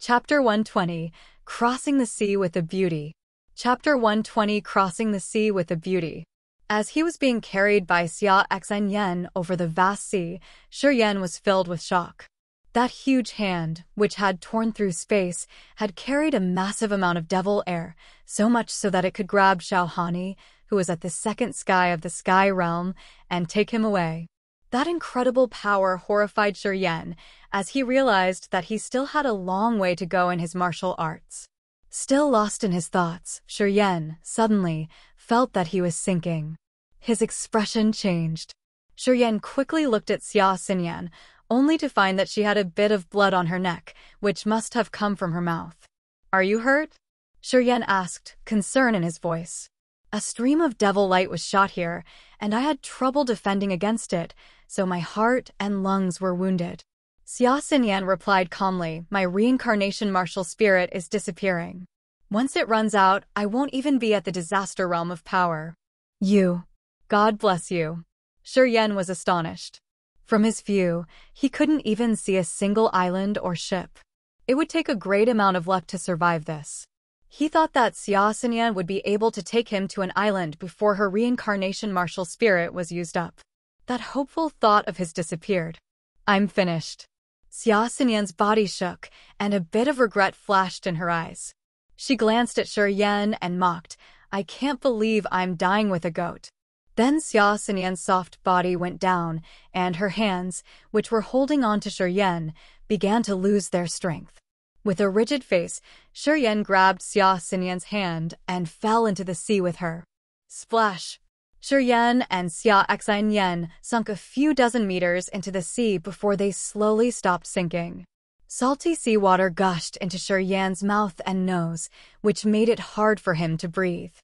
Chapter 120, Crossing the Sea with a Beauty. Chapter 120, Crossing the Sea with a Beauty. As he was being carried by Xia Xinyan over the vast sea, Shi Yan was filled with shock. That huge hand, which had torn through space, had carried a massive amount of devil air, so much so that it could grab Xiao Hani, who was at the second sky of the sky realm, and take him away. That incredible power horrified Shi Yan, as he realized that he still had a long way to go in his martial arts. Still lost in his thoughts, Shi Yan, suddenly, felt that he was sinking. His expression changed. Shi Yan quickly looked at Xia Xinyan, only to find that she had a bit of blood on her neck, which must have come from her mouth. "Are you hurt?" Shi Yan asked, concern in his voice. "A stream of devil light was shot here, and I had trouble defending against it, so my heart and lungs were wounded." Xia Xinyan replied calmly, "My reincarnation martial spirit is disappearing. Once it runs out, I won't even be at the disaster realm of power." "You. God bless you." Shi Yan was astonished. From his view, he couldn't even see a single island or ship. It would take a great amount of luck to survive this. He thought that Xia Xinyan would be able to take him to an island before her reincarnation martial spirit was used up. That hopeful thought of his disappeared. "I'm finished." Xia Xinyan's body shook, and a bit of regret flashed in her eyes. She glanced at Shi Yan and mocked, "I can't believe I'm dying with a goat." Then Xia Xinyan's soft body went down, and her hands, which were holding on to Shi Yan, began to lose their strength. With a rigid face, Shi Yan grabbed Xia Xinyan's hand and fell into the sea with her. Splash! Shi Yan and Xia Xinyan sunk a few dozen meters into the sea before they slowly stopped sinking. Salty seawater gushed into Shi Yan's mouth and nose, which made it hard for him to breathe.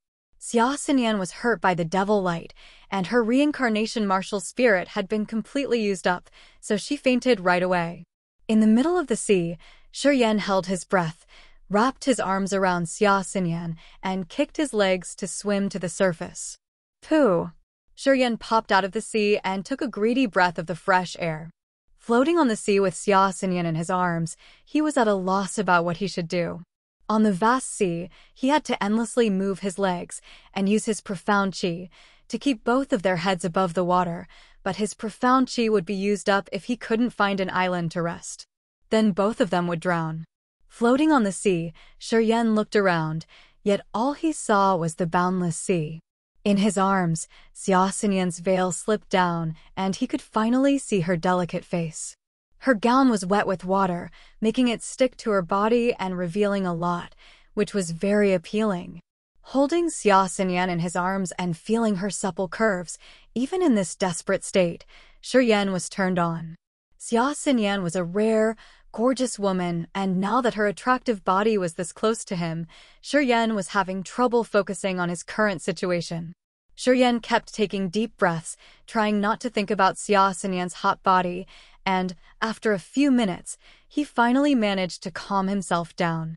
Xia Xinyan was hurt by the devil light, and her reincarnation martial spirit had been completely used up, so she fainted right away. In the middle of the sea, Shi Yan held his breath, wrapped his arms around Xia Xinyan, and kicked his legs to swim to the surface. Pooh! Shi Yan popped out of the sea and took a greedy breath of the fresh air. Floating on the sea with Xia Xinyan in his arms, he was at a loss about what he should do. On the vast sea, he had to endlessly move his legs and use his profound qi to keep both of their heads above the water, but his profound qi would be used up if he couldn't find an island to rest. Then both of them would drown. Floating on the sea, Shi Yan looked around, yet all he saw was the boundless sea. In his arms, Xia Xinyan's veil slipped down, and he could finally see her delicate face. Her gown was wet with water, making it stick to her body and revealing a lot, which was very appealing. Holding Xia Xinyan in his arms and feeling her supple curves, even in this desperate state, Shi Yan was turned on. Xia Xinyan was a rare, gorgeous woman, and now that her attractive body was this close to him, Shi Yan was having trouble focusing on his current situation. Shi Yan kept taking deep breaths, trying not to think about Xia Xinyan's hot body, and, after a few minutes, he finally managed to calm himself down.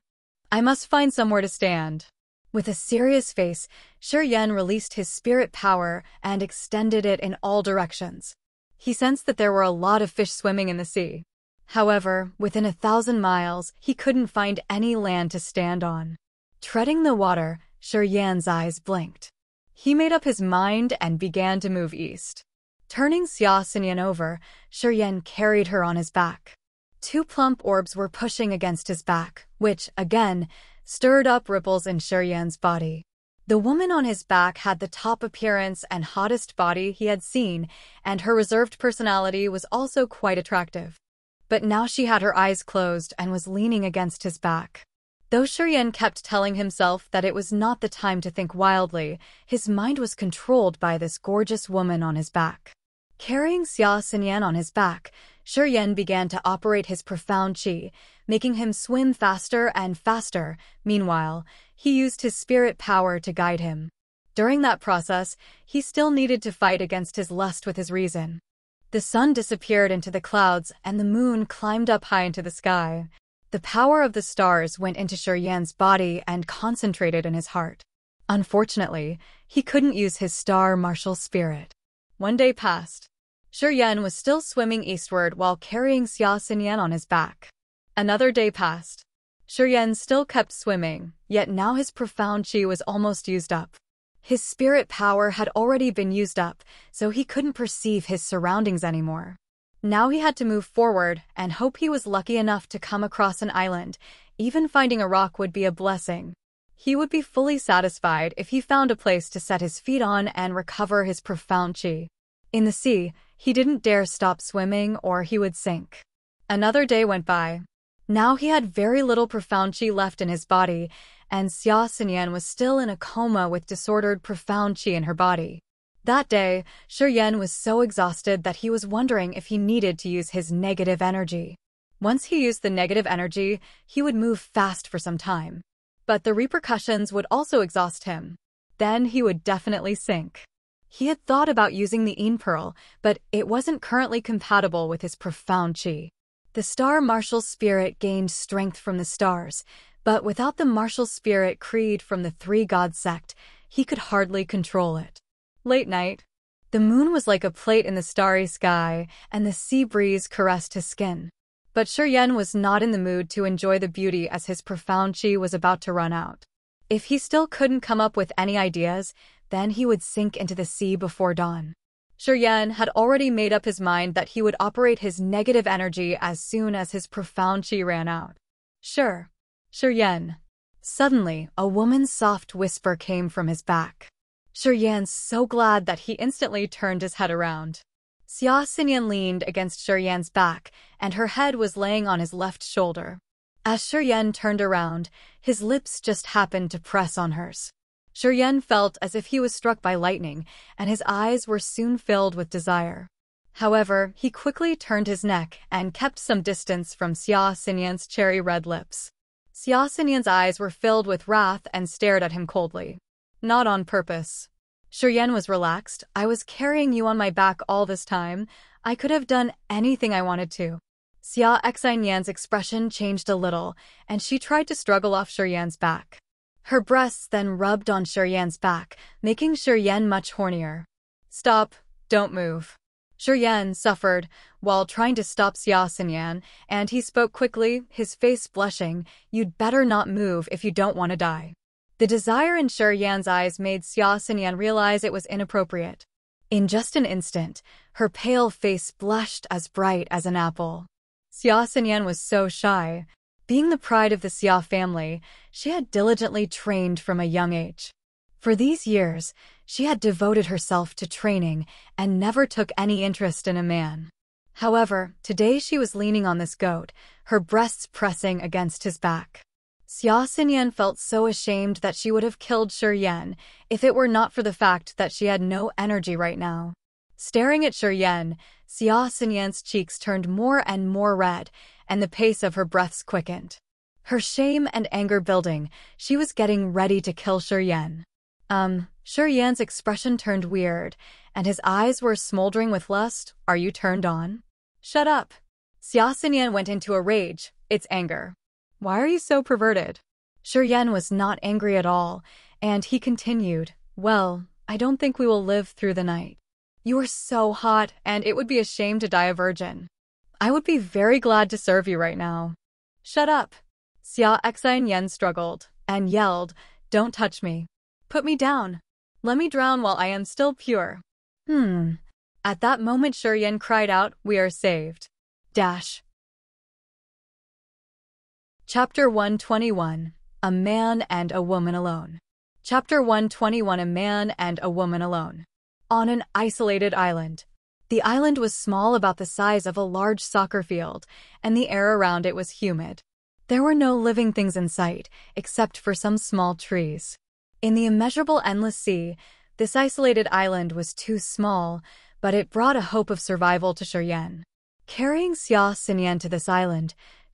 "I must find somewhere to stand." With a serious face, Shi Yan released his spirit power and extended it in all directions. He sensed that there were a lot of fish swimming in the sea. However, within 1,000 miles, he couldn't find any land to stand on. Treading the water, Shi Yan's eyes blinked. He made up his mind and began to move east. Turning Xia Xinyan over, Shi Yan carried her on his back. Two plump orbs were pushing against his back, which, again, stirred up ripples in Shi Yan's body. The woman on his back had the top appearance and hottest body he had seen, and her reserved personality was also quite attractive. But now she had her eyes closed and was leaning against his back. Though Shi Yan kept telling himself that it was not the time to think wildly, his mind was controlled by this gorgeous woman on his back. Carrying Xia Xinyan on his back, Shi Yan began to operate his profound qi, making him swim faster and faster. Meanwhile, he used his spirit power to guide him. During that process, he still needed to fight against his lust with his reason. The sun disappeared into the clouds and the moon climbed up high into the sky. The power of the stars went into Shi Yan's body and concentrated in his heart. Unfortunately, he couldn't use his star martial spirit. One day passed. Shi Yan was still swimming eastward while carrying Xia Xinyan on his back. Another day passed. Yan still kept swimming, yet now his profound chi was almost used up. His spirit power had already been used up, so he couldn't perceive his surroundings anymore. Now he had to move forward and hope he was lucky enough to come across an island. Even finding a rock would be a blessing. He would be fully satisfied if he found a place to set his feet on and recover his profound chi. In the sea, he didn't dare stop swimming or he would sink. Another day went by. Now he had very little profound chi left in his body, and Xia Xinyan was still in a coma with disordered profound chi in her body. That day, Yan was so exhausted that he was wondering if he needed to use his negative energy. Once he used the negative energy, he would move fast for some time. But the repercussions would also exhaust him. Then he would definitely sink. He had thought about using the Yin Pearl, but it wasn't currently compatible with his profound chi. The star martial spirit gained strength from the stars, but without the martial spirit creed from the three-god sect, he could hardly control it. Late night. The moon was like a plate in the starry sky, and the sea breeze caressed his skin. But Yan was not in the mood to enjoy the beauty as his profound chi was about to run out. If he still couldn't come up with any ideas, then he would sink into the sea before dawn. Yan had already made up his mind that he would operate his negative energy as soon as his profound chi ran out. Sure, Yan. Suddenly, a woman's soft whisper came from his back. Yan's so glad that he instantly turned his head around. Xia Xinyan leaned against Yan's back, and her head was laying on his left shoulder. As Yan turned around, his lips just happened to press on hers. Yan felt as if he was struck by lightning, and his eyes were soon filled with desire. However, he quickly turned his neck and kept some distance from Xia Xinyan's cherry-red lips. Xia Xinyan's eyes were filled with wrath and stared at him coldly. Not on purpose. Yan was relaxed. I was carrying you on my back all this time. I could have done anything I wanted to. Xia Xinyan's expression changed a little, and she tried to struggle off Yan's back. Her breasts then rubbed on Yan's back, making Yan much hornier. Stop, don't move. Yan suffered while trying to stop Xia Xinyan, and he spoke quickly, his face blushing, "You'd better not move if you don't want to die." The desire in Yan's eyes made Xia Xinyan realize it was inappropriate. In just an instant, her pale face blushed as bright as an apple. Xia Xinyan was so shy. Being the pride of the Xia family, she had diligently trained from a young age. For these years, she had devoted herself to training and never took any interest in a man. However, today she was leaning on this goat, her breasts pressing against his back. Xia Xinyan felt so ashamed that she would have killed Yan if it were not for the fact that she had no energy right now. Staring at Yan, Xia Xinyan's cheeks turned more and more red, and the pace of her breaths quickened. Her shame and anger building, she was getting ready to kill Yan. Yan's expression turned weird, and his eyes were smoldering with lust. Are you turned on? Shut up. Xia Xinyan went into a rage. It's anger. Why are you so perverted? Yan was not angry at all, and he continued, well, I don't think we will live through the night. You are so hot, and it would be a shame to die a virgin. I would be very glad to serve you right now. Shut up. Xia Xinyan struggled and yelled, don't touch me. Put me down. Let me drown while I am still pure. At that moment Yan cried out, we are saved. Dash. Chapter 121. A Man and a Woman Alone. Chapter 121. A Man and a Woman Alone. On an isolated island. The island was small, about the size of a large soccer field, and the air around it was humid. There were no living things in sight, except for some small trees. In the immeasurable endless sea, this isolated island was too small, but it brought a hope of survival to Yan. Carrying Xia Xinyan to this island,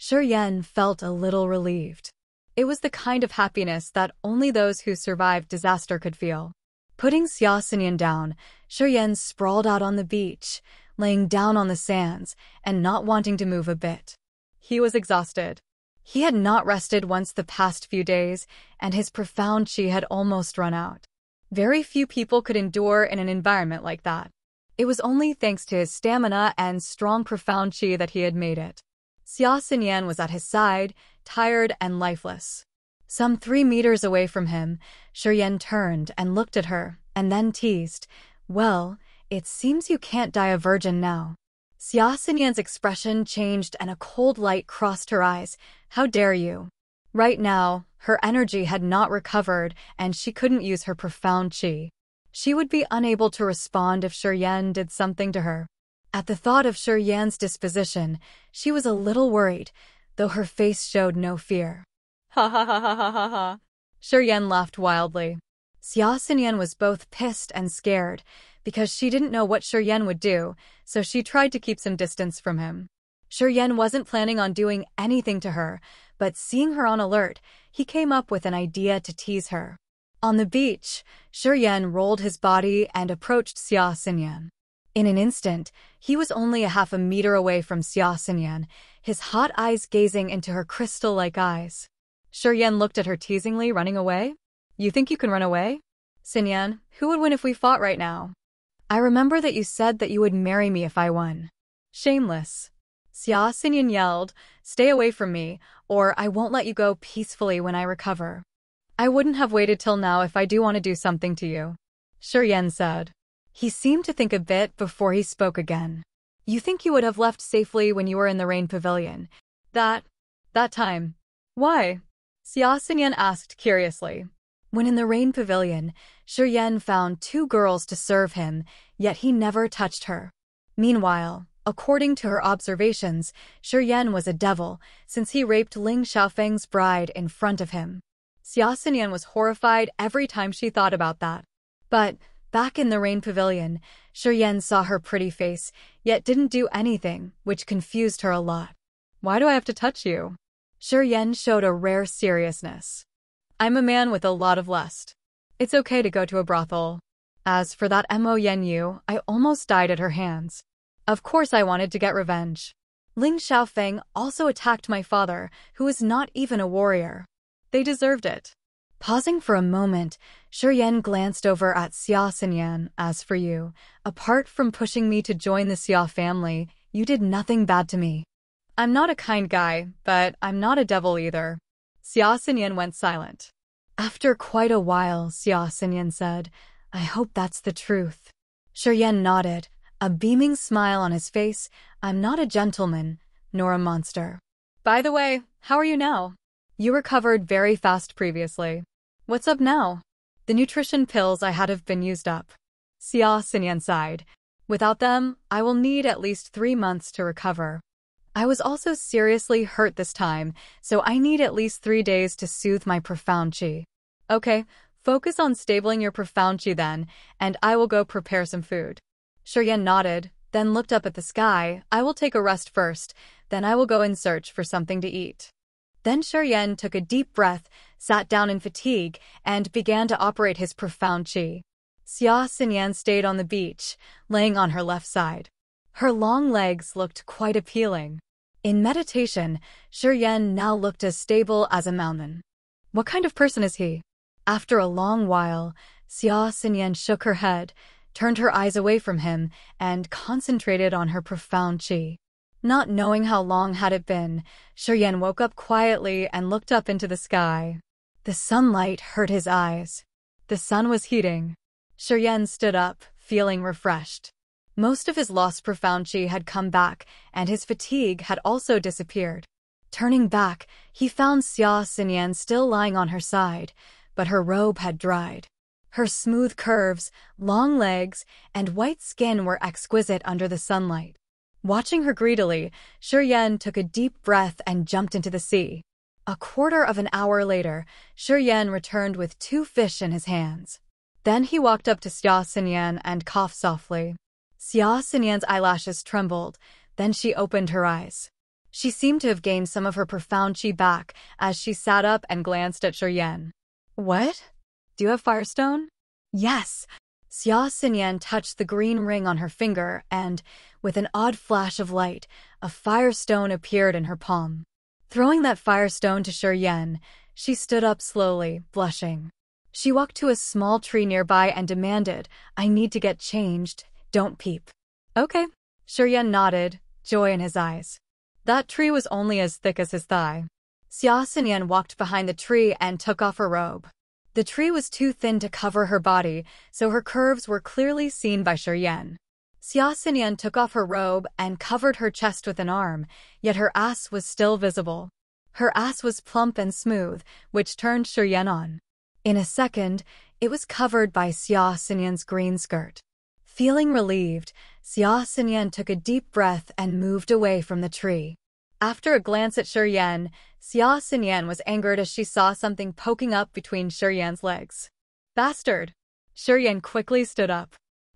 Yan felt a little relieved. It was the kind of happiness that only those who survived disaster could feel. Putting Xia Xinyan down, Yan sprawled out on the beach, laying down on the sands and not wanting to move a bit. He was exhausted. He had not rested once the past few days, and his profound chi had almost run out. Very few people could endure in an environment like that. It was only thanks to his stamina and strong profound chi that he had made it. Xia Xinyan was at his side, tired and lifeless. Some 3 meters away from him, Shuryen turned and looked at her, and then teased, "Well, it seems you can't die a virgin now." Xia Xinyan's expression changed and a cold light crossed her eyes. "How dare you?" Right now, her energy had not recovered and she couldn't use her profound qi. She would be unable to respond if Shuryen did something to her. At the thought of Shuryen's disposition, she was a little worried, though her face showed no fear. Ha ha ha ha ha ha ha. Shuryen laughed wildly. Xia Xinyan was both pissed and scared, because she didn't know what Shuryen would do, so she tried to keep some distance from him. Shuryen wasn't planning on doing anything to her, but seeing her on alert, he came up with an idea to tease her. On the beach, Shuryen rolled his body and approached Xia Xinyan. In an instant, he was only a half a meter away from Xia Xinyan, his hot eyes gazing into her crystal-like eyes. Shuryen looked at her teasingly, running away? You think you can run away? Xinyan, who would win if we fought right now? I remember that you said that you would marry me if I won. Shameless. Xia Xinyan yelled, "Stay away from me, or I won't let you go peacefully when I recover." I wouldn't have waited till now if I do want to do something to you, Shuryen said. He seemed to think a bit before he spoke again. You think you would have left safely when you were in the rain pavilion? That time. Why? Xia Xinyan asked curiously. When in the rain pavilion, Shuryen found 2 girls to serve him, yet he never touched her. Meanwhile, according to her observations, Shuryen was a devil, since he raped Ling Xiaofeng's bride in front of him. Xia Xinyan was horrified every time she thought about that. But back in the rain pavilion, Shuryen saw her pretty face, yet didn't do anything, which confused her a lot. Why do I have to touch you? Shuryen showed a rare seriousness. I'm a man with a lot of lust. It's okay to go to a brothel. As for that Mo Yenyu, I almost died at her hands. Of course I wanted to get revenge. Ling Xiaofeng also attacked my father, who is not even a warrior. They deserved it. Pausing for a moment, Shuryen glanced over at Xia Xinyan. As for you, apart from pushing me to join the Xia family, you did nothing bad to me. I'm not a kind guy, but I'm not a devil either. Xia Xinyan went silent. After quite a while, Xia Xinyan said, I hope that's the truth. Shuryen nodded, a beaming smile on his face. I'm not a gentleman, nor a monster. By the way, how are you now? You recovered very fast previously. What's up now? The nutrition pills I had have been used up. Xia Xinyan sighed. Without them, I will need at least 3 months to recover. I was also seriously hurt this time, so I need at least 3 days to soothe my profound qi. Okay, focus on stabling your profound qi then, and I will go prepare some food. Shuryen nodded, then looked up at the sky. I will take a rest first, then I will go in search for something to eat. Then Shuryen took a deep breath, sat down in fatigue, and began to operate his profound qi. Xia Xinyan stayed on the beach, laying on her left side. Her long legs looked quite appealing. In meditation, Shuryen now looked as stable as a mountain. What kind of person is he? After a long while, Xia Xinyan shook her head, turned her eyes away from him, and concentrated on her profound qi. Not knowing how long had it been, Shuryen woke up quietly and looked up into the sky. The sunlight hurt his eyes. The sun was heating. Shuryen stood up, feeling refreshed. Most of his lost profound qi had come back, and his fatigue had also disappeared. Turning back, he found Xia Xinyan still lying on her side, but her robe had dried. Her smooth curves, long legs, and white skin were exquisite under the sunlight. Watching her greedily, Shuryen took a deep breath and jumped into the sea. A quarter of an hour later, Shuryen returned with 2 fish in his hands. Then he walked up to Xia Xinyan and coughed softly. Xia Xinyan's eyelashes trembled, then she opened her eyes. She seemed to have gained some of her profound qi back as she sat up and glanced at Shuryen. What? Do you have Firestone? Yes. Xia Xinyan touched the green ring on her finger and, with an odd flash of light, a firestone appeared in her palm. Throwing that firestone to Shuryen, she stood up slowly, blushing. She walked to a small tree nearby and demanded, I need to get changed, don't peep. Okay. Shuryen nodded, joy in his eyes. That tree was only as thick as his thigh. Xia Xinyan walked behind the tree and took off her robe. The tree was too thin to cover her body, so her curves were clearly seen by Shi Yan. Xia Xinyan took off her robe and covered her chest with an arm, yet her ass was still visible. Her ass was plump and smooth, which turned Shi Yan on. In a second, it was covered by Xia Xinyan's green skirt. Feeling relieved, Xia Xinyan took a deep breath and moved away from the tree. After a glance at Shi Yan, Xia Xinyan was angered as she saw something poking up between Shi Yan's legs. Bastard! Shi Yan quickly stood up.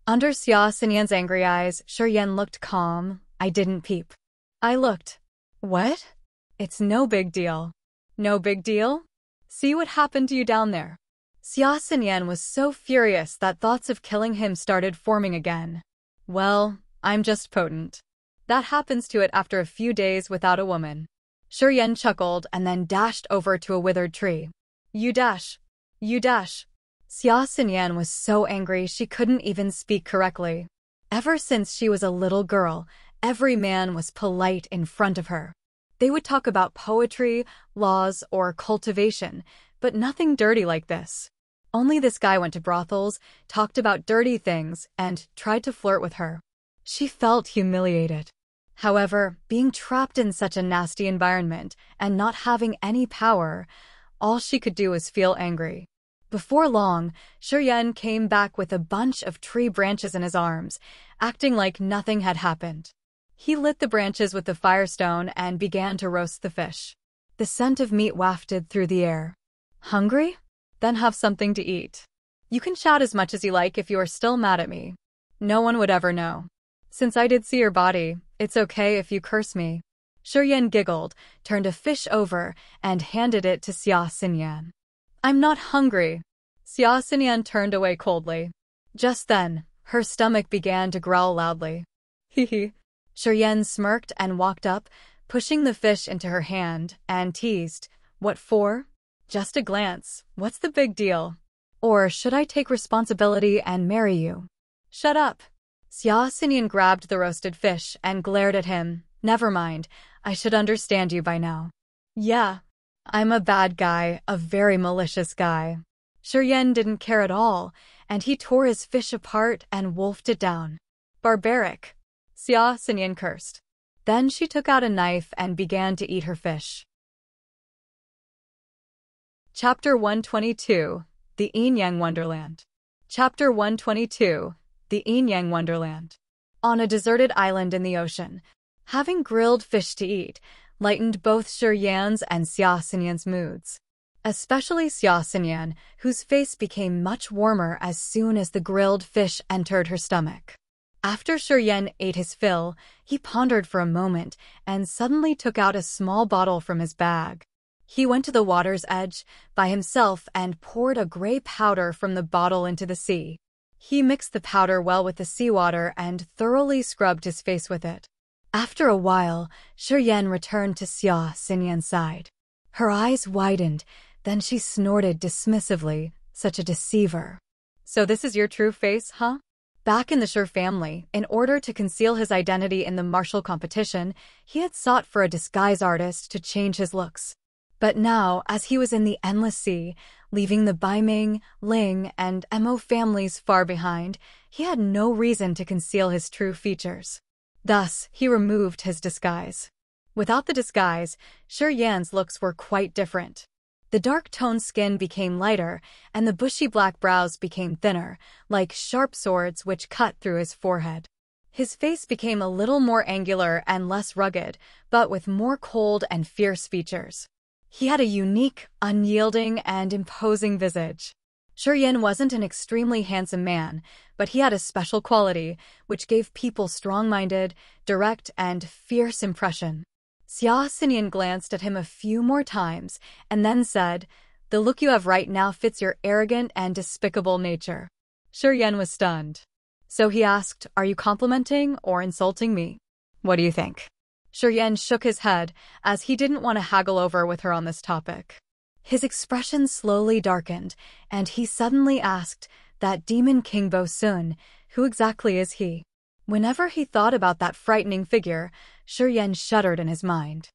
Under Xia Xinyan's angry eyes, Shi Yan looked calm. I didn't peep. I looked. What? It's no big deal. No big deal? See what happened to you down there. Xia Xinyan was so furious that thoughts of killing him started forming again. Well, I'm just potent. That happens to it after a few days without a woman. Shi Yan chuckled and then dashed over to a withered tree. You dash. You dash. Xia Xinyan was so angry she couldn't even speak correctly. Ever since she was a little girl, every man was polite in front of her. They would talk about poetry, laws, or cultivation, but nothing dirty like this. Only this guy went to brothels, talked about dirty things, and tried to flirt with her. She felt humiliated. However, being trapped in such a nasty environment and not having any power, all she could do was feel angry. Before long, Shi Yan came back with a bunch of tree branches in his arms, acting like nothing had happened. He lit the branches with the firestone and began to roast the fish. The scent of meat wafted through the air. Hungry? Then have something to eat. You can shout as much as you like if you are still mad at me. No one would ever know. Since I did see your body, it's okay if you curse me. Shi Yan giggled, turned a fish over, and handed it to Xia Xinyan. I'm not hungry. Xia Xinyan turned away coldly. Just then, her stomach began to growl loudly. Hee. Shi Yan smirked and walked up, pushing the fish into her hand, and teased, What for? Just a glance. What's the big deal? Or should I take responsibility and marry you? Shut up. Xia Xinyan grabbed the roasted fish and glared at him. Never mind, I should understand you by now. Yeah, I'm a bad guy, a very malicious guy. Shi Yan didn't care at all, and he tore his fish apart and wolfed it down. Barbaric. Xia Xinyan cursed. Then she took out a knife and began to eat her fish. Chapter 122, The Yin-Yang Wonderland. Chapter 122, The Yin-Yang Wonderland. On a deserted island in the ocean, having grilled fish to eat lightened both Shi Yan's and Xia Xinyan's moods. Especially Xia Xinyan, whose face became much warmer as soon as the grilled fish entered her stomach. After Shi Yan ate his fill, he pondered for a moment and suddenly took out a small bottle from his bag. He went to the water's edge by himself and poured a gray powder from the bottle into the sea. He mixed the powder well with the seawater and thoroughly scrubbed his face with it. After a while, Shi Yan returned to Xia Xinyan's side. Her eyes widened, then she snorted dismissively, such a deceiver. So this is your true face, huh? Back in the Shi family, in order to conceal his identity in the martial competition, he had sought for a disguise artist to change his looks. But now, as he was in the Endless Sea, leaving the Baiming, Ling, and Mo families far behind, he had no reason to conceal his true features. Thus, he removed his disguise. Without the disguise, Shi Yan's looks were quite different. The dark-toned skin became lighter, and the bushy black brows became thinner, like sharp swords which cut through his forehead. His face became a little more angular and less rugged, but with more cold and fierce features. He had a unique, unyielding, and imposing visage. Shi Yan wasn't an extremely handsome man, but he had a special quality, which gave people strong-minded, direct, and fierce impression. Xia Xinyan glanced at him a few more times, and then said, The look you have right now fits your arrogant and despicable nature. Shi Yan was stunned. So he asked, Are you complimenting or insulting me? What do you think? Shi Yan shook his head, as he didn't want to haggle over with her on this topic. His expression slowly darkened, and he suddenly asked, That demon King Bo Sun, who exactly is he? Whenever he thought about that frightening figure, Shi Yan shuddered in his mind.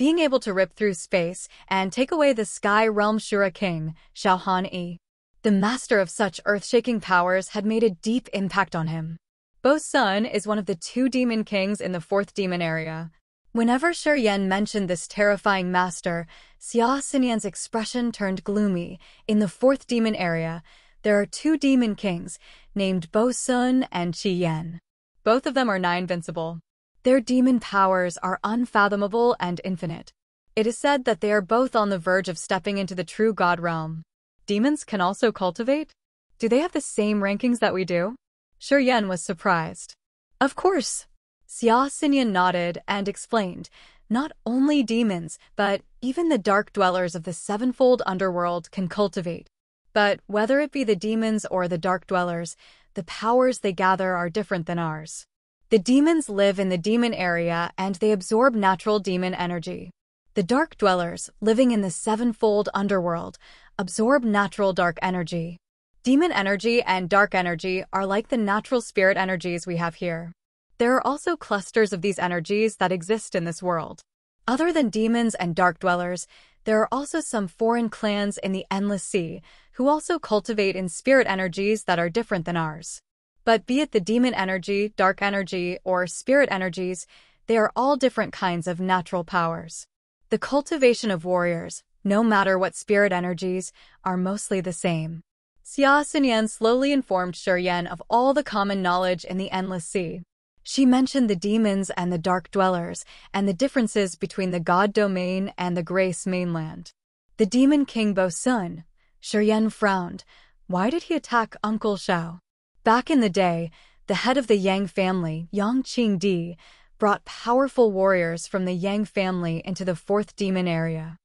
being able to rip through space and take away the Sky Realm Shura King, Xiaohan. The master of such earth-shaking powers had made a deep impact on him. Bo Sun is one of the 2 demon kings in the 4th demon area. Whenever Shi Yan mentioned this terrifying master, Xia Xinyan's expression turned gloomy. In the 4th demon area, there are 2 demon kings, named Bo Sun and Qi Yan. Both of them are nigh invincible. Their demon powers are unfathomable and infinite. It is said that they are both on the verge of stepping into the true God realm. Demons can also cultivate? Do they have the same rankings that we do? Shi Yan was surprised. Of course. Xia Xinyan nodded and explained, not only demons, but even the dark dwellers of the 7-fold underworld can cultivate. But whether it be the demons or the dark dwellers, the powers they gather are different than ours. The demons live in the demon area and they absorb natural demon energy. The dark dwellers, living in the 7-fold underworld, absorb natural dark energy. Demon energy and dark energy are like the natural spirit energies we have here. There are also clusters of these energies that exist in this world. Other than demons and dark dwellers, there are also some foreign clans in the Endless Sea who also cultivate in spirit energies that are different than ours. But be it the demon energy, dark energy, or spirit energies, they are all different kinds of natural powers. The cultivation of warriors, no matter what spirit energies, are mostly the same. Xia Xinyan slowly informed Shi Yan of all the common knowledge in the Endless Sea. She mentioned the demons and the dark dwellers, and the differences between the God domain and the Grace mainland. The demon king Bo Sun. Shi Yan frowned. Why did he attack Uncle Xiao? Back in the day, the head of the Yang family, Yang Qingdi, brought powerful warriors from the Yang family into the 4th demon area.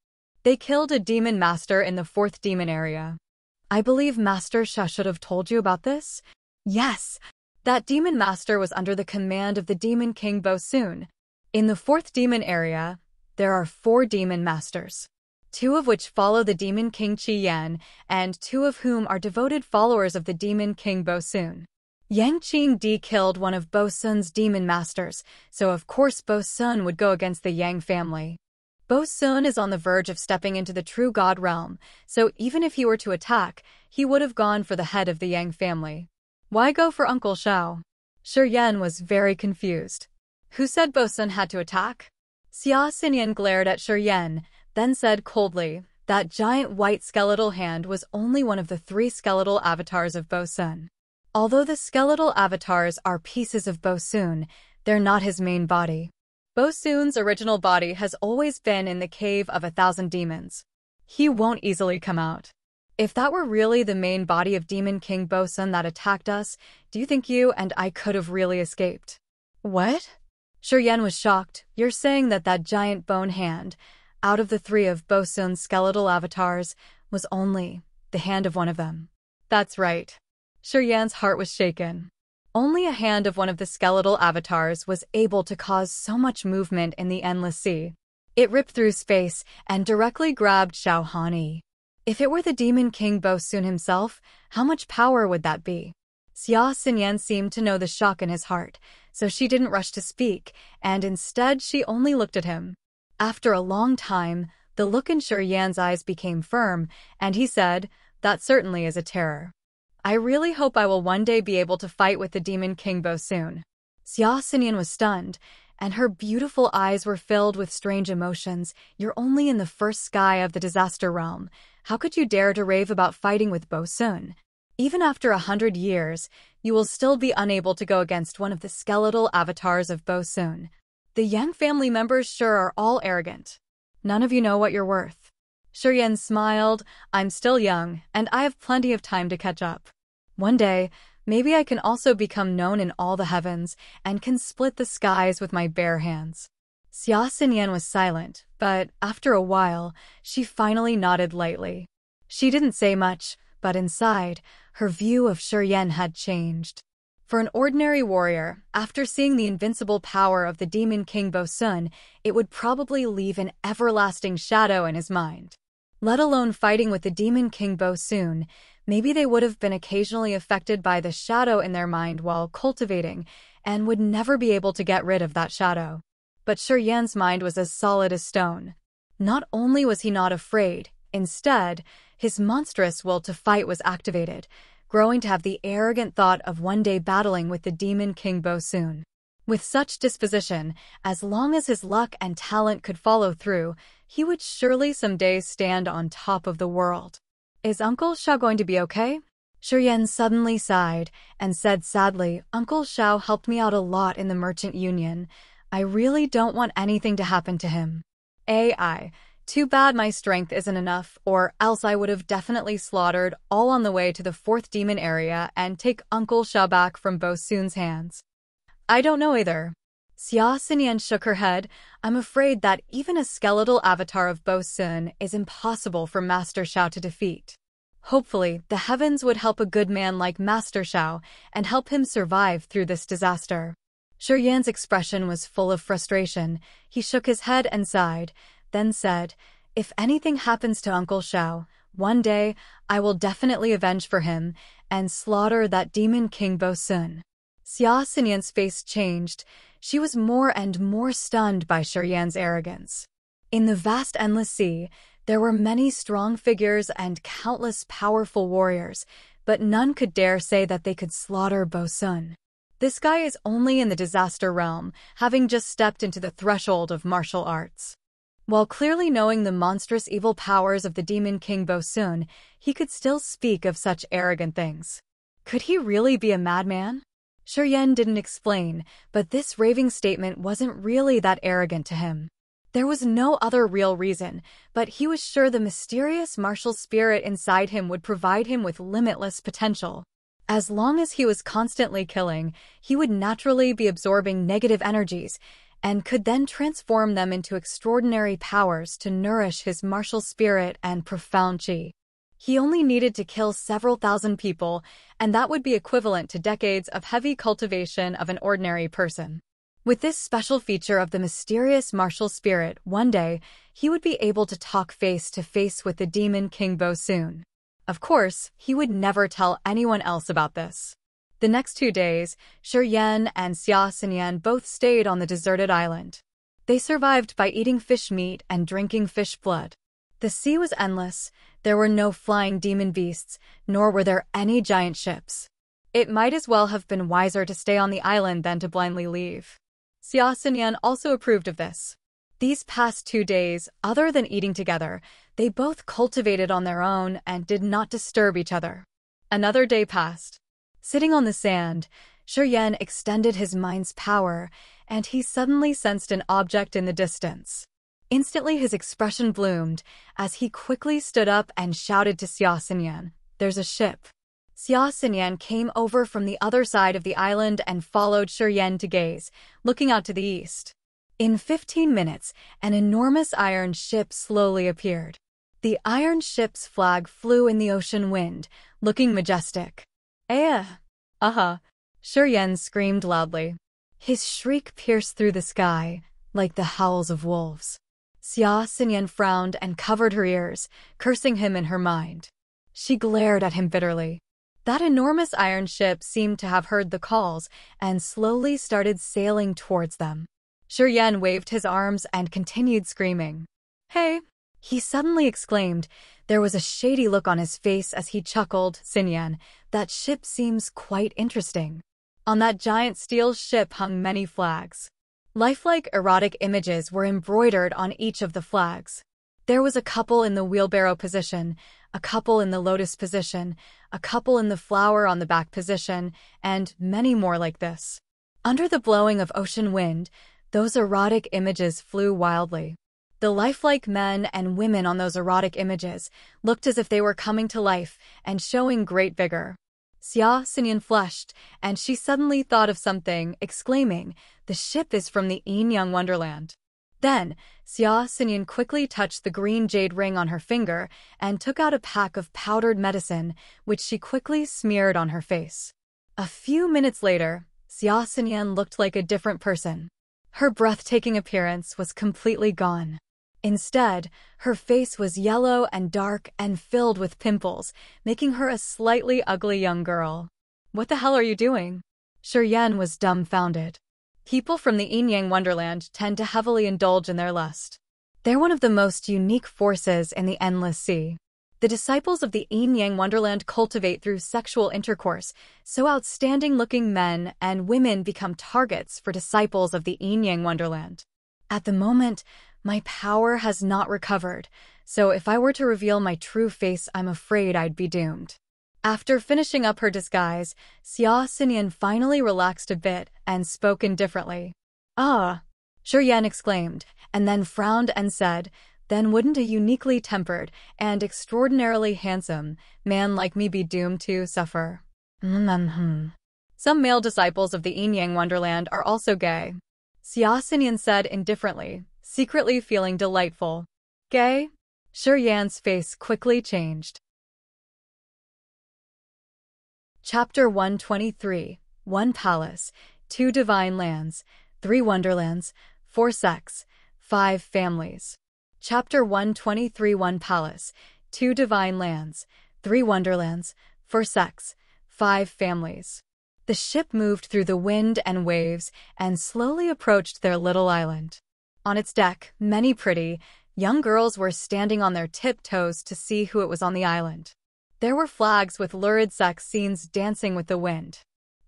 They killed a demon master in the 4th demon area. I believe Master Xia should have told you about this? Yes. That demon master was under the command of the demon king Bo Sun. In the 4th demon area, there are 4 demon masters, 2 of which follow the demon king Qi Yan, and 2 of whom are devoted followers of the demon king Bo Sun. Yang Qingdi killed one of Bo Sun's demon masters, so of course Bo Sun would go against the Yang family. Bo Sun is on the verge of stepping into the true God realm, so even if he were to attack, he would have gone for the head of the Yang family. Why go for Uncle Xiao? Shi Yan was very confused. Who said Bo Sun had to attack? Xia Xinyan glared at Shi Yan, then said coldly, that giant white skeletal hand was only one of the 3 skeletal avatars of Bo Sun. Although the skeletal avatars are pieces of Bo Sun, they're not his main body. Bo Sun's original body has always been in the cave of 1,000 demons. He won't easily come out. If that were really the main body of Demon King Bo Sun that attacked us, do you think you and I could have really escaped? What? Shi Yan was shocked. You're saying that that giant bone hand, out of the 3 of Bo Sun's skeletal avatars, was only the hand of one of them? That's right. Shi Yan's heart was shaken. Only a hand of one of the skeletal avatars was able to cause so much movement in the Endless Sea. It ripped through space and directly grabbed Xiaohan. If it were the Demon King Bo Sun himself, how much power would that be? Xia Xinyan seemed to know the shock in his heart, so she didn't rush to speak, and instead she only looked at him. After a long time, the look in Shi Yan's eyes became firm, and he said, "That certainly is a terror. I really hope I will one day be able to fight with the Demon King Bo Sun." Xia Xinyan was stunned, and her beautiful eyes were filled with strange emotions. You're only in the first sky of the disaster realm. How could you dare to rave about fighting with Bo Sun? Even after 100 years, you will still be unable to go against one of the skeletal avatars of Bo Sun. The Yang family members sure are all arrogant. None of you know what you're worth. Shi Yan smiled. I'm still young, and I have plenty of time to catch up. One day, maybe I can also become known in all the heavens and can split the skies with my bare hands. Xia Xinyan was silent, but after a while, she finally nodded lightly. She didn't say much, but inside, her view of Shi Yan had changed. For an ordinary warrior, after seeing the invincible power of the Demon King Bo Sun, it would probably leave an everlasting shadow in his mind. Let alone fighting with the Demon King Bo Sun, maybe they would have been occasionally affected by the shadow in their mind while cultivating, and would never be able to get rid of that shadow. but Shurian's mind was as solid as stone. Not only was he not afraid, instead, his monstrous will to fight was activated, growing to have the arrogant thought of one day battling with the Demon King Bosun. With such disposition, as long as his luck and talent could follow through, he would surely someday stand on top of the world. Is Uncle Xiao going to be okay? Shurian suddenly sighed and said sadly, Uncle Xiao helped me out a lot in the Merchant Union. I really don't want anything to happen to him. AI. Too bad my strength isn't enough, or else I would have definitely slaughtered all on the way to the 4th demon area and take Uncle Xiao back from Bosun's hands. I don't know either. Xia Xinyan shook her head. I'm afraid that even a skeletal avatar of Bosun is impossible for Master Xiao to defeat. Hopefully, the heavens would help a good man like Master Xiao and help him survive through this disaster. Shurian's expression was full of frustration. He shook his head and sighed, then said, If anything happens to Uncle Xiao, one day I will definitely avenge for him and slaughter that Demon King Bosun. Xia Xinyan's face changed. She was more and more stunned by Shurian's arrogance. In the vast endless sea, there were many strong figures and countless powerful warriors, but none could dare say that they could slaughter Bosun. This guy is only in the disaster realm, having just stepped into the threshold of martial arts. While clearly knowing the monstrous evil powers of the Demon King Bosun, he could still speak of such arrogant things. Could he really be a madman? Shurian didn't explain, but this raving statement wasn't really that arrogant to him. There was no other real reason, but he was sure the mysterious martial spirit inside him would provide him with limitless potential. As long as he was constantly killing, he would naturally be absorbing negative energies, and could then transform them into extraordinary powers to nourish his martial spirit and profound qi. He only needed to kill several thousand people, and that would be equivalent to decades of heavy cultivation of an ordinary person. With this special feature of the mysterious martial spirit, one day, he would be able to talk face to face with the Demon King Bosun. Of course, he would never tell anyone else about this. The next 2 days, Shurian and Xia Xinyan both stayed on the deserted island. They survived by eating fish meat and drinking fish blood. The sea was endless. There were no flying demon beasts, nor were there any giant ships. It might as well have been wiser to stay on the island than to blindly leave. Xia Xinyan also approved of this. These past 2 days, other than eating together, they both cultivated on their own and did not disturb each other. Another day passed. Sitting on the sand, Shurian extended his mind's power, and he suddenly sensed an object in the distance. Instantly his expression bloomed as he quickly stood up and shouted to Xia Xinyan, There's a ship. Xia Xinyan came over from the other side of the island and followed Shurian to gaze, looking out to the east. In 15 minutes, an enormous iron ship slowly appeared. The iron ship's flag flew in the ocean wind, looking majestic. Shurian screamed loudly. His shriek pierced through the sky, like the howls of wolves. Xia Xinyan frowned and covered her ears, cursing him in her mind. She glared at him bitterly. That enormous iron ship seemed to have heard the calls and slowly started sailing towards them. Shurian waved his arms and continued screaming. Hey! He suddenly exclaimed. There was a shady look on his face as he chuckled. Xinyan, that ship seems quite interesting. On that giant steel ship hung many flags. Lifelike erotic images were embroidered on each of the flags. There was a couple in the wheelbarrow position, a couple in the lotus position, a couple in the flower on the back position, and many more like this. Under the blowing of ocean wind, those erotic images flew wildly. The lifelike men and women on those erotic images looked as if they were coming to life and showing great vigor. Xia Xinyan flushed, and she suddenly thought of something, exclaiming, The ship is from the Yin-Yang Wonderland. Then, Xia Xinyan quickly touched the green jade ring on her finger and took out a pack of powdered medicine, which she quickly smeared on her face. A few minutes later, Xia Xinyan looked like a different person. Her breathtaking appearance was completely gone. Instead, her face was yellow and dark and filled with pimples, making her a slightly ugly young girl. What the hell are you doing? Shurian was dumbfounded. People from the Yin-Yang Wonderland tend to heavily indulge in their lust. They're one of the most unique forces in the Endless Sea. The disciples of the Yin-Yang Wonderland cultivate through sexual intercourse, so outstanding-looking men and women become targets for disciples of the Yin-Yang Wonderland. At the moment, my power has not recovered, so if I were to reveal my true face, I'm afraid I'd be doomed. After finishing up her disguise, Xia Xinyan finally relaxed a bit and spoke indifferently. "Ah," Shi Yan exclaimed, and then frowned and said, "Then wouldn't a uniquely tempered and extraordinarily handsome man like me be doomed to suffer?" Some male disciples of the Yin-Yang Wonderland are also gay. Xia Xinyan said indifferently, secretly feeling delightful. Gay? Shi Yan's face quickly changed. Chapter 123, 1 Palace, 2 Divine Lands, 3 Wonderlands, 4 Sects, 5 Families. Chapter 123, 1 Palace, 2 Divine Lands, 3 Wonderlands, 4 Sects, 5 Families. The ship moved through the wind and waves and slowly approached their little island. On its deck, many pretty, young girls were standing on their tiptoes to see who it was on the island. There were flags with lurid sex scenes dancing with the wind.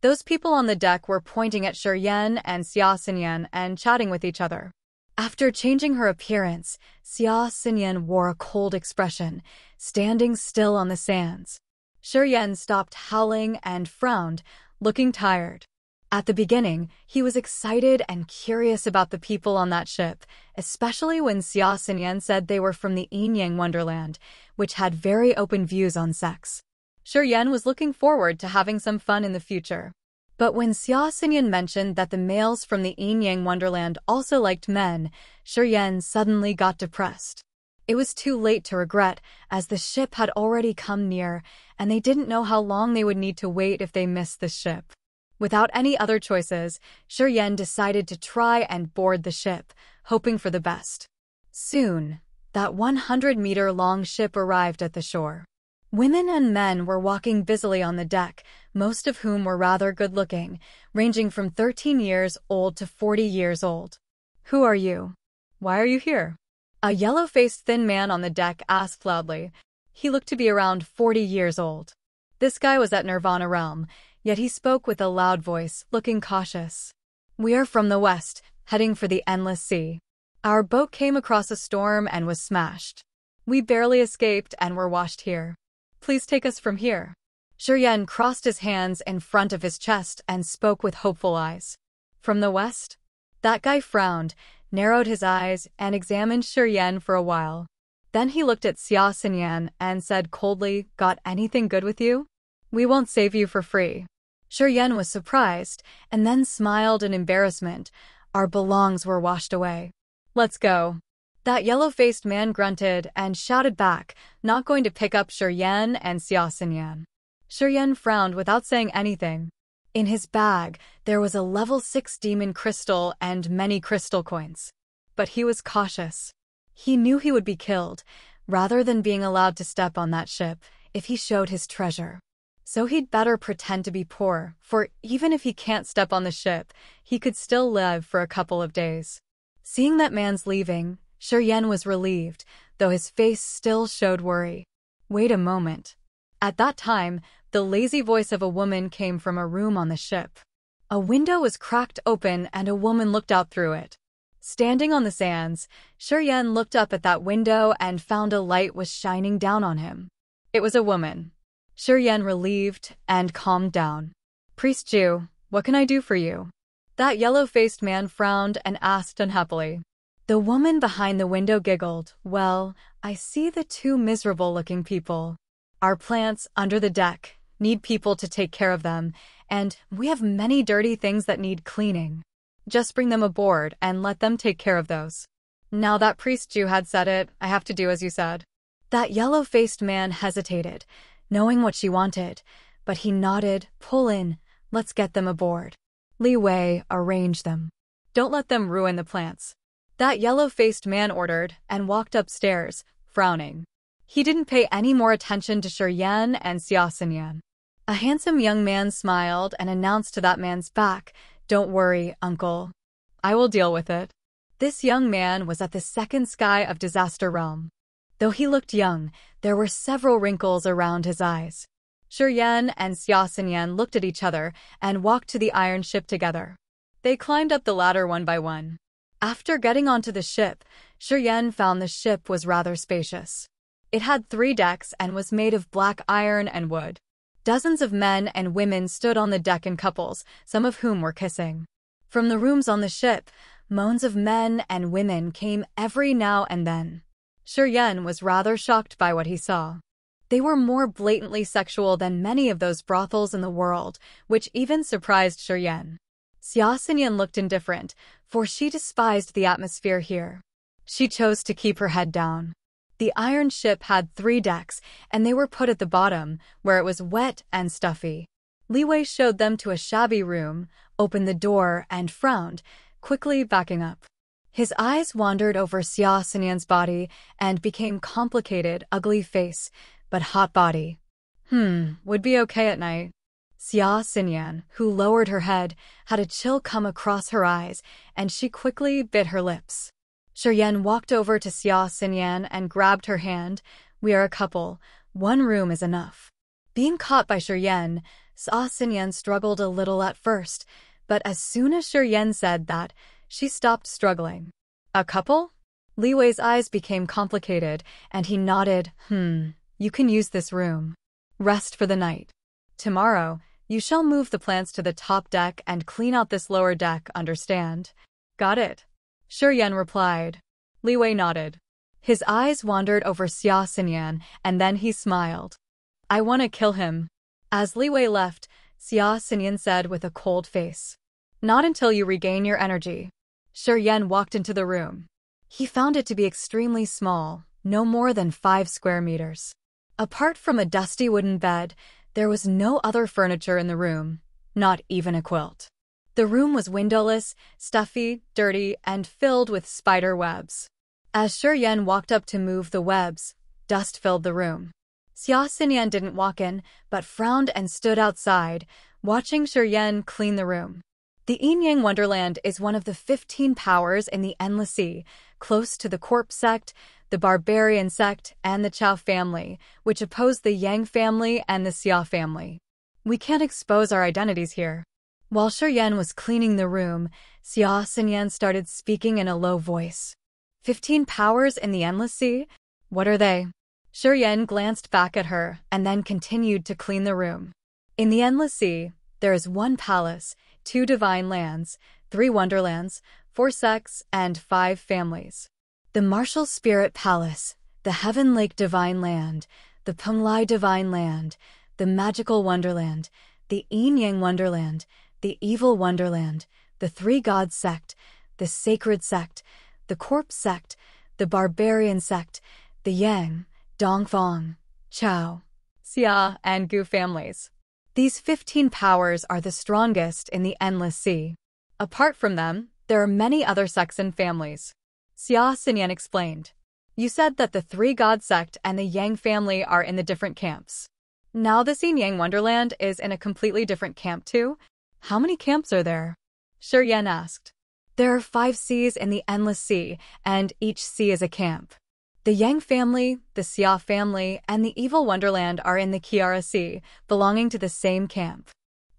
Those people on the deck were pointing at Shi Yan and Xia Xinyan and chatting with each other. After changing her appearance, Xia Xinyan wore a cold expression, standing still on the sands. Shi Yan stopped howling and frowned, looking tired. At the beginning, he was excited and curious about the people on that ship, especially when Xia Xinyan said they were from the Yin-Yang Wonderland, which had very open views on sex. Shi Yan was looking forward to having some fun in the future. But when Xia Xinyan mentioned that the males from the Yin-Yang Wonderland also liked men, Shi Yan suddenly got depressed. It was too late to regret, as the ship had already come near, and they didn't know how long they would need to wait if they missed the ship. Without any other choices, Shi Yan decided to try and board the ship, hoping for the best. Soon, that 100-meter-long ship arrived at the shore. Women and men were walking busily on the deck, most of whom were rather good-looking, ranging from 13 years old to 40 years old. "Who are you? Why are you here?" A yellow-faced thin man on the deck asked loudly. He looked to be around 40 years old. This guy was at Nirvana Realm, yet he spoke with a loud voice, looking cautious. "We are from the west, heading for the Endless Sea. Our boat came across a storm and was smashed. We barely escaped and were washed here. Please take us from here." Shi Yan crossed his hands in front of his chest and spoke with hopeful eyes. "From the west?" That guy frowned, narrowed his eyes, and examined Shi Yan for a while. Then he looked at Xia Xinyan and said coldly, "Got anything good with you? We won't save you for free." Shi Yan was surprised, and then smiled in embarrassment. "Our belongings were washed away. Let's go." That yellow-faced man grunted and shouted back, not going to pick up Shi Yan and Xia Xinyan. Shi Yan frowned without saying anything. In his bag, there was a level 6 demon crystal and many crystal coins. But he was cautious. He knew he would be killed, rather than being allowed to step on that ship, if he showed his treasure. So he'd better pretend to be poor, for even if he can't step on the ship, he could still live for a couple of days. Seeing that man's leaving, Shi Yan was relieved, though his face still showed worry. Wait a moment. At that time, the lazy voice of a woman came from a room on the ship. A window was cracked open and a woman looked out through it. Standing on the sands, Shi Yan looked up at that window and found a light was shining down on him. It was a woman. Shi Yan relieved and calmed down. "Priest Jew, what can I do for you?" That yellow-faced man frowned and asked unhappily. The woman behind the window giggled. "Well, I see the 2 miserable-looking people. Our plants, under the deck, need people to take care of them, and we have many dirty things that need cleaning. Just bring them aboard and let them take care of those." Now that priest Jew had said it, I have to do as you said. That yellow-faced man hesitated, knowing what she wanted, but he nodded. "Pull in, let's get them aboard. Li Wei, arrange them. Don't let them ruin the plants." That yellow-faced man ordered and walked upstairs, frowning. He didn't pay any more attention to Shi Yan and Xia Xinyan. A handsome young man smiled and announced to that man's back, Don't worry, uncle. I will deal with it. This young man was at the second sky of Disaster Realm. Though he looked young, there were several wrinkles around his eyes. Shiryen and Xiaoxinyan looked at each other and walked to the iron ship together. They climbed up the ladder one by one. After getting onto the ship, Shiryen found the ship was rather spacious. It had 3 decks and was made of black iron and wood. Dozens of men and women stood on the deck in couples, some of whom were kissing. From the rooms on the ship, moans of men and women came every now and then. Shiryen was rather shocked by what he saw. They were more blatantly sexual than many of those brothels in the world, which even surprised Shiryen. Xiaoxinyan looked indifferent, for she despised the atmosphere here. She chose to keep her head down. The iron ship had 3 decks, and they were put at the bottom, where it was wet and stuffy. Li Wei showed them to a shabby room, opened the door, and frowned, quickly backing up. His eyes wandered over Xiaoxinyan's body and became complicated, ugly face, but hot body. Would be okay at night. Xiaoxinyan, who lowered her head, had a chill come across her eyes, and she quickly bit her lips. Shiryen walked over to Xiaoxinyan and grabbed her hand. We are a couple. 1 room is enough. Being caught by Shiryen, Xiaoxinyan struggled a little at first, but as soon as Shiryen said that, she stopped struggling. A couple? Li Wei's eyes became complicated, and he nodded. You can use this room. Rest for the night. Tomorrow, you shall move the plants to the top deck and clean out this lower deck, understand? Got it. Shiryen replied. Li Wei nodded. His eyes wandered over Xiaoxinyan, and then he smiled. I want to kill him. As Li Wei left, Xiaoxinyan said with a cold face. Not until you regain your energy. Shiryen walked into the room. He found it to be extremely small, no more than 5 square meters. Apart from a dusty wooden bed, there was no other furniture in the room, not even a quilt. The room was windowless, stuffy, dirty, and filled with spider webs. As Shiryen walked up to move the webs, dust filled the room. Xiaoxinyan didn't walk in, but frowned and stood outside, watching Shiryen clean the room. The Yin-Yang Wonderland is one of the 15 powers in the Endless Sea, close to the Corp sect, the Barbarian sect, and the Chao family, which oppose the Yang family and the Xia family. We can't expose our identities here. While Shiryen was cleaning the room, Xiaoxinyan started speaking in a low voice. 15 powers in the Endless Sea? What are they? Shiryen glanced back at her and then continued to clean the room. In the Endless Sea, there is 1 palace, 2 divine lands, 3 wonderlands, 4 sects, and 5 families. The Martial Spirit Palace, the Heaven Lake Divine Land, the Penglai Divine Land, the Magical Wonderland, the Yin-Yang Wonderland, the Evil Wonderland, the 3 Gods Sect, the Sacred Sect, the Corp Sect, the Barbarian Sect, the Yang, Dongfang, Chao, Xia, and Gu families. These 15 powers are the strongest in the Endless Sea. Apart from them, there are many other sects and families. Xiaoxinyan explained. You said that the 3 God sect and the Yang family are in the different camps. Now this Yin-Yang Wonderland is in a completely different camp too? How many camps are there? Shiryen asked. There are 5 seas in the Endless Sea, and each sea is a camp. The Yang family, the Xia family, and the Evil Wonderland are in the Kiara Sea, belonging to the same camp.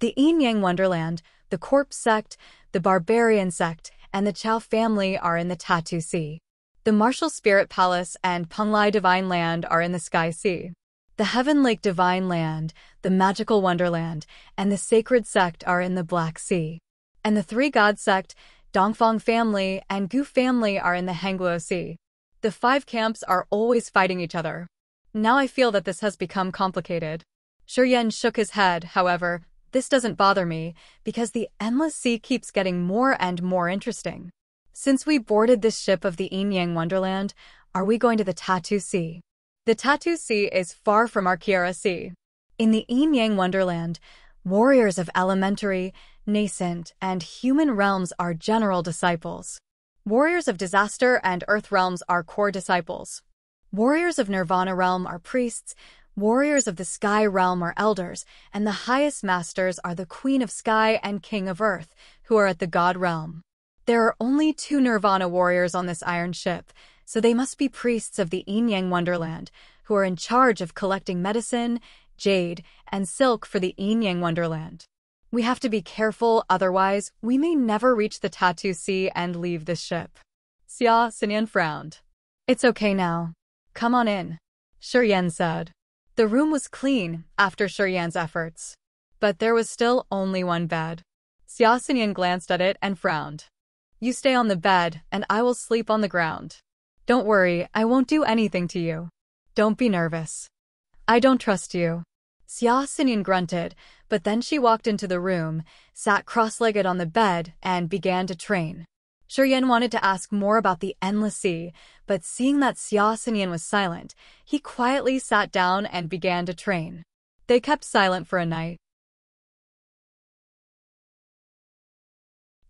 The Yin-Yang Wonderland, the Corp sect, the Barbarian sect, and the Chao family are in the Tattoo Sea. The Martial Spirit Palace and Penglai Divine Land are in the Sky Sea. The Heaven Lake Divine Land, the Magical Wonderland, and the Sacred Sect are in the Black Sea. And the 3 God sect, Dongfang family, and Gu family are in the Hengluo Sea. The 5 camps are always fighting each other. Now I feel that this has become complicated. Shiryen shook his head, however. This doesn't bother me, because the Endless Sea keeps getting more and more interesting. Since we boarded this ship of the Yin-Yang Wonderland, are we going to the Tattoo Sea? The Tattoo Sea is far from our Kiara Sea. In the Yin-Yang Wonderland, warriors of elementary, nascent, and human realms are general disciples. Warriors of Disaster and Earth realms are core disciples. Warriors of Nirvana realm are priests. Warriors of the Sky Realm are elders, and the highest masters are the Queen of Sky and King of Earth, who are at the God Realm. There are only 2 Nirvana warriors on this iron ship, so they must be priests of the Yin-Yang Wonderland, who are in charge of collecting medicine, jade, and silk for the Yin-Yang Wonderland. We have to be careful, otherwise we may never reach the Tattoo Sea and leave this ship. Xia Xinyan frowned. It's okay now. Come on in, Shiyan said. The room was clean after Shiyan's efforts, but there was still only one bed. Xia Xinyan glanced at it and frowned. You stay on the bed, and I will sleep on the ground. Don't worry, I won't do anything to you. Don't be nervous. I don't trust you. Xia Xinyan grunted, but then she walked into the room, sat cross-legged on the bed, and began to train. Shiyan wanted to ask more about the endless sea, but seeing that Xia Xinyan was silent, he quietly sat down and began to train. They kept silent for a night.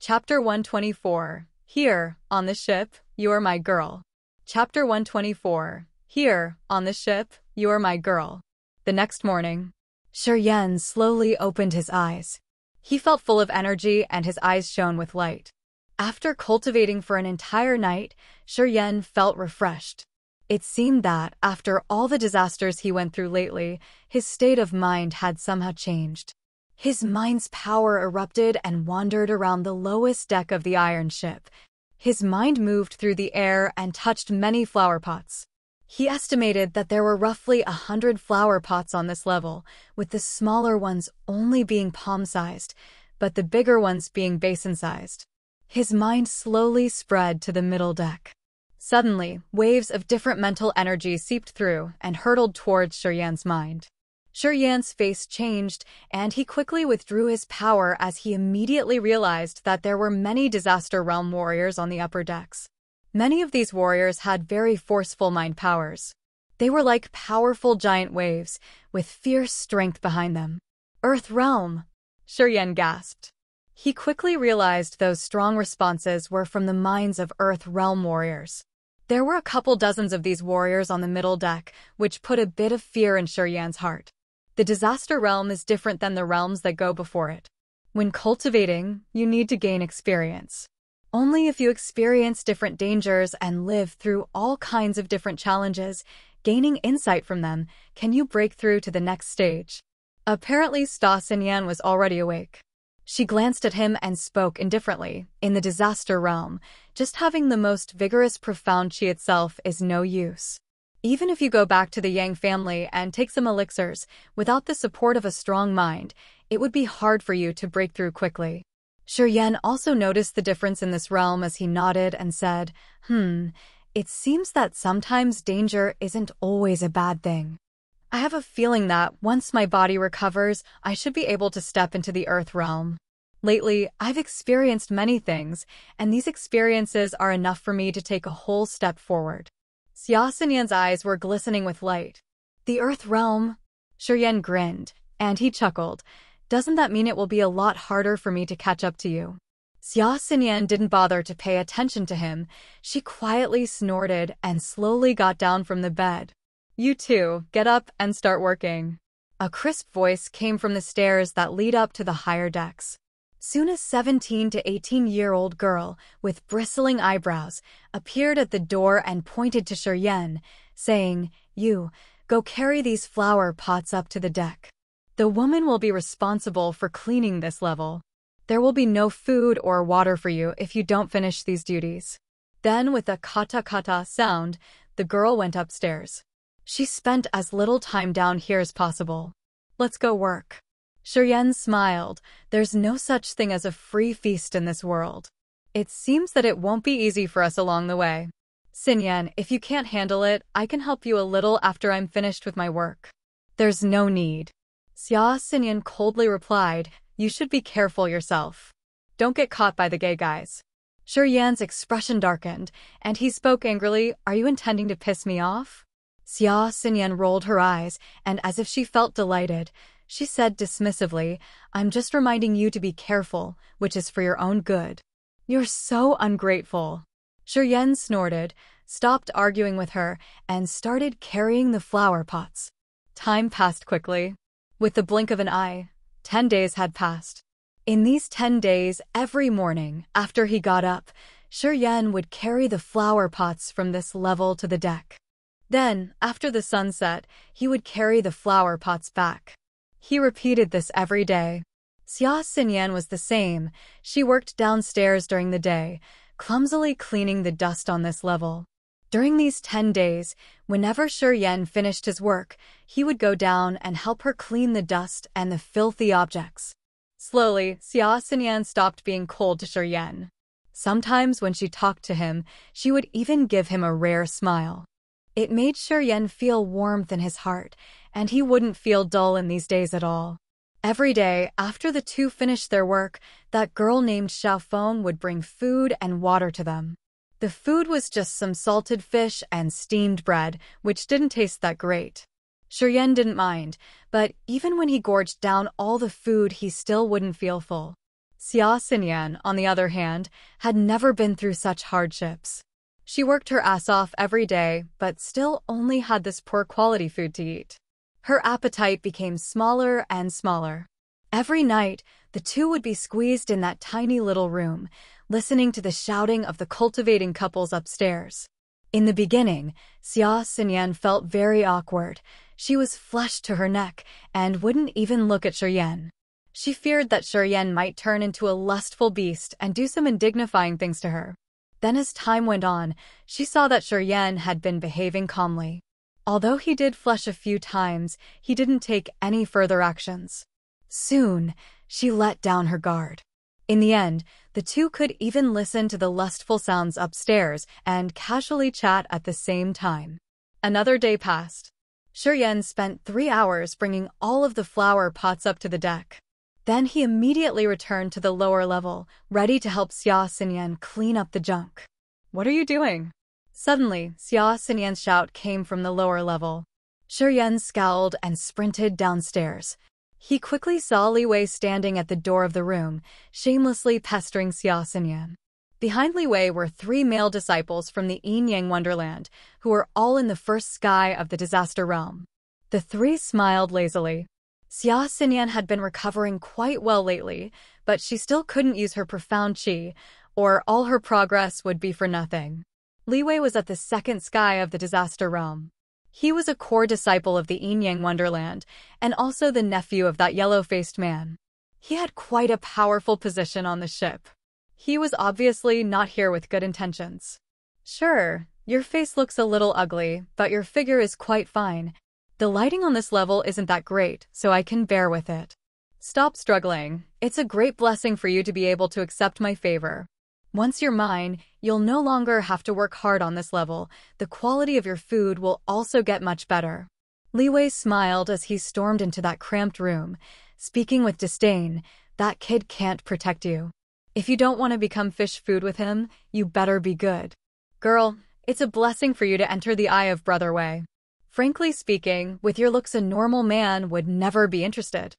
Chapter 124. Here, on the ship, you are my girl. Chapter 124. Here, on the ship, you are my girl. The next morning, Shiyan slowly opened his eyes. He felt full of energy and his eyes shone with light. After cultivating for an entire night, Shiyan felt refreshed. It seemed that, after all the disasters he went through lately, his state of mind had somehow changed. His mind's power erupted and wandered around the lowest deck of the iron ship. His mind moved through the air and touched many flower pots. He estimated that there were roughly 100 flower pots on this level, with the smaller ones only being palm-sized, but the bigger ones being basin-sized. His mind slowly spread to the middle deck. Suddenly, waves of different mental energy seeped through and hurtled towards Shiyan's mind. Shiyan's face changed, and he quickly withdrew his power as he immediately realized that there were many Disaster Realm warriors on the upper decks. Many of these warriors had very forceful mind powers. They were like powerful giant waves, with fierce strength behind them. Earth Realm! Shiyan gasped. He quickly realized those strong responses were from the minds of Earth Realm warriors. There were a couple dozens of these warriors on the middle deck, which put a bit of fear in Shiyan's heart. The Disaster Realm is different than the realms that go before it. When cultivating, you need to gain experience. Only if you experience different dangers and live through all kinds of different challenges, gaining insight from them, can you break through to the next stage. Apparently Xia Xinyan was already awake. She glanced at him and spoke indifferently. In the Disaster Realm, just having the most vigorous profound chi itself is no use. Even if you go back to the Yang family and take some elixirs, without the support of a strong mind, it would be hard for you to break through quickly. Shiyan also noticed the difference in this realm as he nodded and said, it seems that sometimes danger isn't always a bad thing. I have a feeling that once my body recovers, I should be able to step into the Earth Realm. Lately, I've experienced many things, and these experiences are enough for me to take a whole step forward. Xia Xinyan's eyes were glistening with light. The Earth Realm? Shiyan grinned, and he chuckled. Doesn't that mean it will be a lot harder for me to catch up to you? Xia Xinyan didn't bother to pay attention to him. She quietly snorted and slowly got down from the bed. You too, get up and start working. A crisp voice came from the stairs that lead up to the higher decks. Soon a 17 to 18-year-old girl, with bristling eyebrows, appeared at the door and pointed to Shiyan, saying, You, go carry these flower pots up to the deck. The woman will be responsible for cleaning this level. There will be no food or water for you if you don't finish these duties. Then, with a kata-kata sound, the girl went upstairs. She spent as little time down here as possible. Let's go work. Shiyan smiled. There's no such thing as a free feast in this world. It seems that it won't be easy for us along the way. Xinyan, if you can't handle it, I can help you a little after I'm finished with my work. There's no need. Xia Xinyan coldly replied, You should be careful yourself. Don't get caught by the gay guys. Shiyan's expression darkened, and he spoke angrily, Are you intending to piss me off? Xia Xinyan rolled her eyes, and as if she felt delighted, she said dismissively, I'm just reminding you to be careful, which is for your own good. You're so ungrateful. Shiyan snorted, stopped arguing with her, and started carrying the flower pots. Time passed quickly. With the blink of an eye, 10 days had passed. In these 10 days, every morning, after he got up, Shi would carry the flower pots from this level to the deck. Then, after the sun set, he would carry the flower pots back. He repeated this every day. Xia Xinyan was the same. She worked downstairs during the day, clumsily cleaning the dust on this level. During these 10 days, whenever Shi finished his work, he would go down and help her clean the dust and the filthy objects. Slowly, Xia Xinyan stopped being cold to Shi. Sometimes when she talked to him, she would even give him a rare smile. It made Shi feel warmth in his heart, and he wouldn't feel dull in these days at all. Every day, after the two finished their work, that girl named Xiaofeng would bring food and water to them. The food was just some salted fish and steamed bread, which didn't taste that great. Shi didn't mind, but even when he gorged down all the food, he still wouldn't feel full. Xia Xinyan, on the other hand, had never been through such hardships. She worked her ass off every day, but still only had this poor quality food to eat. Her appetite became smaller and smaller. Every night, the two would be squeezed in that tiny little room, listening to the shouting of the cultivating couples upstairs. In the beginning, Xia Xinyan felt very awkward. She was flushed to her neck and wouldn't even look at Shi. She feared that Shi might turn into a lustful beast and do some undignifying things to her. Then as time went on, she saw that Shi had been behaving calmly. Although he did flush a few times, he didn't take any further actions. Soon, she let down her guard. In the end, the two could even listen to the lustful sounds upstairs and casually chat at the same time. Another day passed. Shi spent 3 hours bringing all of the flower pots up to the deck. Then he immediately returned to the lower level, ready to help Xia Xinyan clean up the junk. "What are you doing?" Suddenly, Xia Xinyan's shout came from the lower level. Shi scowled and sprinted downstairs. He quickly saw Li Wei standing at the door of the room, shamelessly pestering Xia Xinyan. Behind Li Wei were 3 male disciples from the Yin-Yang Wonderland, who were all in the first sky of the disaster realm. The 3 smiled lazily. Xia Xinyan had been recovering quite well lately, but she still couldn't use her profound qi, or all her progress would be for nothing. Li Wei was at the second sky of the disaster realm. He was a core disciple of the Yin-Yang Wonderland, and also the nephew of that yellow-faced man. He had quite a powerful position on the ship. He was obviously not here with good intentions. "Sure, your face looks a little ugly, but your figure is quite fine. The lighting on this level isn't that great, so I can bear with it. Stop struggling. It's a great blessing for you to be able to accept my favor. Once you're mine, you'll no longer have to work hard on this level. The quality of your food will also get much better." Li Wei smiled as he stormed into that cramped room, speaking with disdain. "That kid can't protect you. If you don't want to become fish food with him, you better be good. Girl, it's a blessing for you to enter the eye of Brother Wei. Frankly speaking, with your looks a normal man would never be interested.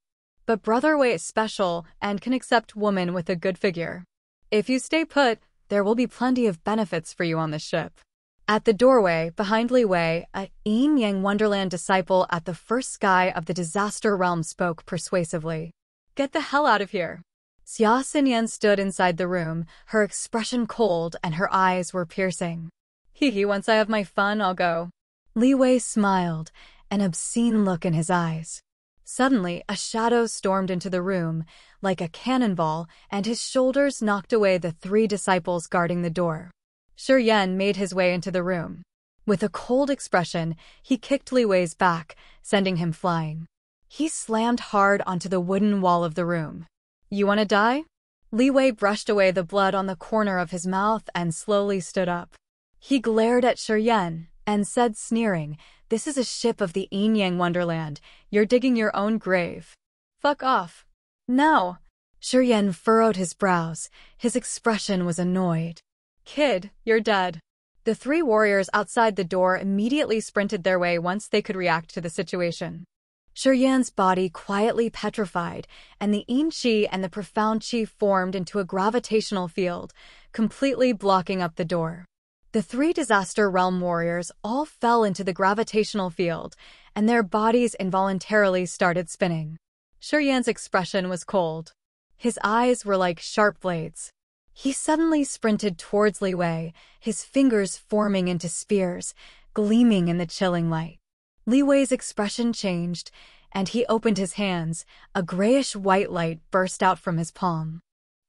But Brother Wei is special and can accept women with a good figure. If you stay put, there will be plenty of benefits for you on this ship." At the doorway, behind Li Wei, a Yin-Yang Wonderland disciple at the first sky of the disaster realm spoke persuasively. "Get the hell out of here." Xia Xinyan stood inside the room, her expression cold and her eyes were piercing. "Hee, once I have my fun, I'll go." Li Wei smiled, an obscene look in his eyes. Suddenly, a shadow stormed into the room, like a cannonball, and his shoulders knocked away the 3 disciples guarding the door. Shi made his way into the room. With a cold expression, he kicked Li Wei's back, sending him flying. He slammed hard onto the wooden wall of the room. "You want to die?" Li Wei brushed away the blood on the corner of his mouth and slowly stood up. He glared at Shi and said sneering, "This is a ship of the Yin-Yang Wonderland. You're digging your own grave. Fuck off. Now." Shi furrowed his brows. His expression was annoyed. "Kid, you're dead." The 3 warriors outside the door immediately sprinted their way once they could react to the situation. Shi body quietly petrified, and the Yin Qi and the profound Qi formed into a gravitational field, completely blocking up the door. The 3 disaster realm warriors all fell into the gravitational field, and their bodies involuntarily started spinning. Yan's expression was cold. His eyes were like sharp blades. He suddenly sprinted towards Li Wei, his fingers forming into spears, gleaming in the chilling light. Li Wei's expression changed, and he opened his hands. A grayish-white light burst out from his palm.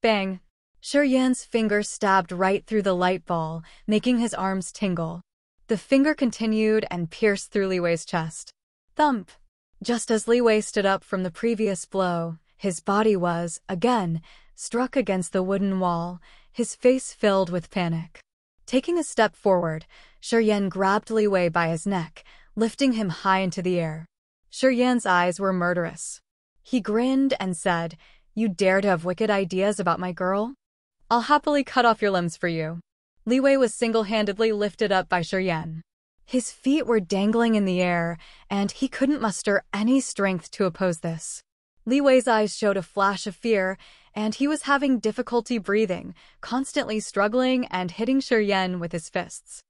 Bang! Yan's finger stabbed right through the light ball, making his arms tingle. The finger continued and pierced through Li Wei's chest. Thump! Just as Li Wei stood up from the previous blow, his body was, again, struck against the wooden wall, his face filled with panic. Taking a step forward, Yan grabbed Li Wei by his neck, lifting him high into the air. Yan's eyes were murderous. He grinned and said, "You dare to have wicked ideas about my girl? I'll happily cut off your limbs for you." Li Wei was single-handedly lifted up by Yan. His feet were dangling in the air, and he couldn't muster any strength to oppose this. Li Wei's eyes showed a flash of fear, and he was having difficulty breathing, constantly struggling and hitting Yan with his fists.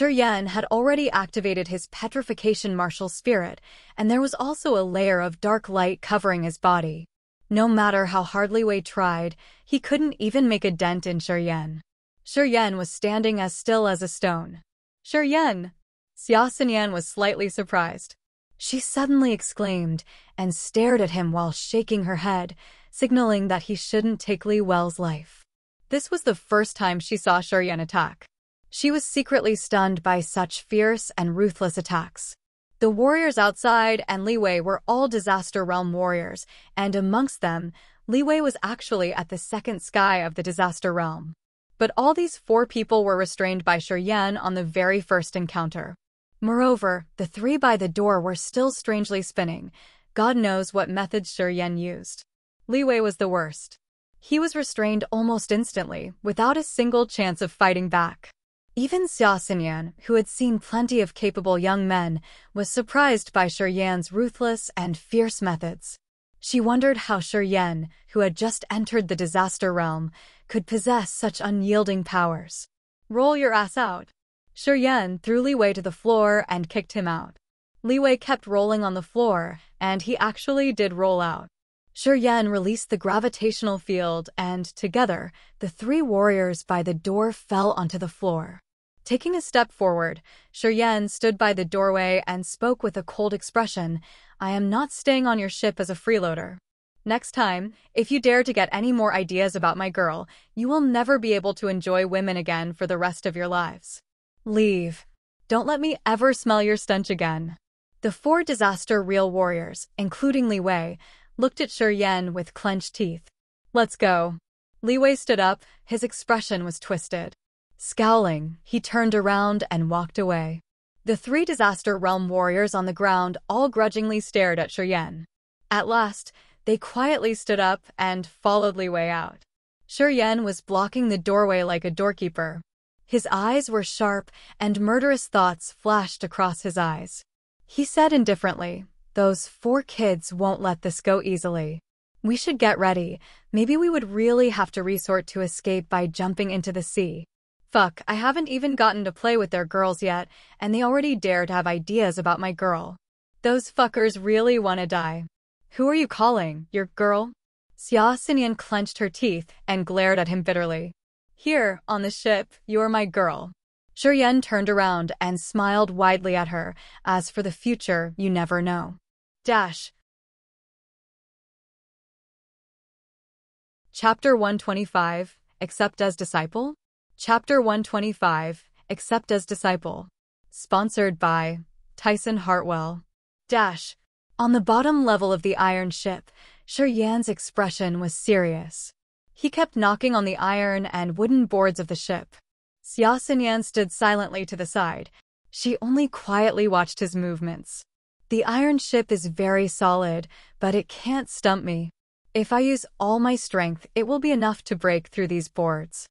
Yan had already activated his petrification martial spirit, and there was also a layer of dark light covering his body. No matter how hard Li Wei tried, he couldn't even make a dent in Yan. Yan was standing as still as a stone. "Yan!" Xia Xinyan was slightly surprised. She suddenly exclaimed and stared at him while shaking her head, signaling that he shouldn't take Li Wei's life. This was the first time she saw Yan attack. She was secretly stunned by such fierce and ruthless attacks. The warriors outside and Li Wei were all Disaster Realm warriors, and amongst them, Li Wei was actually at the second sky of the Disaster Realm. But all these 4 people were restrained by Yan on the very first encounter. Moreover, the 3 by the door were still strangely spinning. God knows what methods Yan used. Li Wei was the worst. He was restrained almost instantly, without a single chance of fighting back. Even Xia Xinyan, who had seen plenty of capable young men, was surprised by Yan's ruthless and fierce methods. She wondered how Yan, who had just entered the Disaster Realm, could possess such unyielding powers. "Roll your ass out." Yan threw Li Wei to the floor and kicked him out. Li Wei kept rolling on the floor, and he actually did roll out. Yan released the gravitational field, and together, the 3 warriors by the door fell onto the floor. Taking a step forward, Yan stood by the doorway and spoke with a cold expression, "I am not staying on your ship as a freeloader. Next time, if you dare to get any more ideas about my girl, you will never be able to enjoy women again for the rest of your lives. Leave. Don't let me ever smell your stench again." The 4 Disaster Real warriors, including Li Wei, looked at Yan with clenched teeth. "Let's go." Li Wei stood up, his expression was twisted. Scowling, he turned around and walked away. The 3 Disaster Realm warriors on the ground all grudgingly stared at Yan. At last, they quietly stood up and followed Li Wei out. Yan was blocking the doorway like a doorkeeper. His eyes were sharp, and murderous thoughts flashed across his eyes. He said indifferently, "Those 4 kids won't let this go easily. We should get ready. Maybe we would really have to resort to escape by jumping into the sea. Fuck, I haven't even gotten to play with their girls yet, and they already dare to have ideas about my girl. Those fuckers really want to die. Who are you calling, your girl?" Xia Xinyan clenched her teeth and glared at him bitterly. "Here, on the ship, you're my girl." Yan turned around and smiled widely at her. "As for the future, you never know." Chapter 125, Accept as Disciple? Chapter 125, Accept as Disciple. Sponsored by Tyson Hartwell. On the bottom level of the iron ship, Yan's expression was serious. He kept knocking on the iron and wooden boards of the ship. Xia Xinyan stood silently to the side. She only quietly watched his movements. "The iron ship is very solid, but it can't stump me. If I use all my strength, it will be enough to break through these boards."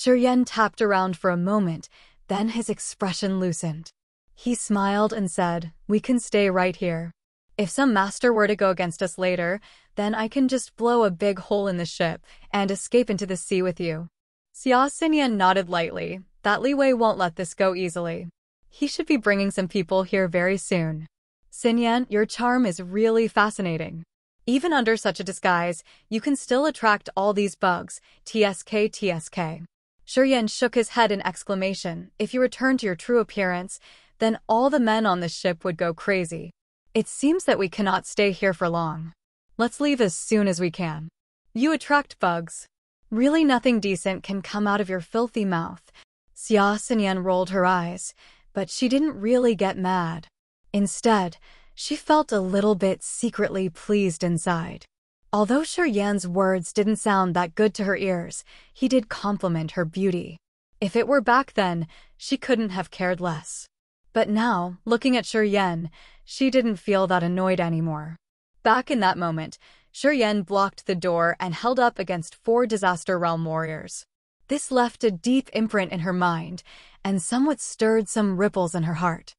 Yan tapped around for a moment, then his expression loosened. He smiled and said, "We can stay right here. If some master were to go against us later, then I can just blow a big hole in the ship and escape into the sea with you." Xia Xinyan nodded lightly. That Li Wei won't let this go easily. He should be bringing some people here very soon. Xinyan, your charm is really fascinating. Even under such a disguise, you can still attract all these bugs, TSK TSK. Shuryen shook his head in exclamation. If you return to your true appearance, then all the men on the ship would go crazy. It seems that we cannot stay here for long. Let's leave as soon as we can. You attract bugs. Really nothing decent can come out of your filthy mouth. Xia Xinyan rolled her eyes, but she didn't really get mad. Instead, she felt a little bit secretly pleased inside. Although Shuryen's words didn't sound that good to her ears, he did compliment her beauty. If it were back then, she couldn't have cared less. But now, looking at Shuryen, she didn't feel that annoyed anymore. Back in that moment, Shuryen blocked the door and held up against 4 Disaster Realm warriors. This left a deep imprint in her mind, and somewhat stirred some ripples in her heart.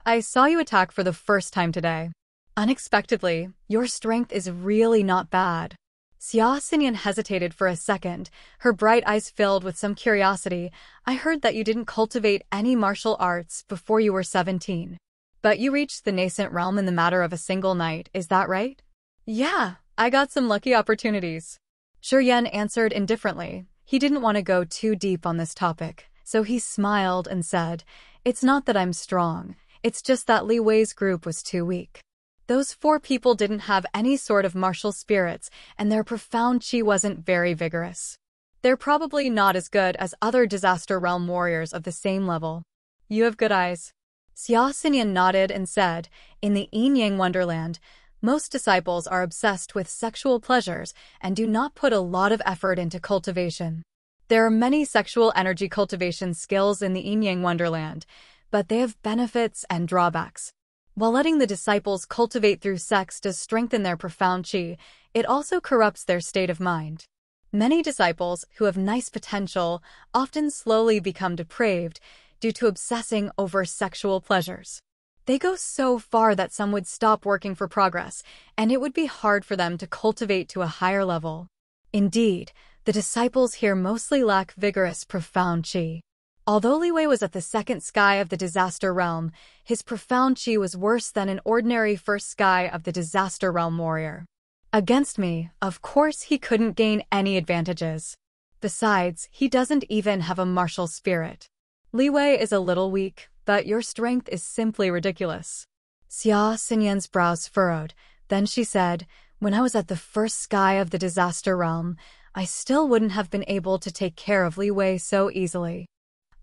I saw you attack for the first time today. Unexpectedly, your strength is really not bad. Xia Xinyan hesitated for a second, her bright eyes filled with some curiosity. I heard that you didn't cultivate any martial arts before you were 17. But you reached the nascent realm in the matter of a single night, is that right? Yeah, I got some lucky opportunities. Shuryen answered indifferently. He didn't want to go too deep on this topic, so he smiled and said, "It's not that I'm strong. It's just that Li Wei's group was too weak. Those 4 people didn't have any sort of martial spirits, and their profound chi wasn't very vigorous. They're probably not as good as other Disaster Realm warriors of the same level." You have good eyes. Xia Xinyan nodded and said, "In the Yin-Yang Wonderland, most disciples are obsessed with sexual pleasures and do not put a lot of effort into cultivation. There are many sexual energy cultivation skills in the Yin-Yang Wonderland, but they have benefits and drawbacks. While letting the disciples cultivate through sex does strengthen their profound chi, it also corrupts their state of mind. Many disciples who have nice potential often slowly become depraved due to obsessing over sexual pleasures. They go so far that some would stop working for progress, and it would be hard for them to cultivate to a higher level. Indeed, the disciples here mostly lack vigorous, profound chi. Although Li Wei was at the second sky of the Disaster Realm, his profound chi was worse than an ordinary first sky of the Disaster Realm warrior. Against me, of course he couldn't gain any advantages. Besides, he doesn't even have a martial spirit. Li Wei is a little weak, but your strength is simply ridiculous." Xia Xinyan's brows furrowed. Then she said, "When I was at the first sky of the Disaster Realm, I still wouldn't have been able to take care of Li Wei so easily.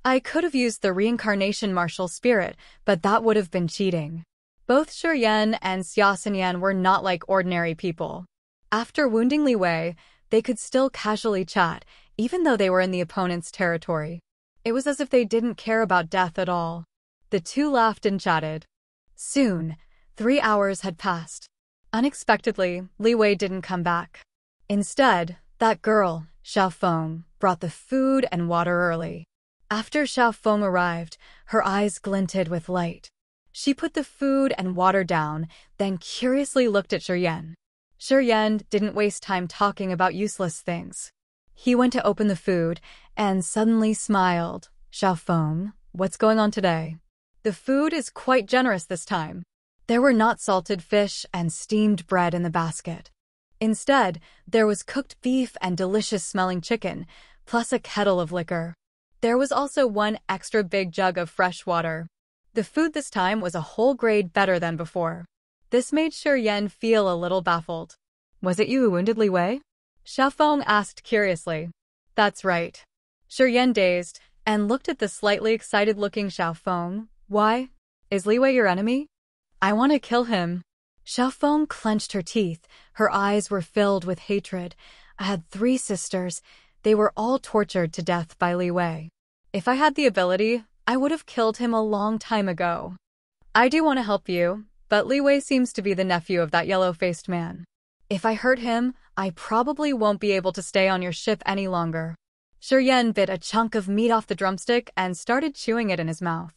I could have used the reincarnation martial spirit, but that would have been cheating." Both Shuryen and Xia Xinyan were not like ordinary people. After wounding Li Wei, they could still casually chat, even though they were in the opponent's territory. It was as if they didn't care about death at all. The two laughed and chatted. Soon, 3 hours had passed. Unexpectedly, Li Wei didn't come back. Instead, that girl, Xiaofeng, brought the food and water early. After Xiaofeng arrived, her eyes glinted with light. She put the food and water down, then curiously looked at Shuryen. Shuryen didn't waste time talking about useless things. He went to open the food and suddenly smiled. "Xiaofeng, what's going on today?" "The food is quite generous this time." There were not salted fish and steamed bread in the basket. Instead, there was cooked beef and delicious-smelling chicken, plus a kettle of liquor. There was also 1 extra big jug of fresh water. The food this time was a whole grade better than before. This made Shuryen feel a little baffled. "Was it you who wounded Li Wei?" Xiaofeng asked curiously. "That's right." Shuryen dazed and looked at the slightly excited-looking Xiaofeng. "Why? Is Li Wei your enemy?" "I want to kill him." Xiaofeng clenched her teeth. Her eyes were filled with hatred. "I had 3 sisters. They were all tortured to death by Li Wei. If I had the ability, I would have killed him a long time ago. I do want to help you, but Li Wei seems to be the nephew of that yellow-faced man. If I hurt him, I probably won't be able to stay on your ship any longer." Shuryen bit a chunk of meat off the drumstick and started chewing it in his mouth.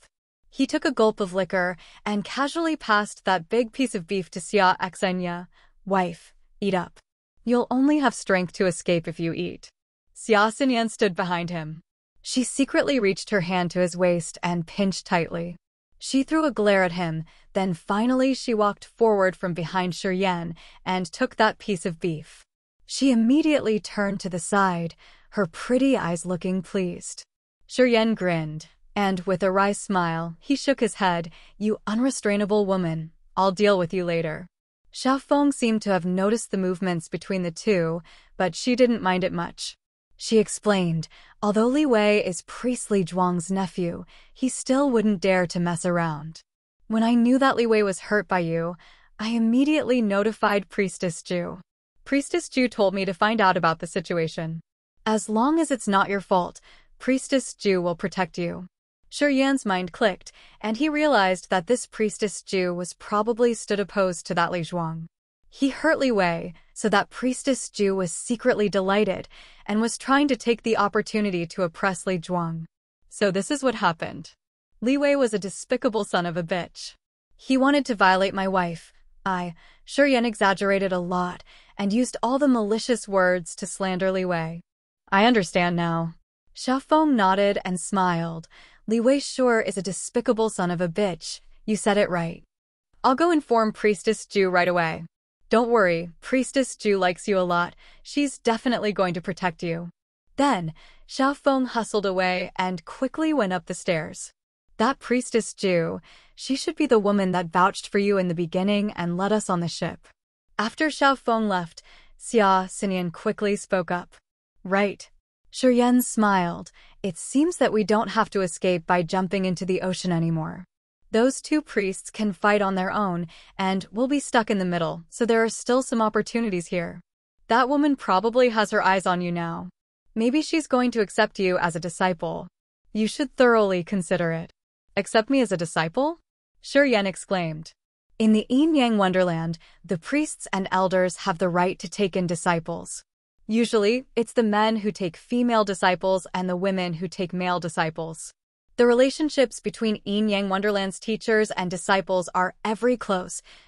He took a gulp of liquor and casually passed that big piece of beef to Xia Xinyan. "Wife, eat up. You'll only have strength to escape if you eat." Xia Xinyan stood behind him. She secretly reached her hand to his waist and pinched tightly. She threw a glare at him, then finally she walked forward from behind Shiryan and took that piece of beef. She immediately turned to the side, her pretty eyes looking pleased. Shiryan grinned, and with a wry smile, he shook his head. "You unrestrainable woman, I'll deal with you later." Xiaofeng seemed to have noticed the movements between the two, but she didn't mind it much. She explained, although Li Wei is Priest Li Zhuang's nephew, he still wouldn't dare to mess around. "When I knew that Li Wei was hurt by you, I immediately notified Priestess Ju. Priestess Ju told me to find out about the situation. As long as it's not your fault, Priestess Ju will protect you." Shiryan's mind clicked, and he realized that this Priestess Ju was probably stood opposed to that Li Zhuang. He hurt Li Wei, so that Priestess Ju was secretly delighted and was trying to take the opportunity to oppress Li Zhuang. So this is what happened. Li Wei was a despicable son of a bitch. He wanted to violate my wife. Shiryan exaggerated a lot and used all the malicious words to slander Li Wei. "I understand now." Xiaofeng nodded and smiled. "Li Wei sure is a despicable son of a bitch. You said it right. I'll go inform Priestess Ju right away. Don't worry, Priestess Ju likes you a lot. She's definitely going to protect you." Then, Xiaofeng hustled away and quickly went up the stairs. "That Priestess Ju, she should be the woman that vouched for you in the beginning and led us on the ship." After Xiaofeng left, Xia Xinyan quickly spoke up. "Right." Shiryan smiled. "It seems that we don't have to escape by jumping into the ocean anymore. Those two priests can fight on their own, and we'll be stuck in the middle, so there are still some opportunities here. That woman probably has her eyes on you now. Maybe she's going to accept you as a disciple. You should thoroughly consider it." "Accept me as a disciple?" Shiryan exclaimed. In the Yin-Yang Wonderland, the priests and elders have the right to take in disciples. Usually, it's the men who take female disciples and the women who take male disciples. The relationships between Yin-Yang Wonderland's teachers and disciples are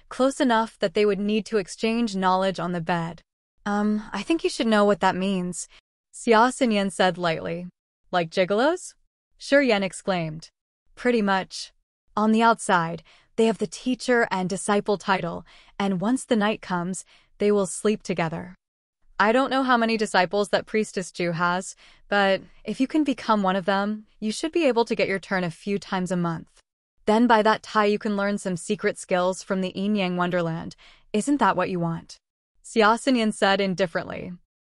close enough that they would need to exchange knowledge on the bed. I think you should know what that means," Xia Xinyan said lightly. "Like gigolos?" Shiryan exclaimed. "Pretty much. On the outside, they have the teacher and disciple title, and once the night comes, they will sleep together. I don't know how many disciples that Priestess Ju has, but if you can become one of them, you should be able to get your turn a few times a month. Then by that time you can learn some secret skills from the Yin-Yang Wonderland. Isn't that what you want?" Xia Xinyan said indifferently.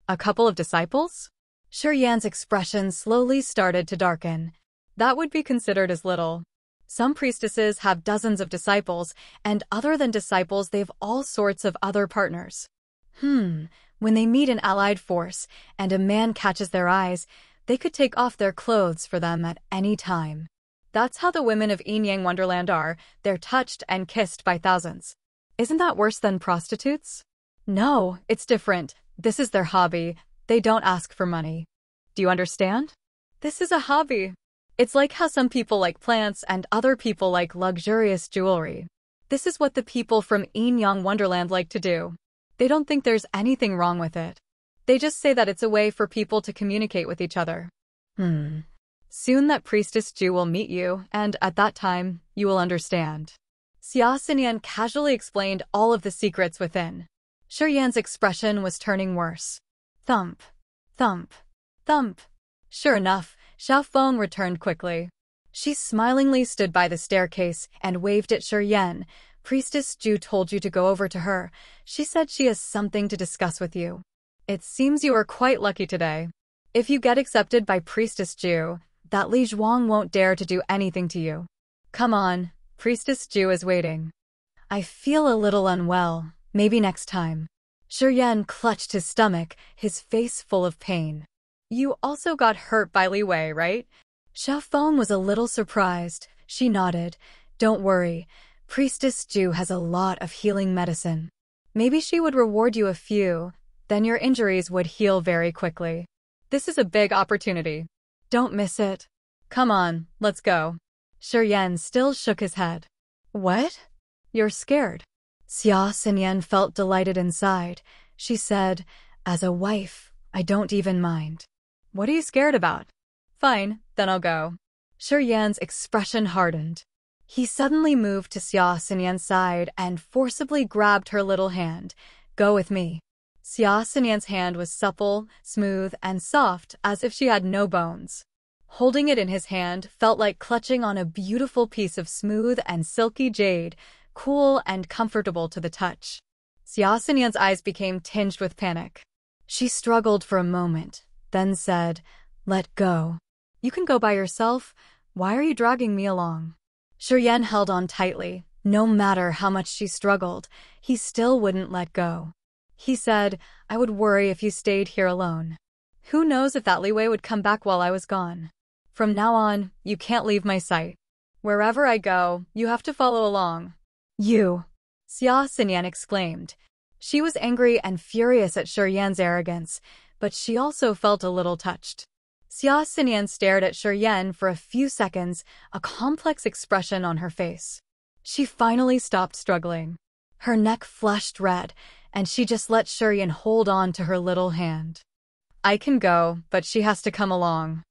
"A couple of disciples?" Shiryan's expression slowly started to darken. That would be considered as little. Some priestesses have dozens of disciples, and other than disciples they've all sorts of other partners. When they meet an allied force, and a man catches their eyes, they could take off their clothes for them at any time. That's how the women of Yin-Yang Wonderland are. They're touched and kissed by thousands. Isn't that worse than prostitutes? No, it's different. This is their hobby. They don't ask for money. Do you understand? This is a hobby. It's like how some people like plants and other people like luxurious jewelry. This is what the people from Yin-Yang Wonderland like to do. They don't think there's anything wrong with it. They just say that it's a way for people to communicate with each other. Soon that Priestess Ju will meet you, and at that time, you will understand." Xia Xinyan casually explained all of the secrets within. Shiryan's expression was turning worse. Thump, thump, thump. Sure enough, Xiaofeng returned quickly. She smilingly stood by the staircase and waved at Shiryan. "Priestess Ju told you to go over to her. She said she has something to discuss with you. It seems you are quite lucky today. If you get accepted by Priestess Ju, that Li Zhuang won't dare to do anything to you. Come on, Priestess Ju is waiting." "I feel a little unwell. Maybe next time." Shiryan clutched his stomach, his face full of pain. "You also got hurt by Li Wei, right?" Xiaofeng was a little surprised. She nodded. "Don't worry. Priestess Ju has a lot of healing medicine. Maybe she would reward you a few, then your injuries would heal very quickly. This is a big opportunity. Don't miss it. Come on, let's go." Shiryan still shook his head. "What? You're scared?" Xia Xinyan felt delighted inside. She said, "As a wife, I don't even mind." "What are you scared about?" "Fine, then I'll go." Shiryan's expression hardened. He suddenly moved to Xia Xinyan's side and forcibly grabbed her little hand. Go with me. Xia Xinyan's hand was supple, smooth, and soft as if she had no bones. Holding it in his hand felt like clutching on a beautiful piece of smooth and silky jade, cool and comfortable to the touch. Xia Xinyan's eyes became tinged with panic. She struggled for a moment, then said, "Let go. You can go by yourself. Why are you dragging me along?" Shiryan held on tightly. No matter how much she struggled, he still wouldn't let go. He said, "I would worry if you stayed here alone. Who knows if that Liwei would come back while I was gone. From now on, you can't leave my sight. Wherever I go, you have to follow along." "You!" Xia Xinyan exclaimed. She was angry and furious at Shiryan's arrogance, but she also felt a little touched. Xia Xinyan stared at Shiryan for a few seconds, a complex expression on her face. She finally stopped struggling. Her neck flushed red, and she just let Shiryan hold on to her little hand. "I can go, but she has to come along.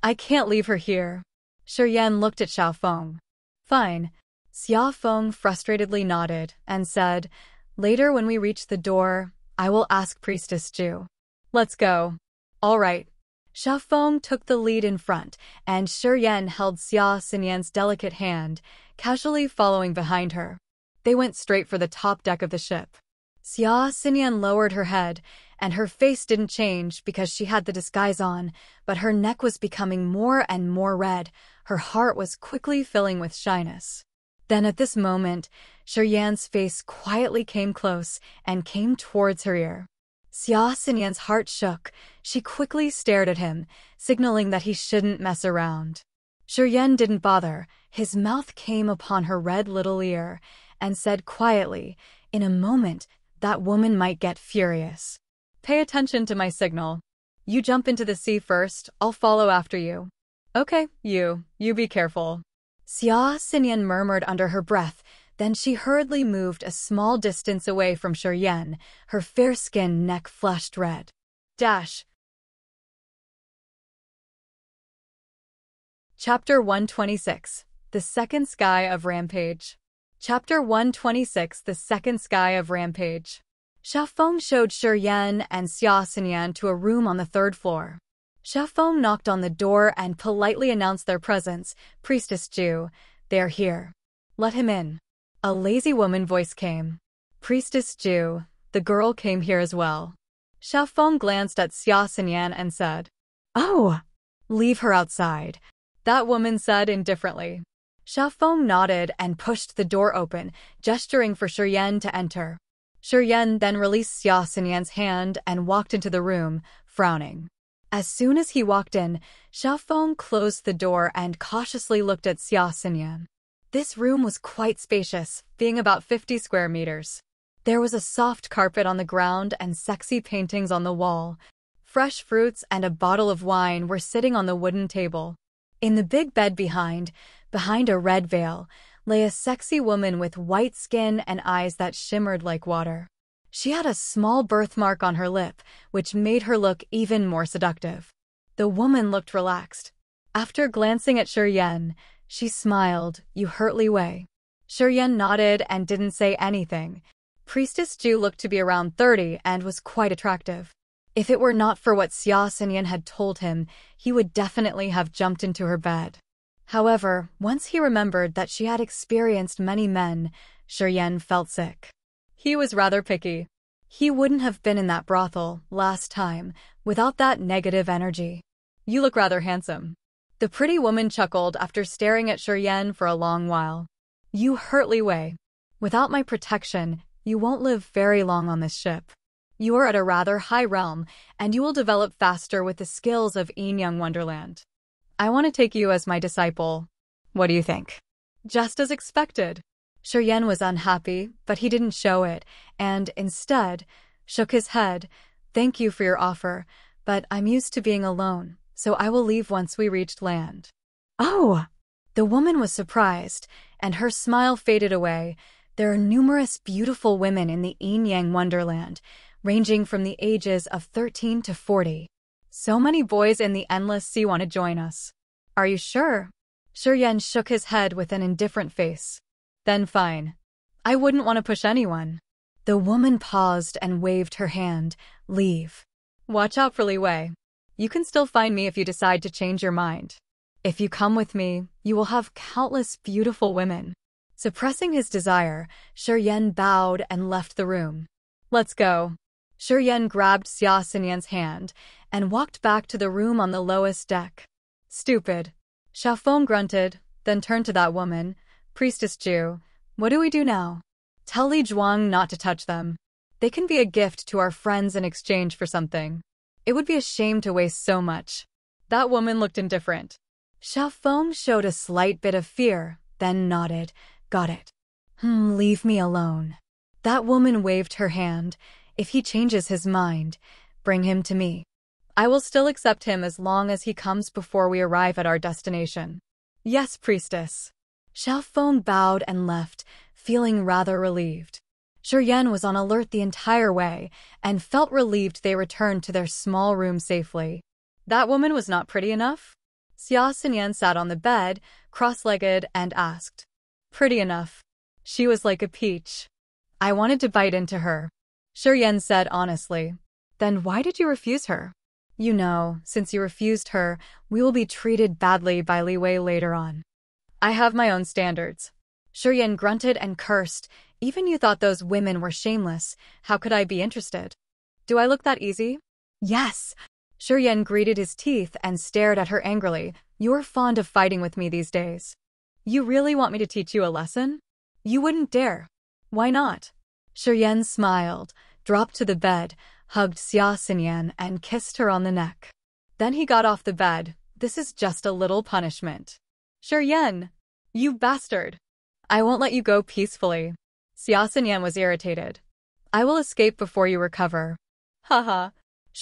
I can't leave her here." Shiryan looked at Xiaofeng. "Fine." Xiaofeng frustratedly nodded and said, "Later when we reach the door, I will ask Priestess Ju. Let's go." "All right." Xiaofeng took the lead in front, and Shiryan held Xia Xinyan's delicate hand, casually following behind her. They went straight for the top deck of the ship. Xia Xinyan lowered her head, and her face didn't change because she had the disguise on, but her neck was becoming more and more red. Her heart was quickly filling with shyness. Then at this moment, Shiryan's face quietly came close and came towards her ear. Xia Xinyan's heart shook. She quickly stared at him, signaling that he shouldn't mess around. Shiryan didn't bother. His mouth came upon her red little ear and said quietly, "In a moment, that woman might get furious. Pay attention to my signal. You jump into the sea first, I'll follow after you." "Okay, you be careful." Xia Xinyan murmured under her breath, then she hurriedly moved a small distance away from Shiryan, her fair-skinned neck flushed red. Dash. Chapter 126, The Second Sky of Rampage. Chapter 126, The Second Sky of Rampage. Xiaofeng showed Shiryan and Xia Xinyan to a room on the third floor. Xiaofeng knocked on the door and politely announced their presence. "Priestess Ju, they're here. Let him in." A lazy woman voice came. "Priestess Ju, the girl came here as well." Xiaofeng glanced at Xia Xinyan and said, "Oh, leave her outside," that woman said indifferently. Xiaofeng nodded and pushed the door open, gesturing for Shiryan to enter. Shiryan then released Xia Xinyan's hand and walked into the room, frowning. As soon as he walked in, Xiaofeng closed the door and cautiously looked at Xia Xinyan. This room was quite spacious, being about 50 square meters. There was a soft carpet on the ground and sexy paintings on the wall. Fresh fruits and a bottle of wine were sitting on the wooden table. In the big bed behind a red veil, lay a sexy woman with white skin and eyes that shimmered like water. She had a small birthmark on her lip, which made her look even more seductive. The woman looked relaxed. After glancing at Shiryan, she smiled. "You hurt Liwei." Shiryan nodded and didn't say anything. Priestess Ju looked to be around 30 and was quite attractive. If it were not for what Xia Xinyan had told him, he would definitely have jumped into her bed. However, once he remembered that she had experienced many men, Shiryan felt sick. He was rather picky. He wouldn't have been in that brothel last time without that negative energy. "You look rather handsome." The pretty woman chuckled after staring at Shiryan for a long while. "You hurt Liwei. Without my protection, you won't live very long on this ship. You are at a rather high realm, and you will develop faster with the skills of Young Wonderland. I want to take you as my disciple. What do you think?" Just as expected. Shiryan was unhappy, but he didn't show it, and instead shook his head. "Thank you for your offer, but I'm used to being alone, so I will leave once we reached land." "Oh!" The woman was surprised, and her smile faded away. There are numerous beautiful women in the Yang Wonderland, ranging from the ages of 13 to 40. So many boys in the Endless Sea want to join us. "Are you sure?" Yan shook his head with an indifferent face. Then fine. I wouldn't want to push anyone. The woman paused and waved her hand. Leave. Watch out for Li Wei. You can still find me if you decide to change your mind. If you come with me, you will have countless beautiful women. Suppressing his desire, Yan bowed and left the room. Let's go. Yan grabbed Xia Xinyan's hand and walked back to the room on the lowest deck. Stupid. Xiaofeng grunted, then turned to that woman. Priestess Ju, what do we do now? Tell Li Zhuang not to touch them. They can be a gift to our friends in exchange for something. It would be a shame to waste so much. That woman looked indifferent. Xiaofeng showed a slight bit of fear, then nodded. Got it. Leave me alone. That woman waved her hand. If he changes his mind, bring him to me. I will still accept him as long as he comes before we arrive at our destination. Yes, priestess. Xiaofeng bowed and left, feeling rather relieved. Yan was on alert the entire way and felt relieved they returned to their small room safely. That woman was not pretty enough? Xia Xinyan sat on the bed, cross-legged, and asked. Pretty enough. She was like a peach. I wanted to bite into her. Yan said honestly. Then why did you refuse her? You know, since you refused her, we will be treated badly by Li Wei later on. I have my own standards. Yan grunted and cursed. Even you thought those women were shameless. How could I be interested? Do I look that easy? Yes. Yan gritted his teeth and stared at her angrily. You're fond of fighting with me these days. You really want me to teach you a lesson? You wouldn't dare. Why not? Yan smiled, dropped to the bed, hugged Xia Xinyan, and kissed her on the neck. Then he got off the bed. This is just a little punishment. Yan, you bastard. I won't let you go peacefully. Xia Xinyan was irritated. I will escape before you recover. Haha.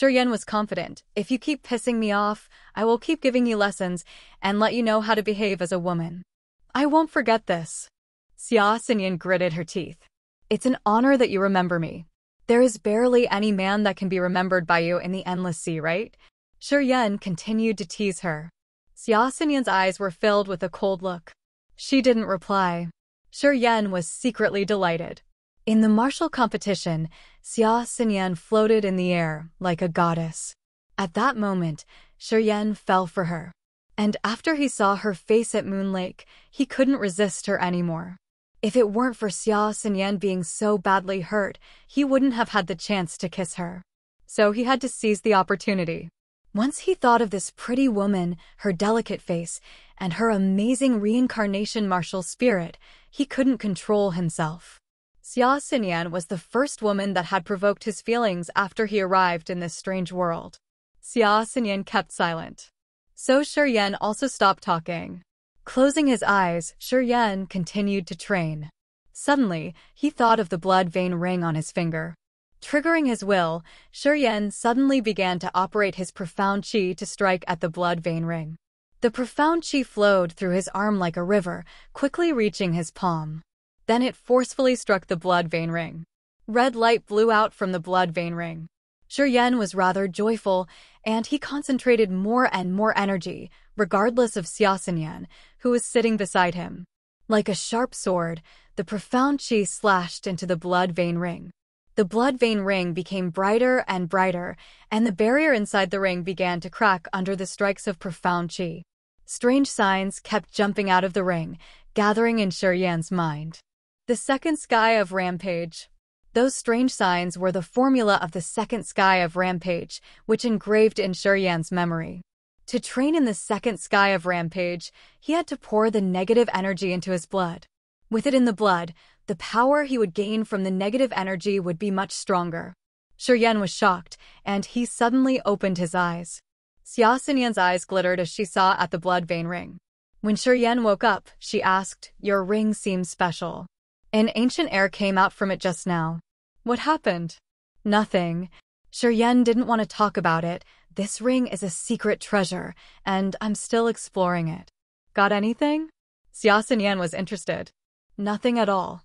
Yan was confident. If you keep pissing me off, I will keep giving you lessons and let you know how to behave as a woman. I won't forget this. Xia Xinyan gritted her teeth. It's an honor that you remember me. There is barely any man that can be remembered by you in the endless sea, right? Yan continued to tease her. Xia Xinyan's eyes were filled with a cold look. She didn't reply. Yan was secretly delighted. In the martial competition, Xia Xinyan floated in the air like a goddess. At that moment, Yan fell for her. And after he saw her face at Moon Lake, he couldn't resist her anymore. If it weren't for Xia Xinyan being so badly hurt, he wouldn't have had the chance to kiss her. So he had to seize the opportunity. Once he thought of this pretty woman, her delicate face, and her amazing reincarnation martial spirit, he couldn't control himself. Xia Xinyan was the first woman that had provoked his feelings after he arrived in this strange world. Xia Xinyan kept silent. So Yan also stopped talking. Closing his eyes, Yan continued to train. Suddenly, he thought of the blood vein ring on his finger. Triggering his will, Yan suddenly began to operate his profound qi to strike at the blood vein ring. The profound qi flowed through his arm like a river, quickly reaching his palm. Then it forcefully struck the blood vein ring. Red light blew out from the blood vein ring. Yan was rather joyful, and he concentrated more and more energy, regardless of Xia Xinyan, who was sitting beside him. Like a sharp sword, the profound qi slashed into the blood vein ring. The blood vein ring became brighter and brighter, and the barrier inside the ring began to crack under the strikes of profound qi. Strange signs kept jumping out of the ring, gathering in Yan's mind. The second sky of Rampage. Those strange signs were the formula of the second sky of Rampage, which engraved in Yan's memory. To train in the second sky of Rampage, he had to pour the negative energy into his blood. With it in the blood, the power he would gain from the negative energy would be much stronger. Yan was shocked, and he suddenly opened his eyes. Xia Xinyan's eyes glittered as she saw at the blood vein ring. When Yan woke up, she asked, "Your ring seems special. An ancient air came out from it just now. What happened?" "Nothing." Yan didn't want to talk about it. This ring is a secret treasure, and I'm still exploring it. Got anything? Xia Xinyan was interested. Nothing at all.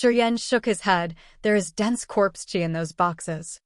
Yan shook his head. There is dense corpse qi in those boxes.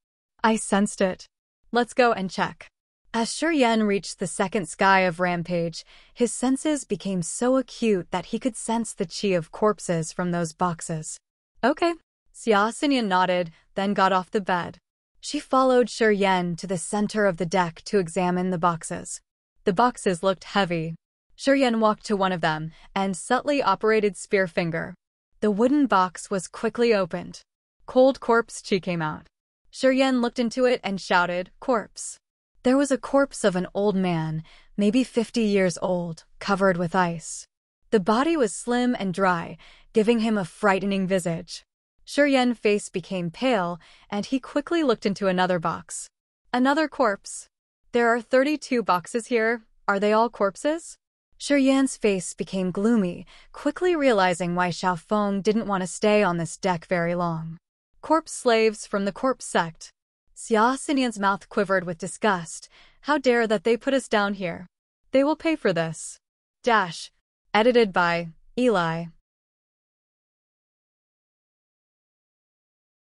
I sensed it. Let's go and check. As Shuryen reached the second sky of Rampage, his senses became so acute that he could sense the chi of corpses from those boxes. Okay. Xia Xinyan nodded, then got off the bed. She followed Shuryen to the center of the deck to examine the boxes. The boxes looked heavy. Shuryen walked to one of them and subtly operated spear finger. The wooden box was quickly opened. Cold corpse chi came out. Shuryen looked into it and shouted, "Corpse." There was a corpse of an old man, maybe 50 years old, covered with ice. The body was slim and dry, giving him a frightening visage. Shuryen's face became pale, and he quickly looked into another box. Another corpse. There are 32 boxes here. Are they all corpses? Shuryen's face became gloomy, quickly realizing why Xiaofeng didn't want to stay on this deck very long. Corpse slaves from the corpse sect. Xia Xinyan's mouth quivered with disgust. How dare that they put us down here. They will pay for this. Dash. Edited by Eli.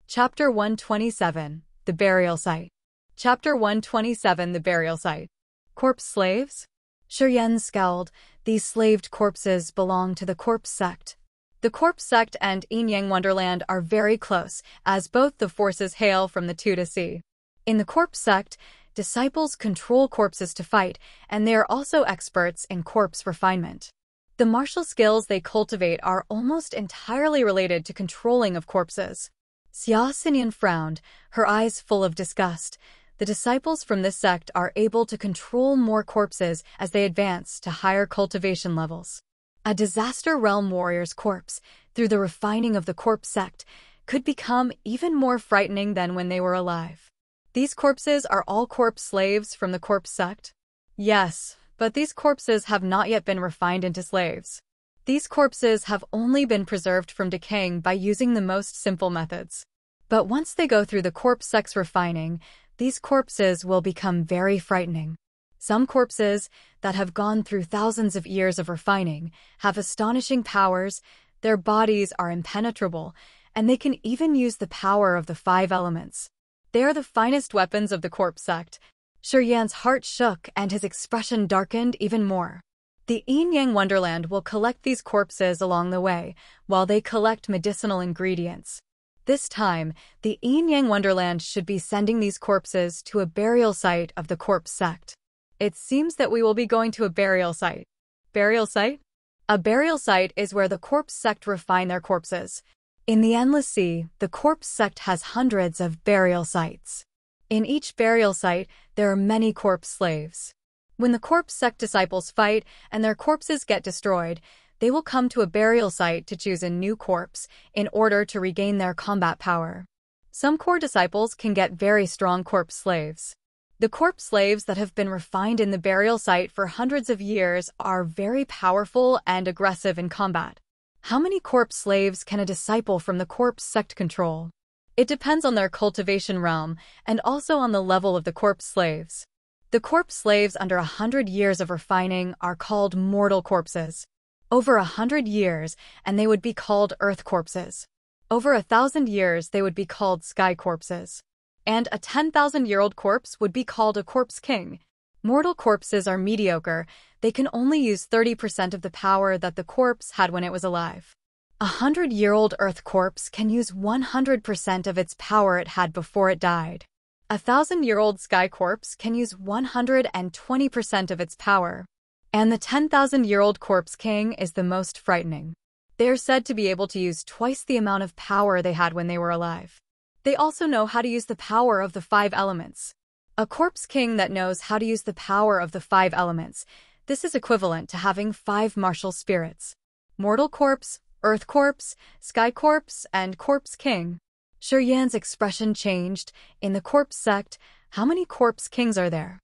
Chapter 127, The Burial Site. Chapter 127, The Burial Site. Corpse slaves? Shuryen scowled. These slaved corpses belong to the corpse sect. The corpse sect and Yin-Yang Wonderland are very close, as both the forces hail from the Tuda Sea. In the corpse sect, disciples control corpses to fight, and they are also experts in corpse refinement. The martial skills they cultivate are almost entirely related to controlling of corpses. Xia Xinyan frowned, her eyes full of disgust. The disciples from this sect are able to control more corpses as they advance to higher cultivation levels. A disaster realm warrior's corpse, through the refining of the corpse sect, could become even more frightening than when they were alive. These corpses are all corpse slaves from the corpse sect? Yes, but these corpses have not yet been refined into slaves. These corpses have only been preserved from decaying by using the most simple methods. But once they go through the corpse sect's refining, these corpses will become very frightening. Some corpses that have gone through thousands of years of refining have astonishing powers, their bodies are impenetrable, and they can even use the power of the 5 elements. They are the finest weapons of the corpse sect. Shuryen's heart shook and his expression darkened even more. The Yin-Yang Wonderland will collect these corpses along the way, while they collect medicinal ingredients. This time, the Yin-Yang Wonderland should be sending these corpses to a burial site of the corpse sect. It seems that we will be going to a burial site. Burial site? A burial site is where the corpse sect refine their corpses. In the Endless Sea, the corpse sect has hundreds of burial sites. In each burial site, there are many corpse slaves. When the corpse sect disciples fight and their corpses get destroyed, they will come to a burial site to choose a new corpse in order to regain their combat power. Some core disciples can get very strong corpse slaves. The corpse slaves that have been refined in the burial site for hundreds of years are very powerful and aggressive in combat. How many corpse slaves can a disciple from the corpse sect control? It depends on their cultivation realm and also on the level of the corpse slaves. The corpse slaves under 100 years of refining are called mortal corpses. Over 100 years, and they would be called earth corpses. Over 1,000 years, they would be called sky corpses. And a 10,000-year-old corpse would be called a corpse king. Mortal corpses are mediocre. They can only use 30% of the power that the corpse had when it was alive. A 100-year-old earth corpse can use 100% of its power it had before it died. A 1,000-year-old sky corpse can use 120% of its power. And the 10,000-year-old corpse king is the most frightening. They are said to be able to use twice the amount of power they had when they were alive. They also know how to use the power of the 5 elements. A corpse king that knows how to use the power of the 5 elements. This is equivalent to having 5 martial spirits. Mortal corpse, earth corpse, sky corpse, and corpse king. Shuryen's expression changed. In the corpse sect, how many corpse kings are there?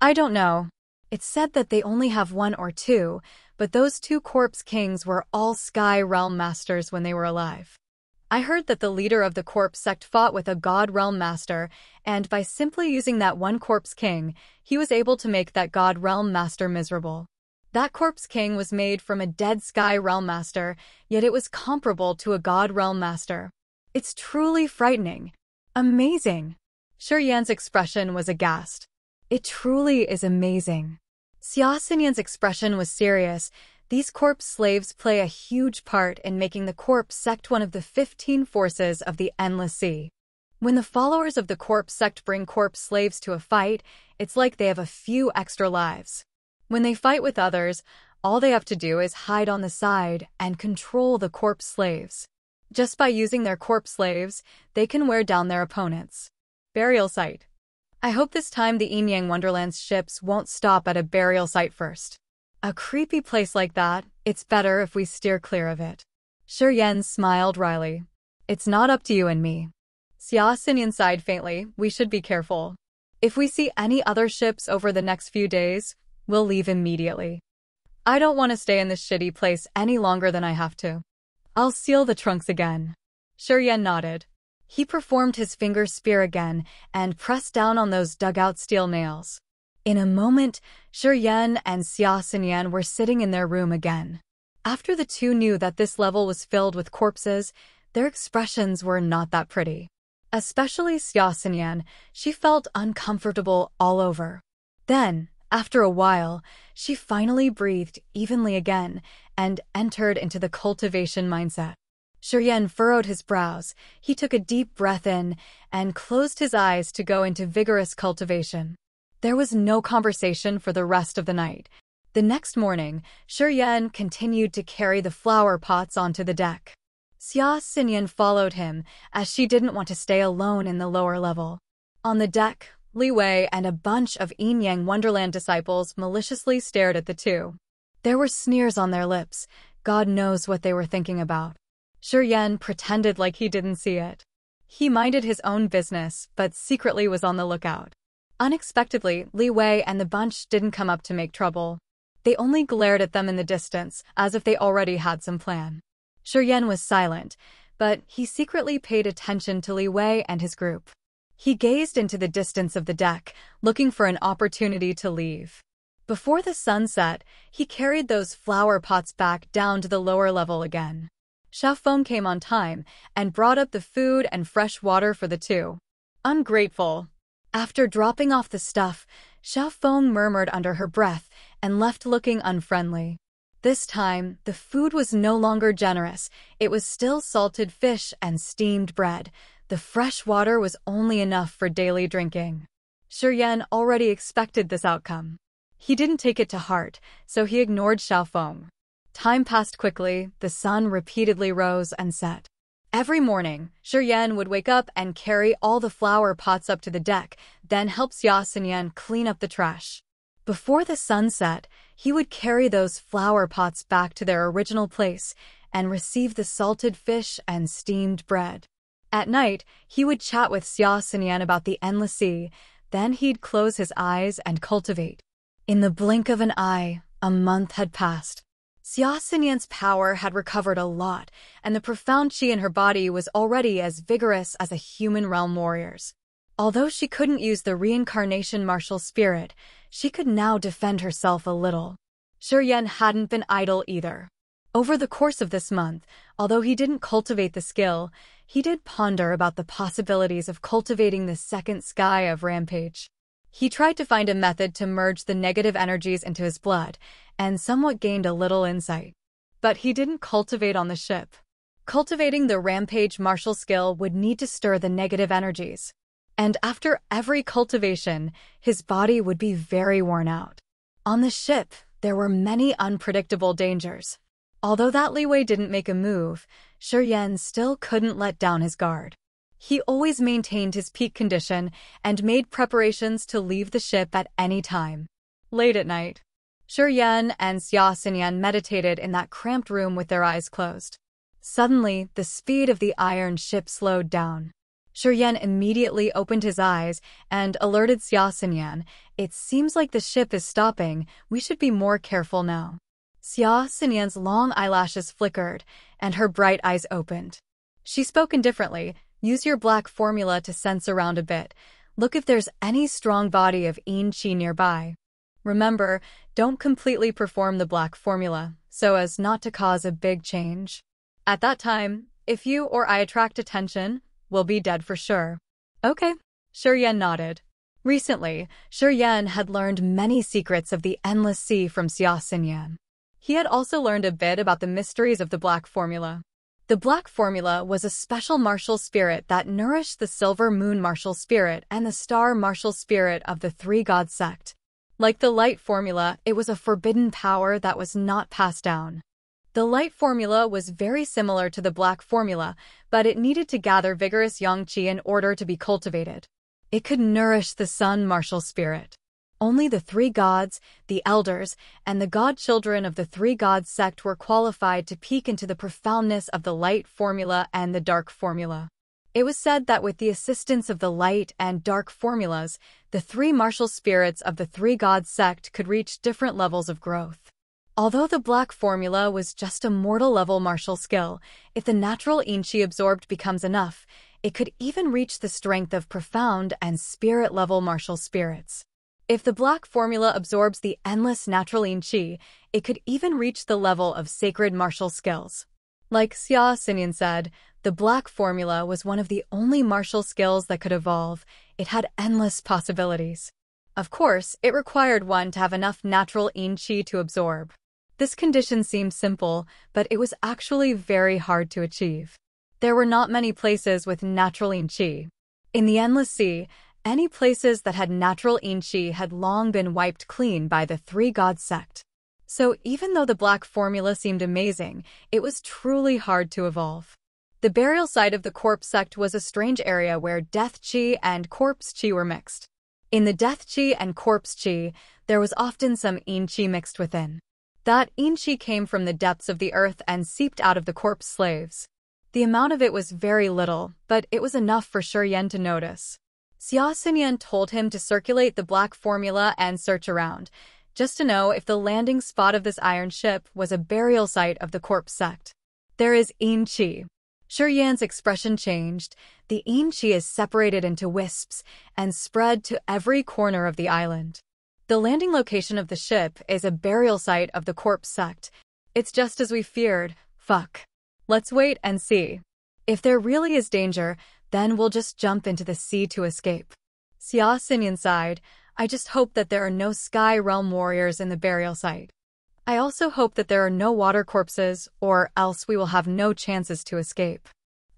I don't know. It's said that they only have 1 or 2, but those 2 corpse kings were all sky realm masters when they were alive. I heard that the leader of the corpse sect fought with a god realm master, and by simply using that 1 corpse king, he was able to make that god realm master miserable. That corpse king was made from a dead sky realm master, yet it was comparable to a god realm master. It's truly frightening. Amazing. Shuryen's expression was aghast. It truly is amazing. Xia Xinyan's expression was serious. These corpse slaves play a huge part in making the corpse sect one of the 15 forces of the Endless Sea. When the followers of the corpse sect bring corpse slaves to a fight, it's like they have a few extra lives. When they fight with others, all they have to do is hide on the side and control the corpse slaves. Just by using their corpse slaves, they can wear down their opponents. Burial site. I hope this time the Yin Wonderlands ships won't stop at a burial site first. A creepy place like that, it's better if we steer clear of it. Shi Yan smiled wryly. It's not up to you and me. Xia Xinyan sighed faintly. We should be careful. If we see any other ships over the next few days, we'll leave immediately. I don't want to stay in this shitty place any longer than I have to. I'll seal the trunks again. Shi Yan nodded. He performed his finger spear again and pressed down on those dugout steel nails. In a moment, Shi Yan and Xia Xinyan were sitting in their room again. After the two knew that this level was filled with corpses, their expressions were not that pretty. Especially Xia Xinyan, she felt uncomfortable all over. Then, after a while, she finally breathed evenly again and entered into the cultivation mindset. Shi Yan furrowed his brows. He took a deep breath in and closed his eyes to go into vigorous cultivation. There was no conversation for the rest of the night. The next morning, Shi Yan continued to carry the flower pots onto the deck. Xia Xinyan followed him, as she didn't want to stay alone in the lower level. On the deck, Li Wei and a bunch of Yin Wonderland disciples maliciously stared at the two. There were sneers on their lips. God knows what they were thinking about. Shi Yan pretended like he didn't see it. He minded his own business, but secretly was on the lookout. Unexpectedly, Li Wei and the bunch didn't come up to make trouble. They only glared at them in the distance, as if they already had some plan. Shi Yan was silent, but he secretly paid attention to Li Wei and his group. He gazed into the distance of the deck, looking for an opportunity to leave. Before the sun set, he carried those flower pots back down to the lower level again. Xiaofeng came on time and brought up the food and fresh water for the two. Ungrateful. After dropping off the stuff, Xiaofeng murmured under her breath and left looking unfriendly. This time, the food was no longer generous. It was still salted fish and steamed bread. The fresh water was only enough for daily drinking. Shi Yan already expected this outcome. He didn't take it to heart, so he ignored Xiaofeng. Time passed quickly. The sun repeatedly rose and set. Every morning, Shi Yan would wake up and carry all the flower pots up to the deck, then help Xia Xinyan clean up the trash. Before the sun set, he would carry those flower pots back to their original place and receive the salted fish and steamed bread. At night, he would chat with Xia Xinyan about the Endless Sea, then he'd close his eyes and cultivate. In the blink of an eye, a month had passed. Xia Xinyan's power had recovered a lot, and the profound qi in her body was already as vigorous as a human realm warrior's. Although she couldn't use the reincarnation martial spirit, she could now defend herself a little. Shi Yan hadn't been idle either. Over the course of this month, although he didn't cultivate the skill, he did ponder about the possibilities of cultivating the second sky of Rampage. He tried to find a method to merge the negative energies into his blood, and somewhat gained a little insight. But he didn't cultivate on the ship. Cultivating the Rampage martial skill would need to stir the negative energies. And after every cultivation, his body would be very worn out. On the ship, there were many unpredictable dangers. Although that Li Wei didn't make a move, Shi Yan still couldn't let down his guard. He always maintained his peak condition and made preparations to leave the ship at any time. Late at night, Shi Yan and Xia Xinyan meditated in that cramped room with their eyes closed. Suddenly, the speed of the iron ship slowed down. Shi Yan immediately opened his eyes and alerted Xia Xinyan. It seems like the ship is stopping. We should be more careful now. Xia Xinyan's long eyelashes flickered, and her bright eyes opened. She spoke indifferently. Use your black formula to sense around a bit. Look if there's any strong body of Yin Qi nearby. Remember, don't completely perform the black formula, so as not to cause a big change. At that time, if you or I attract attention, we'll be dead for sure. Okay. Shi Yan nodded. Recently, Shi Yan had learned many secrets of the Endless Sea from Xia Xinyan. He had also learned a bit about the mysteries of the Black Formula. The Black Formula was a special martial spirit that nourished the Silver Moon martial spirit and the Star martial spirit of the Three God Sect. Like the Light Formula, it was a forbidden power that was not passed down. The Light Formula was very similar to the Black Formula, but it needed to gather vigorous yang qi in order to be cultivated. It could nourish the Sun martial spirit. Only the three gods, the elders, and the godchildren of the Three God Sect were qualified to peek into the profoundness of the Light Formula and the Dark Formula. It was said that with the assistance of the Light and Dark Formulas, the three martial spirits of the Three God Sect could reach different levels of growth. Although the Black Formula was just a mortal-level martial skill, if the natural yin qi absorbed becomes enough, it could even reach the strength of profound and spirit-level martial spirits. If the Black Formula absorbs the endless natural yin qi, it could even reach the level of sacred martial skills. Like Xia Xinyan said, the Black Formula was one of the only martial skills that could evolve. It had endless possibilities. Of course, it required one to have enough natural yin qi to absorb. This condition seemed simple, but it was actually very hard to achieve. There were not many places with natural yin qi. In the Endless Sea, any places that had natural yin qi had long been wiped clean by the Three God Sect. So even though the Black Formula seemed amazing, it was truly hard to evolve. The burial site of the Corpse Sect was a strange area where Death Qi and Corpse Qi were mixed. In the Death Qi and Corpse Qi, there was often some yin qi mixed within. That yin qi came from the depths of the earth and seeped out of the corpse slaves. The amount of it was very little, but it was enough for Shi Yan to notice. Xia Xinyan told him to circulate the Black Formula and search around, just to know if the landing spot of this iron ship was a burial site of the Corpse Sect. There is yin qi. Shi Yan's expression changed. The yin qi is separated into wisps and spread to every corner of the island. The landing location of the ship is a burial site of the Corpse Sect. It's just as we feared. Fuck. Let's wait and see. If there really is danger, then we'll just jump into the sea to escape. Xia Xinyan sighed. I just hope that there are no Sky Realm warriors in the burial site. I also hope that there are no water corpses, or else we will have no chances to escape.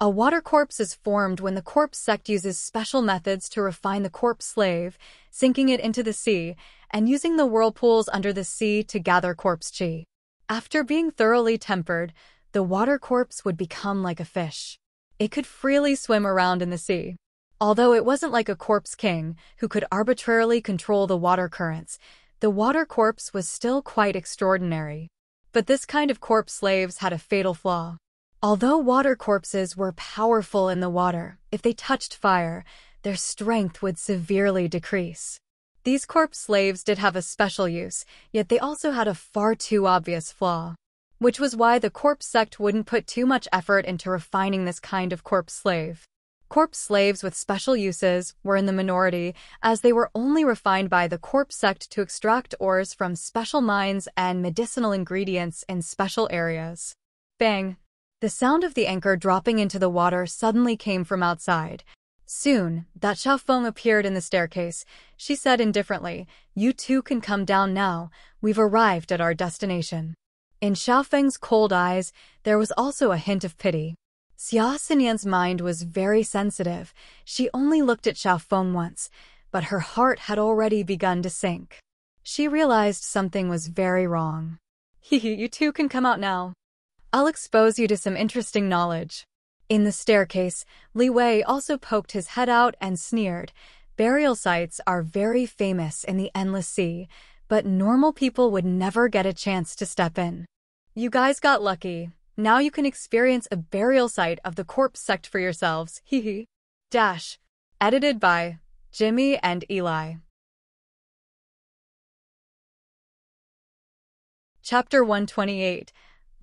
A water corpse is formed when the Corpse Sect uses special methods to refine the corpse slave, sinking it into the sea, and using the whirlpools under the sea to gather corpse qi. After being thoroughly tempered, the water corpse would become like a fish. It could freely swim around in the sea. Although it wasn't like a corpse king, who could arbitrarily control the water currents, the water corpse was still quite extraordinary. But this kind of corpse slaves had a fatal flaw. Although water corpses were powerful in the water, if they touched fire, their strength would severely decrease. These corpse slaves did have a special use, yet they also had a far too obvious flaw. Which was why the Corpse Sect wouldn't put too much effort into refining this kind of corpse slave. Corpse slaves with special uses were in the minority, as they were only refined by the Corpse Sect to extract ores from special mines and medicinal ingredients in special areas. Bang! The sound of the anchor dropping into the water suddenly came from outside. Soon, that Xiaofeng appeared in the staircase. She said indifferently, "You two can come down now. We've arrived at our destination." In Xiaofeng's cold eyes, there was also a hint of pity. Xia Xinyan's mind was very sensitive. She only looked at Xiaofeng once, but her heart had already begun to sink. She realized something was very wrong. You two can come out now. I'll expose you to some interesting knowledge. In the staircase, Li Wei also poked his head out and sneered. Burial sites are very famous in the Endless Sea, but normal people would never get a chance to step in. You guys got lucky. Now you can experience a burial site of the Corpse Sect for yourselves. Hee. Dash. Edited by Jimmy and Eli. Chapter 128.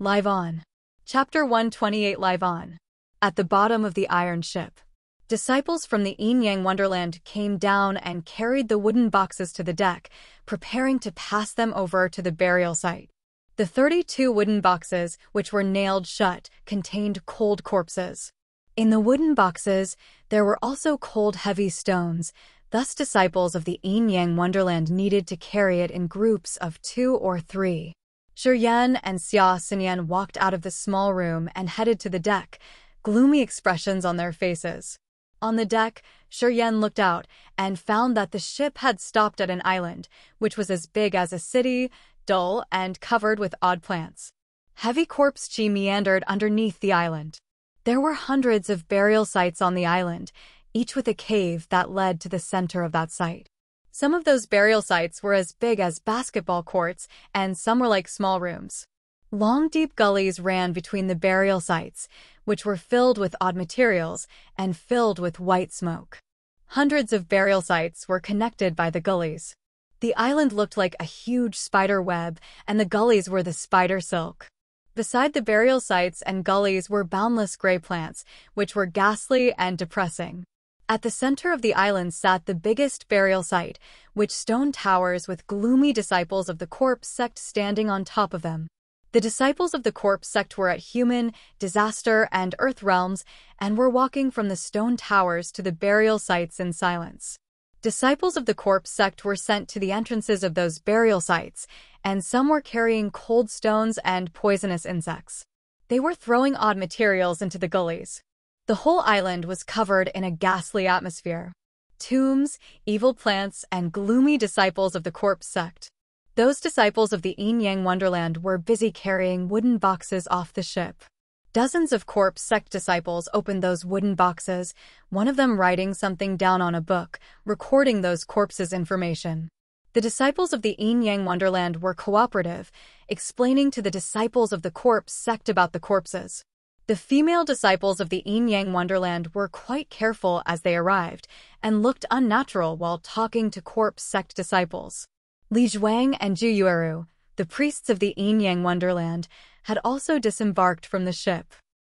Live on. Chapter 128 Live on. At the bottom of the iron ship, disciples from the Yin Yang Wonderland came down and carried the wooden boxes to the deck, preparing to pass them over to the burial site. The 32 wooden boxes, which were nailed shut, contained cold corpses. In the wooden boxes, there were also cold heavy stones, Thus disciples of the Yin-Yang Wonderland needed to carry it in groups of 2 or 3. Shuryen and Xia Xinyan walked out of the small room and headed to the deck, gloomy expressions on their faces. On the deck, Shuryen looked out and found that the ship had stopped at an island, which was as big as a city, dull and covered with odd plants. Heavy corpse chi meandered underneath the island. There were hundreds of burial sites on the island, each with a cave that led to the center of that site. Some of those burial sites were as big as basketball courts, and some were like small rooms. Long, deep gullies ran between the burial sites, which were filled with odd materials and filled with white smoke. Hundreds of burial sites were connected by the gullies. The island looked like a huge spider web, and the gullies were the spider silk. Beside the burial sites and gullies were boundless gray plants, which were ghastly and depressing. At the center of the island sat the biggest burial site, with stone towers with gloomy disciples of the corpse sect standing on top of them. The disciples of the corpse sect were at human, disaster, and earth realms and were walking from the stone towers to the burial sites in silence. Disciples of the corpse sect were sent to the entrances of those burial sites, and some were carrying cold stones and poisonous insects. They were throwing odd materials into the gullies. The whole island was covered in a ghastly atmosphere. Tombs, evil plants, and gloomy disciples of the corpse sect. Those disciples of the Yin-Yang Wonderland were busy carrying wooden boxes off the ship. Dozens of corpse sect disciples opened those wooden boxes, one of them writing something down on a book, recording those corpses' information. The disciples of the Yin-Yang Wonderland were cooperative, explaining to the disciples of the corpse sect about the corpses. The female disciples of the Yin-Yang Wonderland were quite careful as they arrived, and looked unnatural while talking to corpse sect disciples. Li Zhuang and Zhu Yueru, the priests of the Yin-Yang Wonderland, had also disembarked from the ship.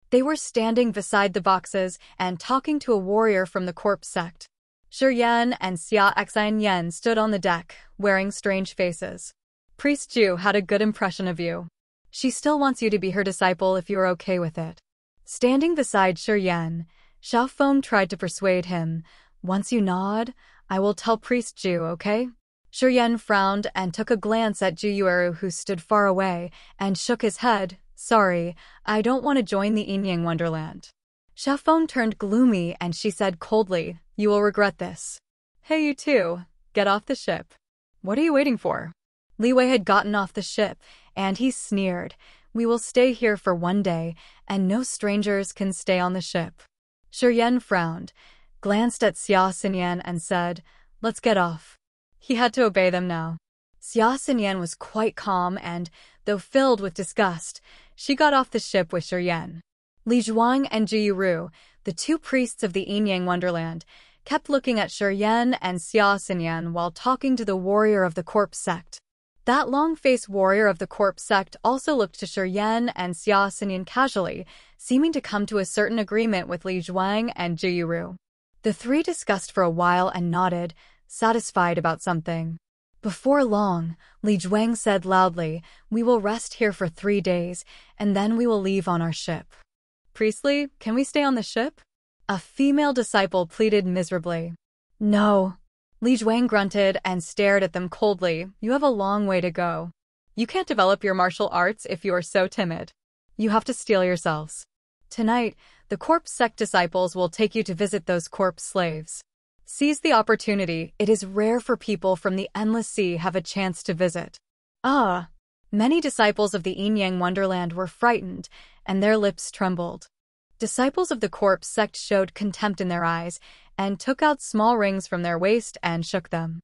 They were standing beside the boxes and talking to a warrior from the corpse sect. Shuryen and Xia Xinyan stood on the deck, wearing strange faces. Priest Zhu had a good impression of you. She still wants you to be her disciple if you are okay with it. Standing beside Shuryen, Xiaofeng tried to persuade him. Once you nod, I will tell Priest Zhu, okay? Shuryen frowned and took a glance at Zhu Yueru, who stood far away, and shook his head. Sorry, I don't want to join the Yin-Yang Wonderland. Xiaofeng turned gloomy and she said coldly, you will regret this. Hey, you two, get off the ship. What are you waiting for? Li Wei had gotten off the ship, and he sneered. We will stay here for 1 day, and no strangers can stay on the ship. Shuryen frowned, glanced at Xia Xinyan and said, let's get off. He had to obey them now. Xia Xinyan was quite calm and, though filled with disgust, she got off the ship with Shuryen. Li Zhuang and Zhu Yueru, the 2 priests of the Yin-Yang Wonderland, kept looking at Shuryen and Xia Xinyan while talking to the warrior of the corpse sect. That long-faced warrior of the corpse sect also looked to Shuryen and Xia Xinyan casually, seeming to come to a certain agreement with Li Zhuang and Zhu Yueru. The 3 discussed for a while and nodded, satisfied about something. Before long, Li Zhuang said loudly, we will rest here for 3 days, and then we will leave on our ship. Priestly, can we stay on the ship? A female disciple pleaded miserably. No. Li Zhuang grunted and stared at them coldly. You have a long way to go. You can't develop your martial arts if you are so timid. You have to steel yourselves. Tonight, the corpse sect disciples will take you to visit those corpse slaves. Seize the opportunity. It is rare for people from the Endless Sea have a chance to visit. Many disciples of the Yin-Yang Wonderland were frightened, and their lips trembled. Disciples of the corpse sect showed contempt in their eyes, and took out small rings from their waist and shook them.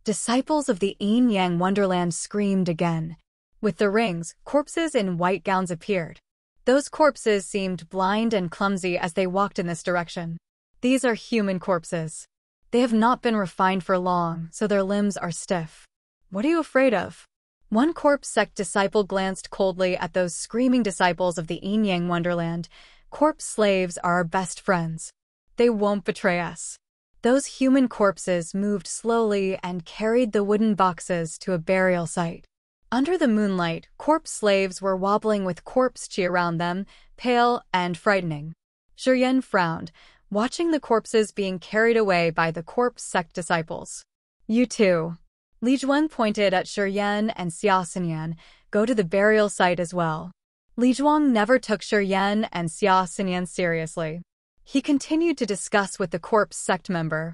Disciples of the Yin-Yang Wonderland screamed again. With the rings, corpses in white gowns appeared. Those corpses seemed blind and clumsy as they walked in this direction. These are human corpses. They have not been refined for long, so their limbs are stiff. What are you afraid of? One corpse sect disciple glanced coldly at those screaming disciples of the Yin-Yang Wonderland. Corpse slaves are our best friends. They won't betray us. Those human corpses moved slowly and carried the wooden boxes to a burial site. Under the moonlight, corpse slaves were wobbling with corpse chi around them, pale and frightening. Shuryen frowned. watching the corpses being carried away by the corpse sect disciples. You too. Li Zhuang pointed at Shi Yan and Xia Xinyan, go to the burial site as well. Li Zhuang never took Shi Yan and Xia Xinyan seriously. He continued to discuss with the corpse sect member.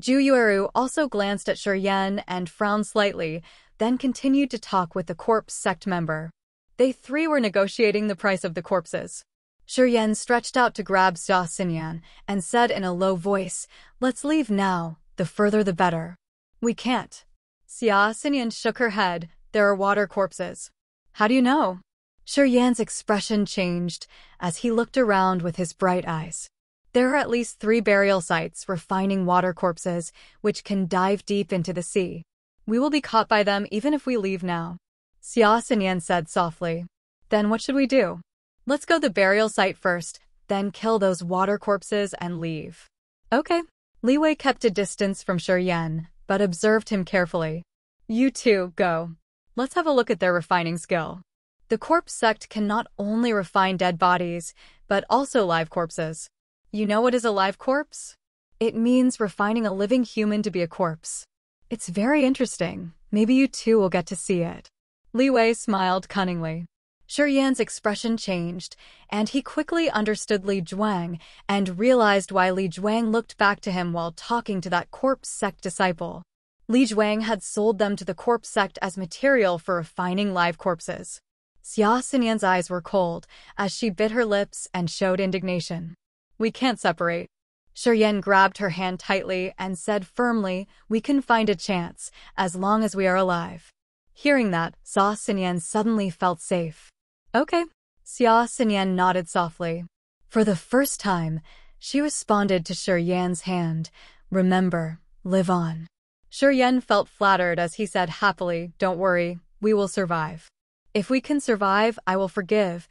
Zhu Yueru also glanced at Shi Yan and frowned slightly, then continued to talk with the corpse sect member. They three were negotiating the price of the corpses. Shi Yan stretched out to grab Xia Xinyan and said in a low voice, "Let's leave now, the further the better." "We can't." Xia Xinyan shook her head. "There are water corpses." "How do you know?" Shi Yan's expression changed as he looked around with his bright eyes. "There are at least 3 burial sites refining water corpses, which can dive deep into the sea. We will be caught by them even if we leave now." Xia Xinyan said softly. "Then what should we do?" "Let's go to the burial site first, then kill those water corpses and leave." "Okay." Li Wei kept a distance from Shi Yan, but observed him carefully. "You two, go. Let's have a look at their refining skill." The corpse sect can not only refine dead bodies, but also live corpses. You know what is a live corpse? It means refining a living human to be a corpse. It's very interesting. Maybe you too will get to see it. Li Wei smiled cunningly. Shi Yan's expression changed, and he quickly understood Li Zhuang and realized why Li Zhuang looked back to him while talking to that corpse sect disciple. Li Zhuang had sold them to the corpse sect as material for refining live corpses. Xia Xinyan's eyes were cold as she bit her lips and showed indignation. "We can't separate." Shi Yan grabbed her hand tightly and said firmly, "We can find a chance, as long as we are alive." Hearing that, Xia Xinyan suddenly felt safe. "Okay." Xia Xinyan nodded softly. For the first time, she responded to Shi Yan's hand. "Remember, live on." Shi Yan felt flattered as he said happily, "Don't worry, we will survive. If we can survive, I will forgive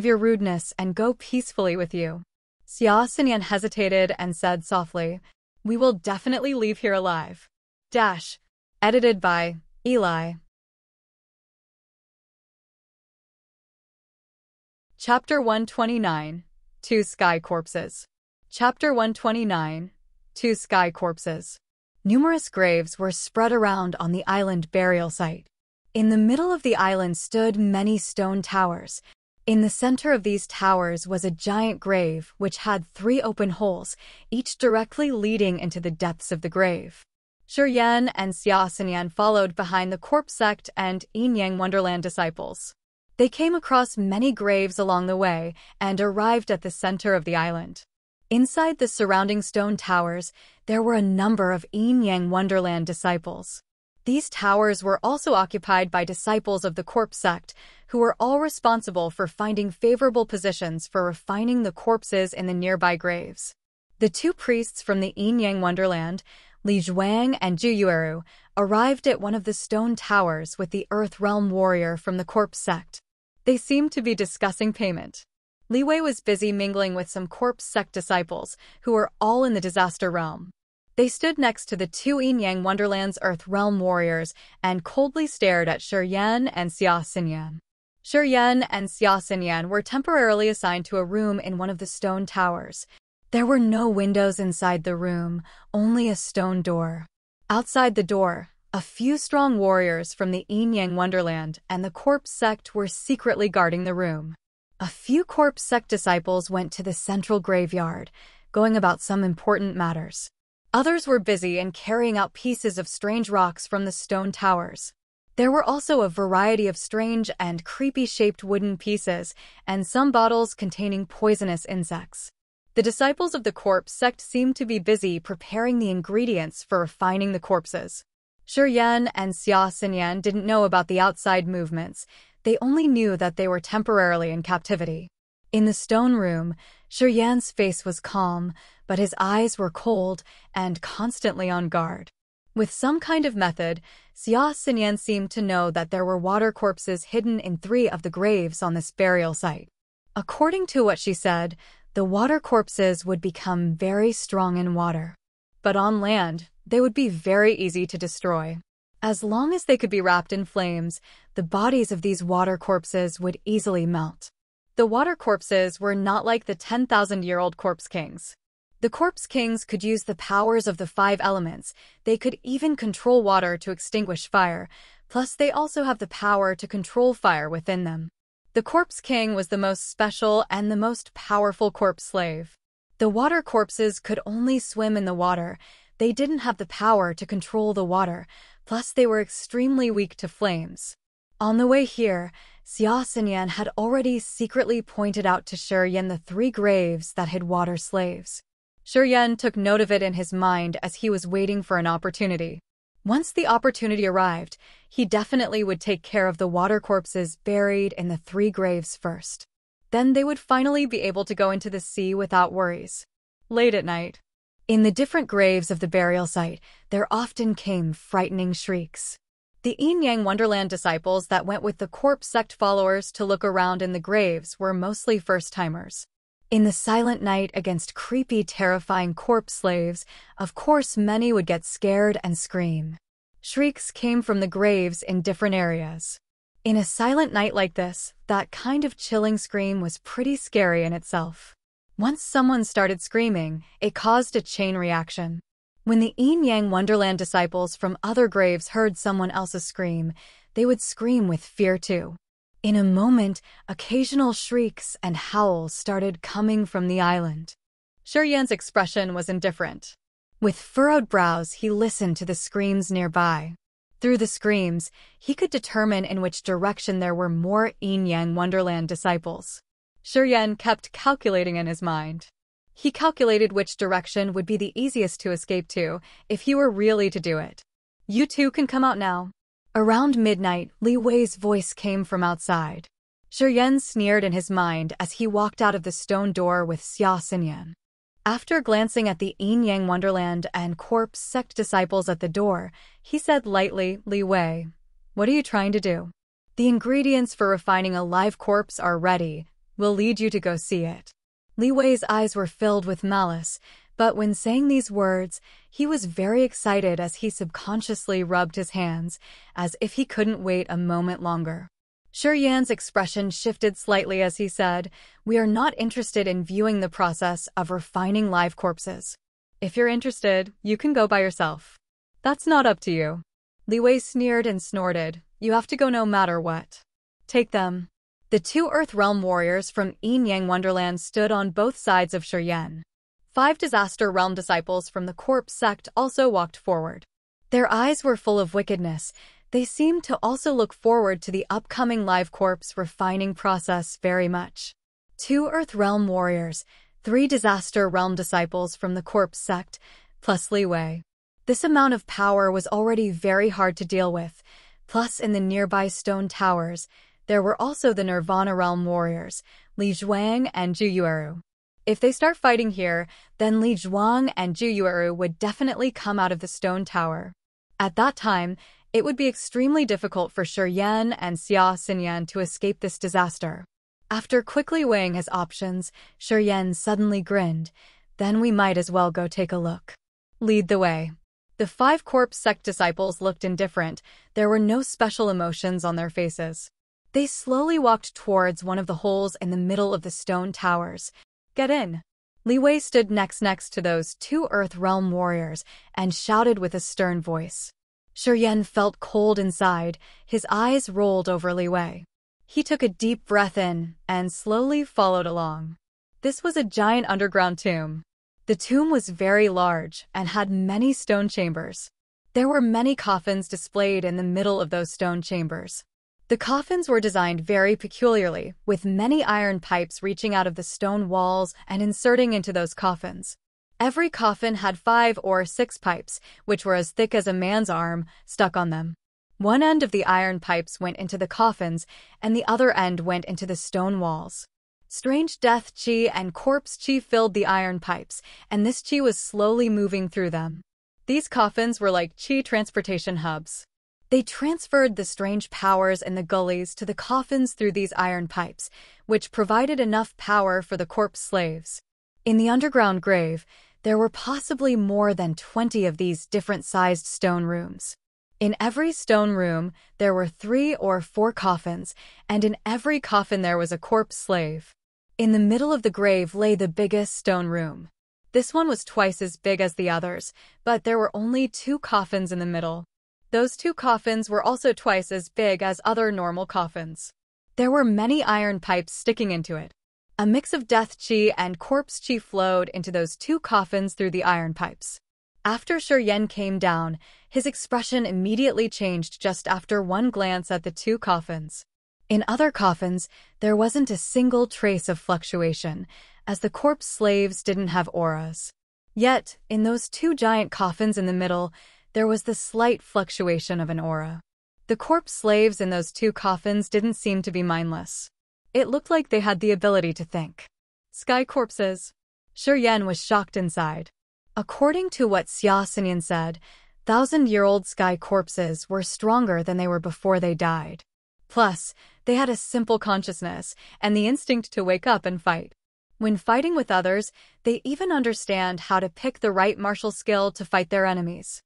your rudeness and go peacefully with you." Xia Xinyan hesitated and said softly, "We will definitely leave here alive." Dash. Edited by Eli. Chapter 129. 2 Sky Corpses. Chapter 129. 2 Sky Corpses. Numerous graves were spread around on the island burial site. In the middle of the island stood many stone towers. In the center of these towers was a giant grave which had 3 open holes, each directly leading into the depths of the grave. Shi Yan and Xia Xinyan followed behind the corpse sect and Yin Wonderland disciples. They came across many graves along the way and arrived at the center of the island. Inside the surrounding stone towers, there were a number of Yin Wonderland disciples. These towers were also occupied by disciples of the corpse sect, who were all responsible for finding favorable positions for refining the corpses in the nearby graves. The 2 priests from the Yin Wonderland, Li Zhuang and Zhu Yueru, arrived at one of the stone towers with the Earth Realm warrior from the corpse sect. They seemed to be discussing payment. Li Wei was busy mingling with some corpse sect disciples, who were all in the disaster realm. They stood next to the 2 Yin Wonderland's Earth Realm warriors and coldly stared at Shi Yan and Xia Xinyan. Shi Yan and Xia Xinyan were temporarily assigned to a room in one of the stone towers. There were no windows inside the room, only a stone door. Outside the door, a few strong warriors from the Yin Wonderland and the corpse sect were secretly guarding the room. A few corpse sect disciples went to the central graveyard, going about some important matters. Others were busy in carrying out pieces of strange rocks from the stone towers. There were also a variety of strange and creepy-shaped wooden pieces, and some bottles containing poisonous insects. The disciples of the corpse sect seemed to be busy preparing the ingredients for refining the corpses. Shi Yan and Xia Xinyan didn't know about the outside movements. They only knew that they were temporarily in captivity. In the stone room, Shi Yan's face was calm, but his eyes were cold and constantly on guard. With some kind of method, Xia Xinyan seemed to know that there were water corpses hidden in 3 of the graves on this burial site. According to what she said, the water corpses would become very strong in water. But on land, they would be very easy to destroy. As long as they could be wrapped in flames, the bodies of these water corpses would easily melt. The water corpses were not like the 10,000-year-old corpse kings. The corpse kings could use the powers of the 5 elements. They could even control water to extinguish fire, plus they also have the power to control fire within them. The corpse king was the most special and the most powerful corpse slave. The water corpses could only swim in the water. They didn't have the power to control the water, plus they were extremely weak to flames. On the way here, Xia Xinyan had already secretly pointed out to Shi Yan the 3 graves that hid water slaves. Shi Yan took note of it in his mind as he was waiting for an opportunity. Once the opportunity arrived, he definitely would take care of the water corpses buried in the 3 graves first. Then they would finally be able to go into the sea without worries. Late at night, in the different graves of the burial site, there often came frightening shrieks. The Yin-Yang Wonderland disciples that went with the corpse sect followers to look around in the graves were mostly first-timers. In the silent night against creepy, terrifying corpse slaves, of course many would get scared and scream. Shrieks came from the graves in different areas. In a silent night like this, that kind of chilling scream was pretty scary in itself. Once someone started screaming, it caused a chain reaction. When the Yin-Yang Wonderland disciples from other graves heard someone else's scream, they would scream with fear too. In a moment, occasional shrieks and howls started coming from the island. Shi Yan's expression was indifferent. With furrowed brows, he listened to the screams nearby. Through the screams, he could determine in which direction there were more Yin-Yang Wonderland disciples. Shi Yan kept calculating in his mind. He calculated which direction would be the easiest to escape to if he were really to do it. You two can come out now. Around midnight, Li Wei's voice came from outside. Shi Yan sneered in his mind as he walked out of the stone door with Xia Xinyan. After glancing at the Yin-Yang Wonderland and corpse sect disciples at the door, he said lightly, Li Wei, what are you trying to do? The ingredients for refining a live corpse are ready. We'll lead you to go see it. Li Wei's eyes were filled with malice, but when saying these words, he was very excited as he subconsciously rubbed his hands, as if he couldn't wait a moment longer. Shi Yan's expression shifted slightly as he said, we are not interested in viewing the process of refining live corpses. If you're interested, you can go by yourself. That's not up to you. Li Wei sneered and snorted, you have to go no matter what. Take them. The 2 Earth Realm warriors from Yin-Yang Wonderland stood on both sides of Shi Yan. 5 Disaster Realm disciples from the corpse sect also walked forward. Their eyes were full of wickedness. They seemed to also look forward to the upcoming live corpse refining process very much. 2 Earth Realm warriors, 3 Disaster Realm disciples from the corpse sect, plus Li Wei. This amount of power was already very hard to deal with. Plus, in the nearby stone towers, there were also the Nirvana Realm warriors, Li Zhuang and Zhu Yueru. If they start fighting here, then Li Zhuang and Zhu Yueru would definitely come out of the stone tower. At that time, it would be extremely difficult for Shi Yan and Xia Xinyan to escape this disaster. After quickly weighing his options, Shi Yan suddenly grinned. Then we might as well go take a look. Lead the way. The 5 corpse sect disciples looked indifferent. There were no special emotions on their faces. They slowly walked towards one of the holes in the middle of the stone towers. Get in. Li Wei stood next to those 2 Earth Realm warriors and shouted with a stern voice. Shi Yan felt cold inside. His eyes rolled over Li Wei. He took a deep breath in and slowly followed along. This was a giant underground tomb. The tomb was very large and had many stone chambers. There were many coffins displayed in the middle of those stone chambers. The coffins were designed very peculiarly, with many iron pipes reaching out of the stone walls and inserting into those coffins. Every coffin had 5 or 6 pipes, which were as thick as a man's arm, stuck on them. One end of the iron pipes went into the coffins, and the other end went into the stone walls. Strange death chi and corpse chi filled the iron pipes, and this chi was slowly moving through them. These coffins were like chi transportation hubs. They transferred the strange powers in the gullies to the coffins through these iron pipes, which provided enough power for the corpse slaves. In the underground grave, there were possibly more than 20 of these different-sized stone rooms. In every stone room, there were 3 or 4 coffins, and in every coffin there was a corpse slave. In the middle of the grave lay the biggest stone room. This one was twice as big as the others, but there were only 2 coffins in the middle. Those 2 coffins were also twice as big as other normal coffins. There were many iron pipes sticking into it. A mix of death chi and corpse chi flowed into those 2 coffins through the iron pipes. After Shi Yan came down, his expression immediately changed just after one glance at the 2 coffins. In other coffins, there wasn't a single trace of fluctuation, as the corpse slaves didn't have auras. Yet, in those 2 giant coffins in the middle, there was the slight fluctuation of an aura. The corpse slaves in those 2 coffins didn't seem to be mindless. It looked like they had the ability to think. Sky corpses. Shi Yan was shocked inside. According to what Xia Xinyan said, 1,000-year-old sky corpses were stronger than they were before they died. Plus, they had a simple consciousness and the instinct to wake up and fight. When fighting with others, they even understand how to pick the right martial skill to fight their enemies.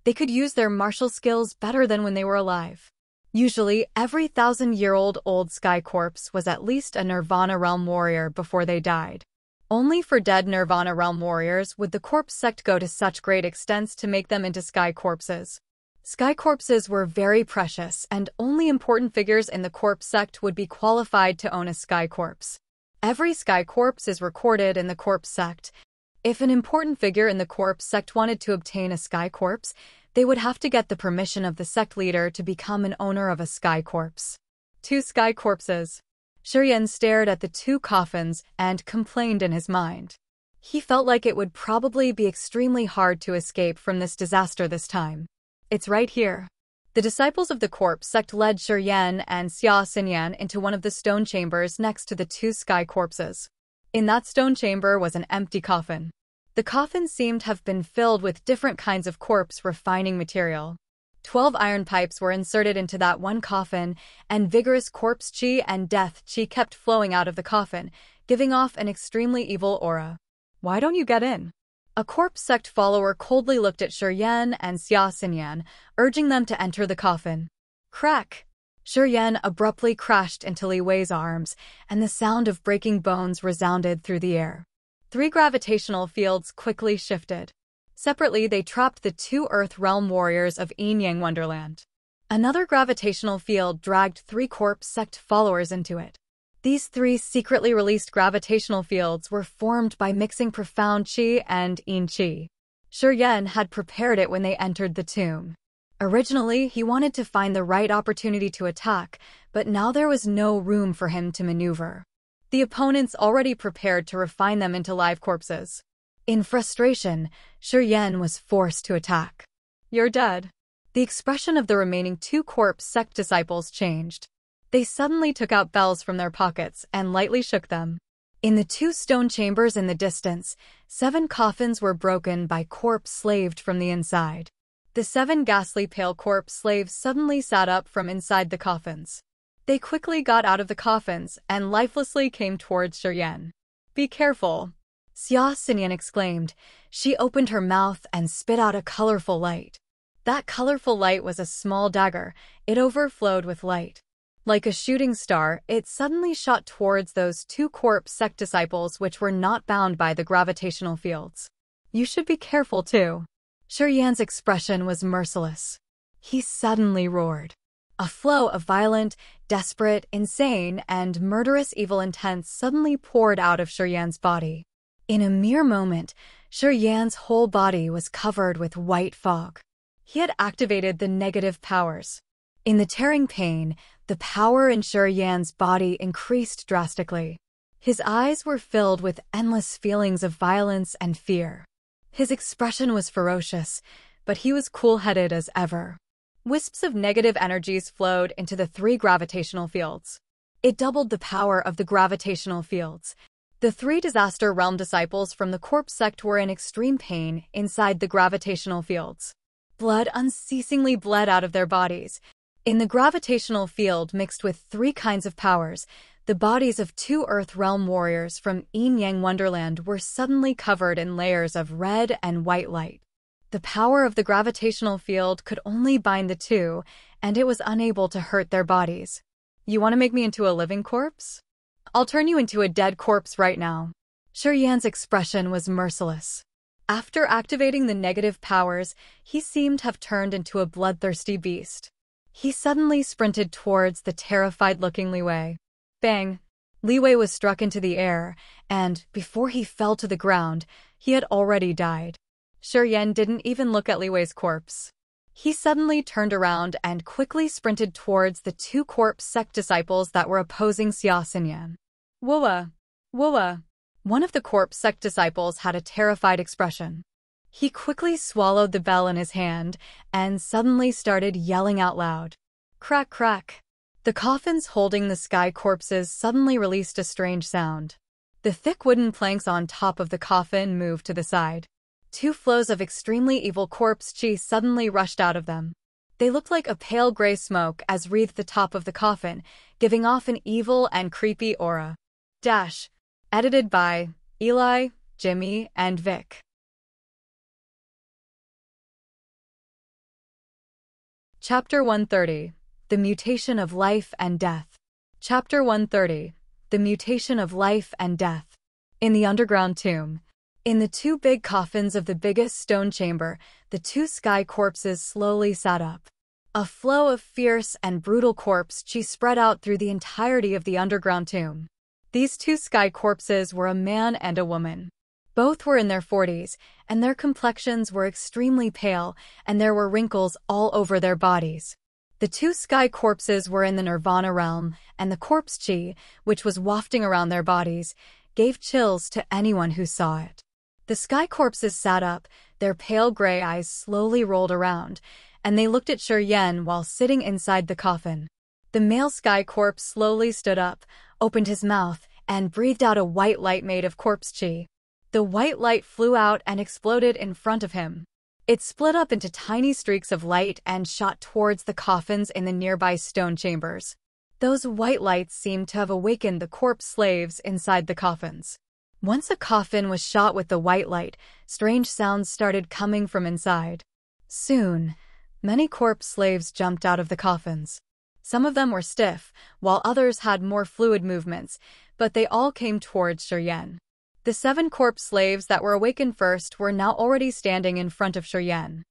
They could use their martial skills better than when they were alive. Usually, every 1,000-year-old sky corpse was at least a Nirvana Realm warrior before they died. Only for dead Nirvana Realm warriors would the corpse sect go to such great extents to make them into sky corpses. Sky corpses were very precious, and only important figures in the corpse sect would be qualified to own a sky corpse. Every sky corpse is recorded in the corpse sect. If an important figure in the corpse sect wanted to obtain a sky corpse, they would have to get the permission of the sect leader to become an owner of a sky corpse. 2 sky corpses. Shi Yan stared at the 2 coffins and complained in his mind. He felt like it would probably be extremely hard to escape from this disaster this time. It's right here. The disciples of the corpse sect led Shi Yan and Xia Xinyan into one of the stone chambers next to the 2 sky corpses. In that stone chamber was an empty coffin. The coffin seemed to have been filled with different kinds of corpse refining material. 12 iron pipes were inserted into that one coffin, and vigorous corpse chi and death chi kept flowing out of the coffin, giving off an extremely evil aura. Why don't you get in? A corpse sect follower coldly looked at Shi Yan and Xia Xinyan, urging them to enter the coffin. Crack! Shi Yan abruptly crashed into Li Wei's arms, and the sound of breaking bones resounded through the air. 3 gravitational fields quickly shifted. Separately, they trapped the 2 Earth Realm warriors of Yin Yang Wonderland. Another gravitational field dragged 3 corpse sect followers into it. These 3 secretly released gravitational fields were formed by mixing profound qi and yin qi. Shi Yan had prepared it when they entered the tomb. Originally, he wanted to find the right opportunity to attack, but now there was no room for him to maneuver. The opponents already prepared to refine them into live corpses. In frustration, Shi Yan was forced to attack. You're dead. The expression of the remaining 2 corpse sect disciples changed. They suddenly took out bells from their pockets and lightly shook them. In the 2 stone chambers in the distance, 7 coffins were broken by corpse slaved from the inside. The 7 ghastly pale corpse slaves suddenly sat up from inside the coffins. They quickly got out of the coffins and lifelessly came towards Shi Yan. Be careful, Xia Xinyan exclaimed. She opened her mouth and spit out a colorful light. That colorful light was a small dagger. It overflowed with light. Like a shooting star, it suddenly shot towards those 2 corpse sect disciples which were not bound by the gravitational fields. You should be careful too. Shi Yan's expression was merciless. He suddenly roared. A flow of violent, desperate, insane, and murderous evil intent suddenly poured out of Shi Yan's body. In a mere moment, Shi Yan's whole body was covered with white fog. He had activated the negative powers. In the tearing pain, the power in Shi Yan's body increased drastically. His eyes were filled with endless feelings of violence and fear. His expression was ferocious, but he was cool-headed as ever. Wisps of negative energies flowed into the 3 gravitational fields. It doubled the power of the gravitational fields. The 3 disaster realm disciples from the corpse sect were in extreme pain inside the gravitational fields. Blood unceasingly bled out of their bodies. In the gravitational field mixed with 3 kinds of powers, the bodies of 2 Earth Realm warriors from Yin Yang Wonderland were suddenly covered in layers of red and white light. The power of the gravitational field could only bind the 2, and it was unable to hurt their bodies. You want to make me into a living corpse? I'll turn you into a dead corpse right now. Yan's expression was merciless. After activating the negative powers, he seemed to have turned into a bloodthirsty beast. He suddenly sprinted towards the terrified-looking Li Wei. Bang! Li Wei was struck into the air, and, before he fell to the ground, he had already died. Yan didn't even look at Li Wei's corpse. He suddenly turned around and quickly sprinted towards the two corpse sect disciples that were opposing Xia Xinyan. Wua! Wua! One of the corpse sect disciples had a terrified expression. He quickly swallowed the bell in his hand and suddenly started yelling out loud. Crack, crack! The coffins holding the sky corpses suddenly released a strange sound. The thick wooden planks on top of the coffin moved to the side. Two flows of extremely evil corpse chi suddenly rushed out of them. They looked like a pale gray smoke as wreathed the top of the coffin, giving off an evil and creepy aura. Edited by Eli, Jimmy, and Vic. Chapter 130. The Mutation of Life and Death. Chapter 130. The Mutation of Life and Death. In the underground tomb. In the two big coffins of the biggest stone chamber, the two sky corpses slowly sat up. A flow of fierce and brutal corpse chi spread out through the entirety of the underground tomb. These two sky corpses were a man and a woman. Both were in their 40s, and their complexions were extremely pale, and there were wrinkles all over their bodies. The two sky corpses were in the Nirvana realm, and the corpse chi, which was wafting around their bodies, gave chills to anyone who saw it. The sky corpses sat up, their pale gray eyes slowly rolled around, and they looked at Yan while sitting inside the coffin. The male sky corpse slowly stood up, opened his mouth, and breathed out a white light made of corpse chi. The white light flew out and exploded in front of him. It split up into tiny streaks of light and shot towards the coffins in the nearby stone chambers. Those white lights seemed to have awakened the corpse slaves inside the coffins. Once a coffin was shot with the white light, strange sounds started coming from inside. Soon, many corpse slaves jumped out of the coffins. Some of them were stiff, while others had more fluid movements, but they all came towards Yan. The 7 corpse slaves that were awakened first were now already standing in front of Yan.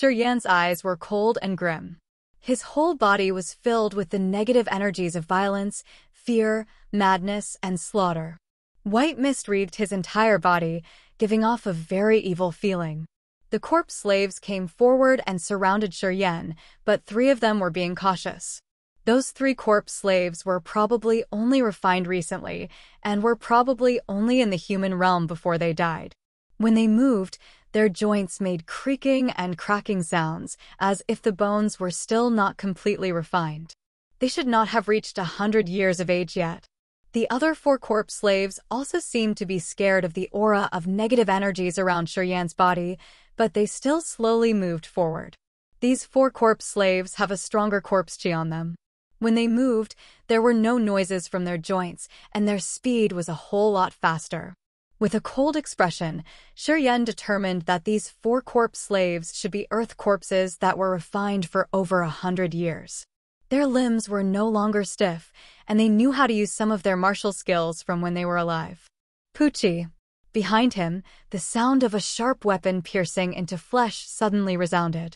Yan's eyes were cold and grim. His whole body was filled with the negative energies of violence, fear, madness, and slaughter. White mist wreathed his entire body, giving off a very evil feeling. The corpse slaves came forward and surrounded Yan, but 3 of them were being cautious. Those 3 corpse slaves were probably only refined recently, and were probably only in the human realm before they died. When they moved, their joints made creaking and cracking sounds, as if the bones were still not completely refined. They should not have reached 100 years of age yet. The other 4 corpse slaves also seemed to be scared of the aura of negative energies around Yan's body, but they still slowly moved forward. These 4 corpse slaves have a stronger corpse chi on them. When they moved, there were no noises from their joints, and their speed was a whole lot faster. With a cold expression, Yan determined that these 4 corpse slaves should be earth corpses that were refined for over 100 years. Their limbs were no longer stiff, and they knew how to use some of their martial skills from when they were alive. Pucci. Behind him, the sound of a sharp weapon piercing into flesh suddenly resounded.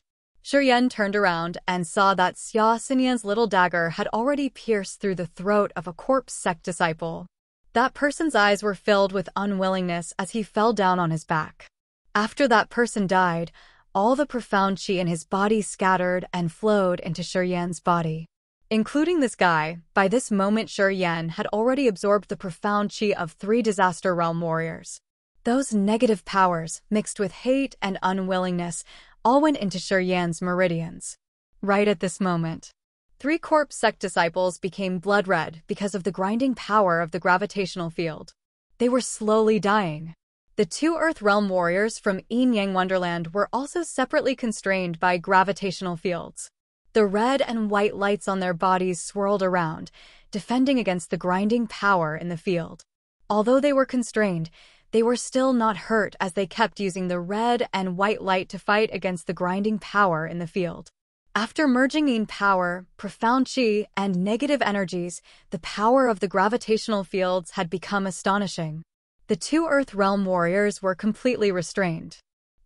Yan turned around and saw that Xia Xinyan's little dagger had already pierced through the throat of a corpse sect disciple. That person's eyes were filled with unwillingness as he fell down on his back. After that person died, all the profound chi in his body scattered and flowed into Yan's body. Including this guy, by this moment Yan had already absorbed the profound chi of 3 disaster realm warriors. Those negative powers, mixed with hate and unwillingness, all went into Yan's meridians. Right at this moment, 3 corpse sect disciples became blood red because of the grinding power of the gravitational field. They were slowly dying. The 2 Earth Realm warriors from Yin Yang Wonderland were also separately constrained by gravitational fields. The red and white lights on their bodies swirled around, defending against the grinding power in the field. Although they were constrained, they were still not hurt as they kept using the red and white light to fight against the grinding power in the field. After merging yin power, profound chi, and negative energies, the power of the gravitational fields had become astonishing. The two Earth Realm warriors were completely restrained.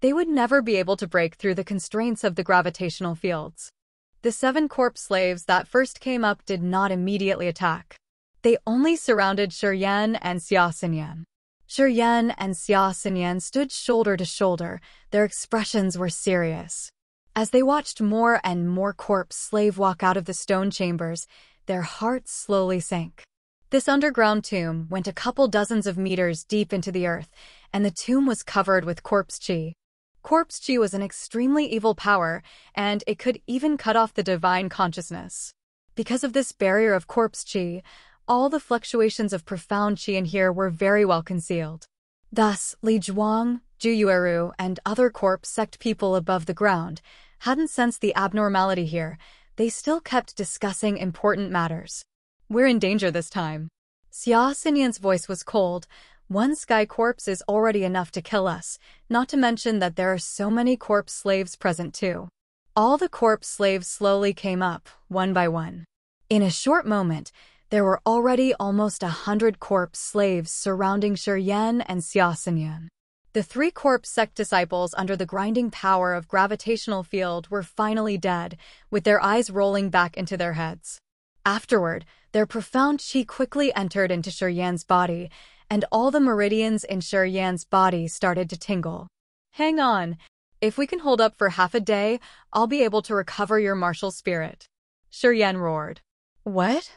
They would never be able to break through the constraints of the gravitational fields. The 7 corpse slaves that first came up did not immediately attack. They only surrounded Shiryan and Xia Xinyan. Shiryan and Xia Xinyan stood shoulder to shoulder. Their expressions were serious. As they watched more and more corpse slave walk out of the stone chambers, their hearts slowly sank. This underground tomb went a couple dozens of meters deep into the earth, and the tomb was covered with corpse chi. Corpse chi was an extremely evil power, and it could even cut off the divine consciousness. Because of this barrier of corpse chi, all the fluctuations of profound chi in here were very well concealed. Thus, Li Zhuang, Zhu Yueru, and other corpse sect people above the ground hadn't sensed the abnormality here. They still kept discussing important matters. We're in danger this time. Xia Xinyan's voice was cold. One sky corpse is already enough to kill us, not to mention that there are so many corpse slaves present too. All the corpse slaves slowly came up, one by one. In a short moment, there were already almost 100 corpse slaves surrounding Shiryan and Xia Xinyan. The 3 corpse sect disciples under the grinding power of gravitational field were finally dead, with their eyes rolling back into their heads. Afterward, their profound chi quickly entered into Shiryan's body, and all the meridians in Shiryan's body started to tingle. Hang on. If we can hold up for half a day, I'll be able to recover your martial spirit. Shiryan roared. What?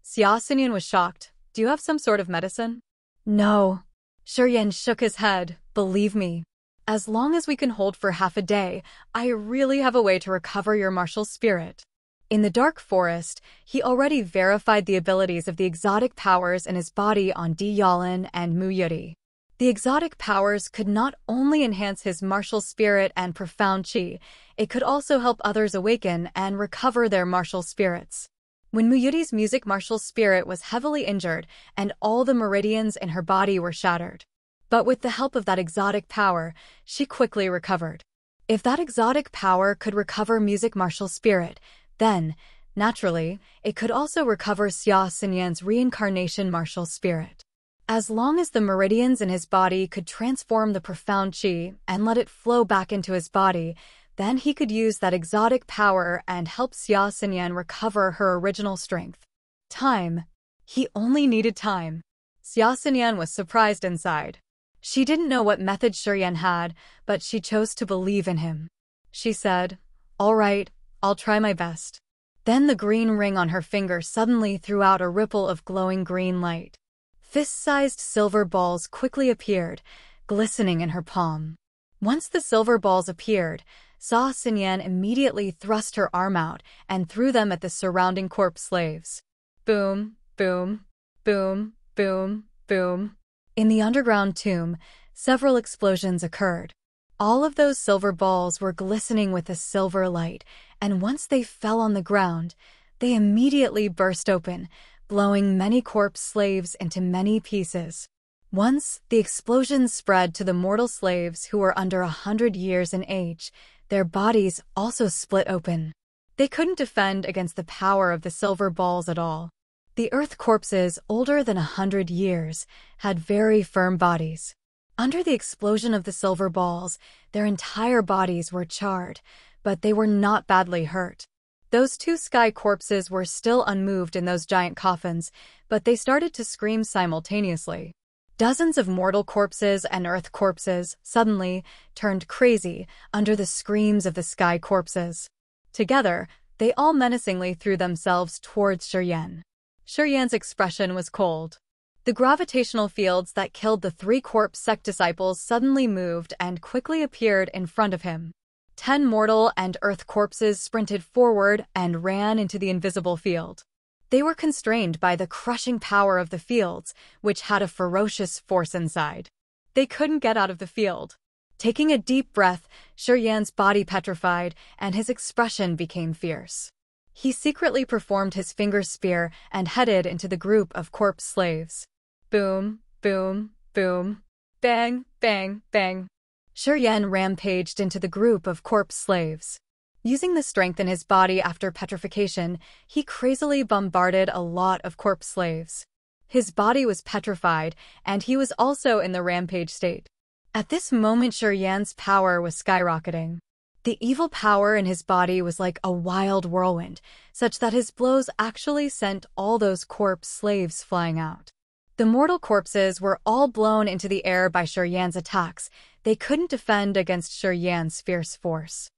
Xia Xinyan was shocked. Do you have some sort of medicine? No. Shiryan shook his head. Believe me. As long as we can hold for half a day, I really have a way to recover your martial spirit. In the dark forest, he already verified the abilities of the exotic powers in his body on Di Yalan and Mu Yudi. The exotic powers could not only enhance his martial spirit and profound chi, it could also help others awaken and recover their martial spirits. When Mu Yudi's music martial spirit was heavily injured and all the meridians in her body were shattered. But with the help of that exotic power, she quickly recovered. If that exotic power could recover music martial spirit, then, naturally, it could also recover Xia Xinyan's reincarnation martial spirit. As long as the meridians in his body could transform the profound chi and let it flow back into his body, then he could use that exotic power and help Xia Xinyan recover her original strength. Time. He only needed time. Xia Xinyan was surprised inside. She didn't know what method Shiryan had, but she chose to believe in him. She said, "All right, I'll try my best." Then the green ring on her finger suddenly threw out a ripple of glowing green light. Fist-sized silver balls quickly appeared, glistening in her palm. Once the silver balls appeared, Xia Xinyan immediately thrust her arm out and threw them at the surrounding corpse slaves. Boom, boom, boom, boom, boom. In the underground tomb, several explosions occurred. All of those silver balls were glistening with a silver light, and once they fell on the ground, they immediately burst open, blowing many corpse slaves into many pieces. Once the explosions spread to the mortal slaves who were under 100 years in age, their bodies also split open. They couldn't defend against the power of the silver balls at all. The earth corpses older than 100 years had very firm bodies. Under the explosion of the silver balls, their entire bodies were charred, but they were not badly hurt. Those 2 sky corpses were still unmoved in those giant coffins, but they started to scream simultaneously. Dozens of mortal corpses and earth corpses suddenly turned crazy under the screams of the sky corpses. Together, they all menacingly threw themselves towards Shiryan. Shiryan's expression was cold. The gravitational fields that killed the 3 corpse sect disciples suddenly moved and quickly appeared in front of him. 10 mortal and earth corpses sprinted forward and ran into the invisible field. They were constrained by the crushing power of the fields, which had a ferocious force inside. They couldn't get out of the field. Taking a deep breath, Shiryan's body petrified, and his expression became fierce. He secretly performed his finger spear and headed into the group of corpse slaves. Boom, boom, boom. Bang, bang, bang. Shiryan rampaged into the group of corpse slaves. Using the strength in his body after petrification, he crazily bombarded a lot of corpse slaves. His body was petrified, and he was also in the rampage state. At this moment, Yan's power was skyrocketing. The evil power in his body was like a wild whirlwind, such that his blows actually sent all those corpse slaves flying out. The mortal corpses were all blown into the air by Yan's attacks. They couldn't defend against Yan's fierce force.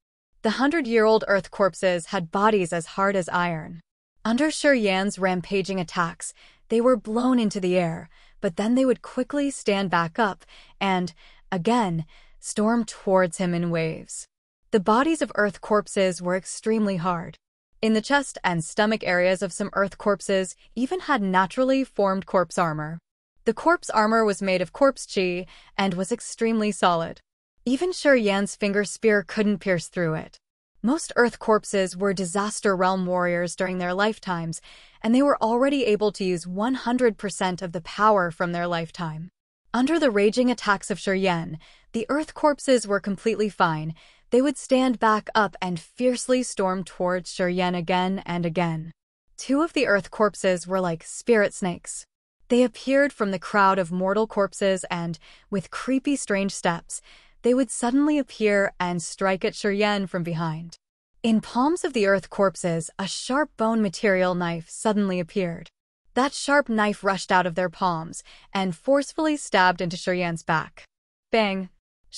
The 100-year-old earth corpses had bodies as hard as iron. Under Yan's rampaging attacks, they were blown into the air, but then they would quickly stand back up and, again, storm towards him in waves. The bodies of earth corpses were extremely hard. In the chest and stomach areas of some earth corpses even had naturally formed corpse armor. The corpse armor was made of corpse chi and was extremely solid. Even Yan's finger spear couldn't pierce through it. Most earth corpses were disaster realm warriors during their lifetimes, and they were already able to use 100% of the power from their lifetime. Under the raging attacks of Yan, the earth corpses were completely fine. They would stand back up and fiercely storm towards Yan again and again. Two of the earth corpses were like spirit snakes. They appeared from the crowd of mortal corpses and, with creepy strange steps, they would suddenly appear and strike at Yan from behind. In palms of the earth corpses, a sharp bone material knife suddenly appeared. That sharp knife rushed out of their palms and forcefully stabbed into Yan's back. Bang!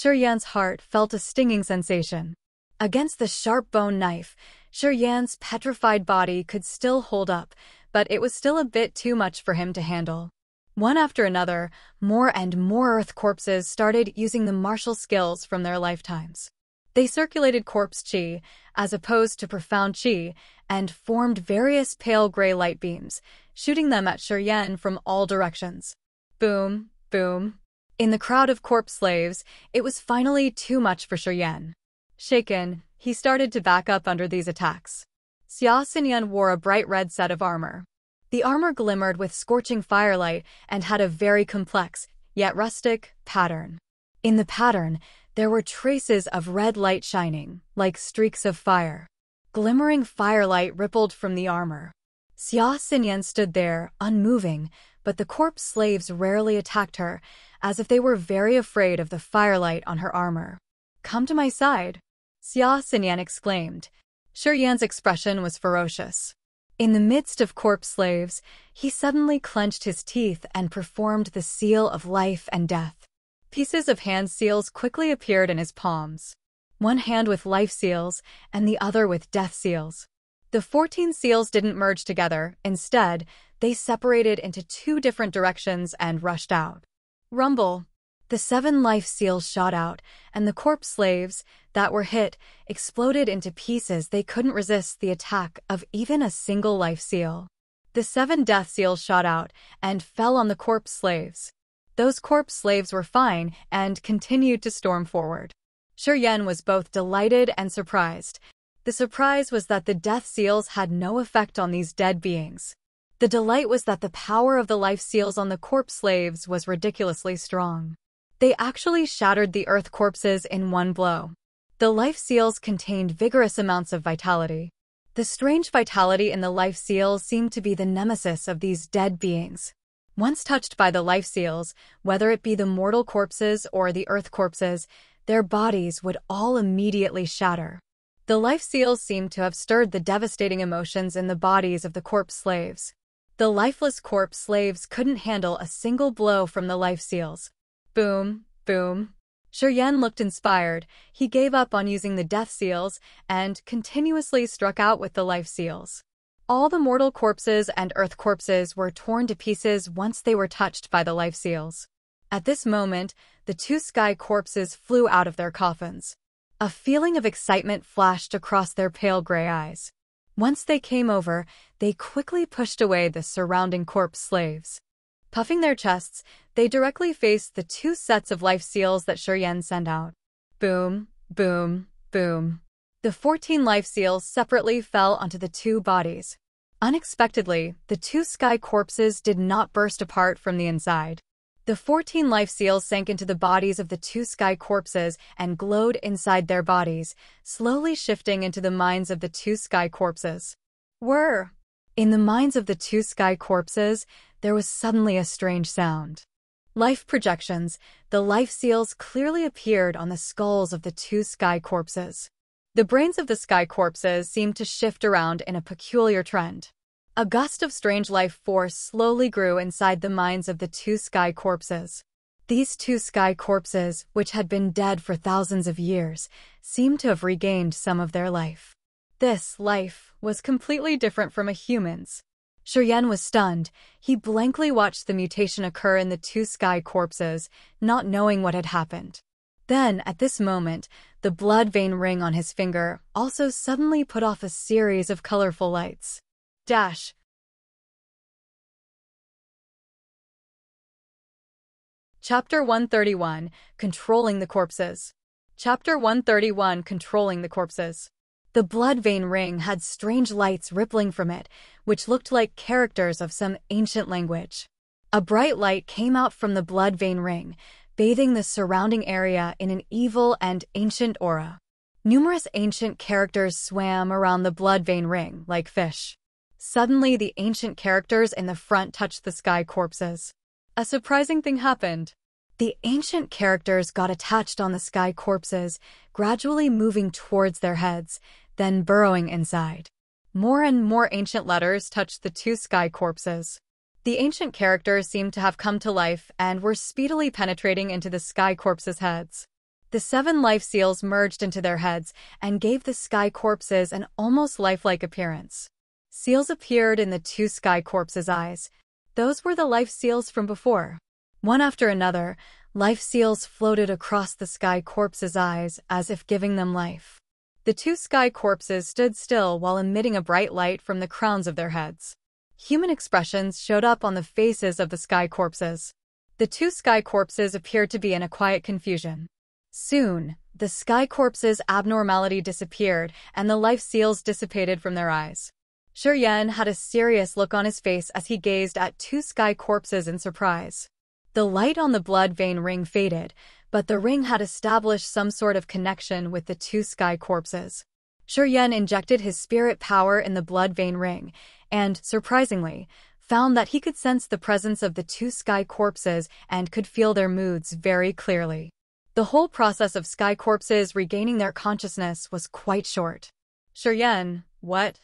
Yan's heart felt a stinging sensation. Against the sharp bone knife, Yan's petrified body could still hold up, but it was still a bit too much for him to handle. One after another, more and more earth corpses started using the martial skills from their lifetimes. They circulated corpse chi, as opposed to profound chi, and formed various pale gray light beams, shooting them at Yan from all directions. Boom, boom. In the crowd of corpse slaves, it was finally too much for Yan. Shaken, he started to back up under these attacks. Xia wore a bright red set of armor. The armor glimmered with scorching firelight and had a very complex, yet rustic, pattern. In the pattern, there were traces of red light shining, like streaks of fire. Glimmering firelight rippled from the armor. Xia stood there, unmoving, but the corpse slaves rarely attacked her, as if they were very afraid of the firelight on her armor. "Come to my side," Xia exclaimed. Yan's expression was ferocious. In the midst of corpse slaves, he suddenly clenched his teeth and performed the seal of life and death. Pieces of hand seals quickly appeared in his palms. One hand with life seals and the other with death seals. The 14 seals didn't merge together. Instead, they separated into two different directions and rushed out. Rumble! The 7 life seals shot out, and the corpse slaves that were hit exploded into pieces. They couldn't resist the attack of even a single life seal. The 7 death seals shot out and fell on the corpse slaves. Those corpse slaves were fine and continued to storm forward. Yan was both delighted and surprised. The surprise was that the death seals had no effect on these dead beings. The delight was that the power of the life seals on the corpse slaves was ridiculously strong. They actually shattered the earth corpses in one blow. The life seals contained vigorous amounts of vitality. The strange vitality in the life seals seemed to be the nemesis of these dead beings. Once touched by the life seals, whether it be the mortal corpses or the earth corpses, their bodies would all immediately shatter. The life seals seemed to have stirred the devastating emotions in the bodies of the corpse slaves. The lifeless corpse slaves couldn't handle a single blow from the life seals. Boom, boom. Yan looked inspired. He gave up on using the death seals and continuously struck out with the life seals. All the mortal corpses and earth corpses were torn to pieces once they were touched by the life seals. At this moment, the 2 sky corpses flew out of their coffins. A feeling of excitement flashed across their pale gray eyes. Once they came over, they quickly pushed away the surrounding corpse slaves. Puffing their chests, they directly faced the 2 sets of life seals that Yan sent out. Boom, boom, boom. The 14 life seals separately fell onto the 2 bodies. Unexpectedly, the 2 sky corpses did not burst apart from the inside. The 14 life seals sank into the bodies of the 2 sky corpses and glowed inside their bodies, slowly shifting into the minds of the 2 sky corpses. In the minds of the 2 sky corpses, there was suddenly a strange sound. Life projections, the life seals clearly appeared on the skulls of the two sky corpses. The brains of the sky corpses seemed to shift around in a peculiar trend. A gust of strange life force slowly grew inside the minds of the two sky corpses. These two sky corpses, which had been dead for thousands of years, seemed to have regained some of their life. This life was completely different from a human's. Shuryen was stunned. He blankly watched the mutation occur in the two sky corpses, not knowing what had happened. Then, at this moment, the blood vein ring on his finger also suddenly put off a series of colorful lights. Dash. Chapter 131, Controlling the Corpses. Chapter 131, Controlling the Corpses. The blood vein ring had strange lights rippling from it, which looked like characters of some ancient language. A bright light came out from the blood vein ring, bathing the surrounding area in an evil and ancient aura. Numerous ancient characters swam around the blood vein ring like fish. Suddenly, the ancient characters in the front touched the sky corpses. A surprising thing happened. The ancient characters got attached on the sky corpses, gradually moving towards their heads, then burrowing inside. More and more ancient letters touched the two sky corpses. The ancient characters seemed to have come to life and were speedily penetrating into the sky corpses' heads. The 7 life seals merged into their heads and gave the sky corpses an almost lifelike appearance. Seals appeared in the two sky corpses' eyes. Those were the life seals from before. One after another, life seals floated across the sky corpses' eyes as if giving them life. The two sky corpses stood still while emitting a bright light from the crowns of their heads. Human expressions showed up on the faces of the sky corpses. The two sky corpses appeared to be in a quiet confusion. Soon, the sky corpses' abnormality disappeared and the life seals dissipated from their eyes. Shuryen had a serious look on his face as he gazed at two sky corpses in surprise. The light on the blood vein ring faded, but the ring had established some sort of connection with the two sky corpses. Shuryen injected his spirit power in the blood vein ring, and, surprisingly, found that he could sense the presence of the two sky corpses and could feel their moods very clearly. The whole process of sky corpses regaining their consciousness was quite short. Shuryen, what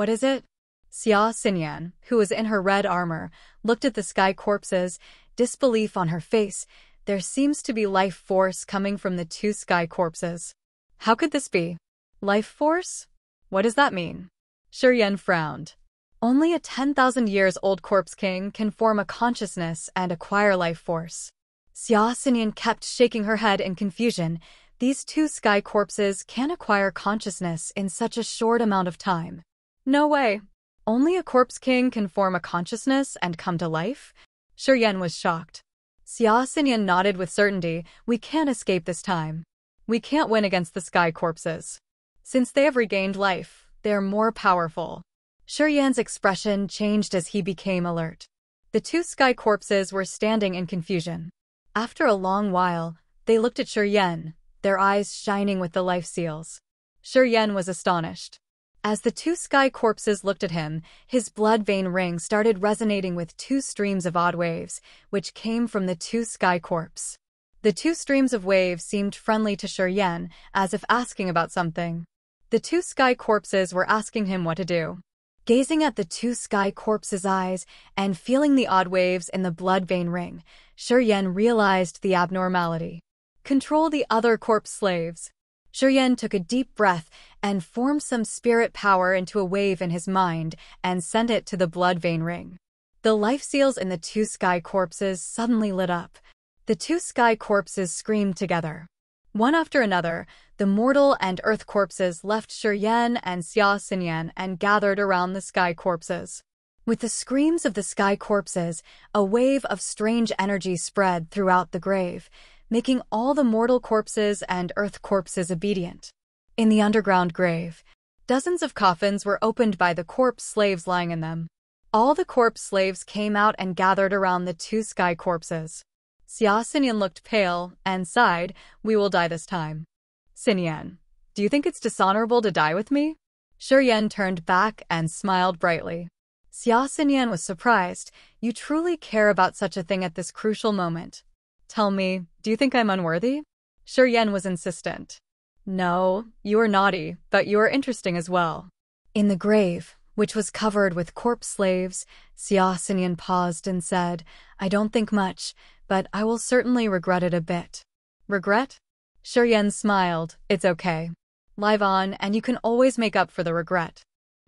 is it? Xia Xinyan, who was in her red armor, looked at the sky corpses, disbelief on her face. There seems to be life force coming from the two sky corpses. How could this be? Life force? What does that mean? Shuryen frowned. Only a 10,000 years old corpse king can form a consciousness and acquire life force. Xia Xinyan kept shaking her head in confusion. These two sky corpses can acquire consciousness in such a short amount of time. No way. Only a corpse king can form a consciousness and come to life? Shuryen was shocked. Xia Xinyan nodded with certainty. We can't escape this time. We can't win against the sky corpses. Since they have regained life, they're more powerful. Shuryen's expression changed as he became alert. The two sky corpses were standing in confusion. After a long while, they looked at Shuryen, their eyes shining with the life seals. Shuryen was astonished. As the two sky corpses looked at him, his blood vein ring started resonating with two streams of odd waves, which came from the two sky corpse. The two streams of waves seemed friendly to Shuryen, as if asking about something. The two sky corpses were asking him what to do. Gazing at the two sky corpses' eyes and feeling the odd waves in the blood vein ring, Shuryen realized the abnormality. Control the other corpse slaves. Shuryen took a deep breath and formed some spirit power into a wave in his mind and sent it to the blood vein ring. The life seals in the two sky corpses suddenly lit up. The two sky corpses screamed together. One after another, the mortal and earth corpses left Shuryen and Xia Xinyan and gathered around the sky corpses. With the screams of the sky corpses, a wave of strange energy spread throughout the grave, making all the mortal corpses and earth corpses obedient. In the underground grave, dozens of coffins were opened by the corpse slaves lying in them. All the corpse slaves came out and gathered around the two sky corpses. Xia Xinyan looked pale and sighed, "We will die this time." "Xinyan, do you think it's dishonorable to die with me?" Shuryen turned back and smiled brightly. Xia Xinyan was surprised. You truly care about such a thing at this crucial moment. Tell me, do you think I'm unworthy? Shi Yan was insistent. No, you are naughty, but you are interesting as well. In the grave, which was covered with corpse slaves, Xia Xinyan paused and said, I don't think much, but I will certainly regret it a bit. Regret? Shi Yan smiled. It's okay. Live on, and you can always make up for the regret.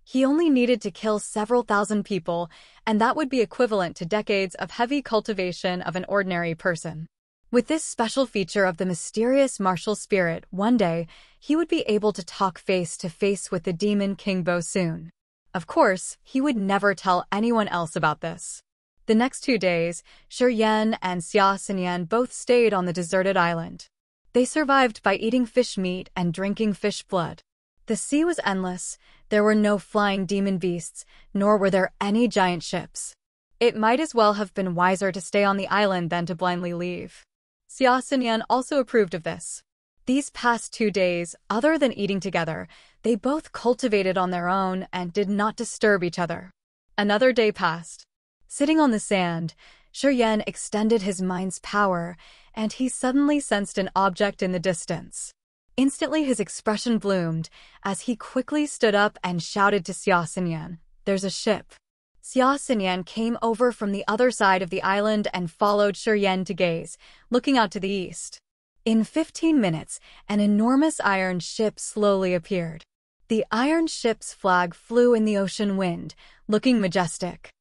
He only needed to kill several thousand people, and that would be equivalent to decades of heavy cultivation of an ordinary person. With this special feature of the mysterious martial spirit, one day, he would be able to talk face to face with the demon King Bo soon. Of course, he would never tell anyone else about this. The next 2 days, Shi Yan and Xia Xinyan both stayed on the deserted island. They survived by eating fish meat and drinking fish blood. The sea was endless. There were no flying demon beasts, nor were there any giant ships. It might as well have been wiser to stay on the island than to blindly leave. Xia Xinyan also approved of this. These past 2 days, other than eating together, they both cultivated on their own and did not disturb each other. Another day passed. Sitting on the sand, Shi Yan extended his mind's power, and he suddenly sensed an object in the distance. Instantly his expression bloomed as he quickly stood up and shouted to Xia Xinyan, There's a ship. Xia Xinyan came over from the other side of the island and followed Shi Yan to gaze, looking out to the east. In 15 minutes, an enormous iron ship slowly appeared. The iron ship's flag flew in the ocean wind, looking majestic.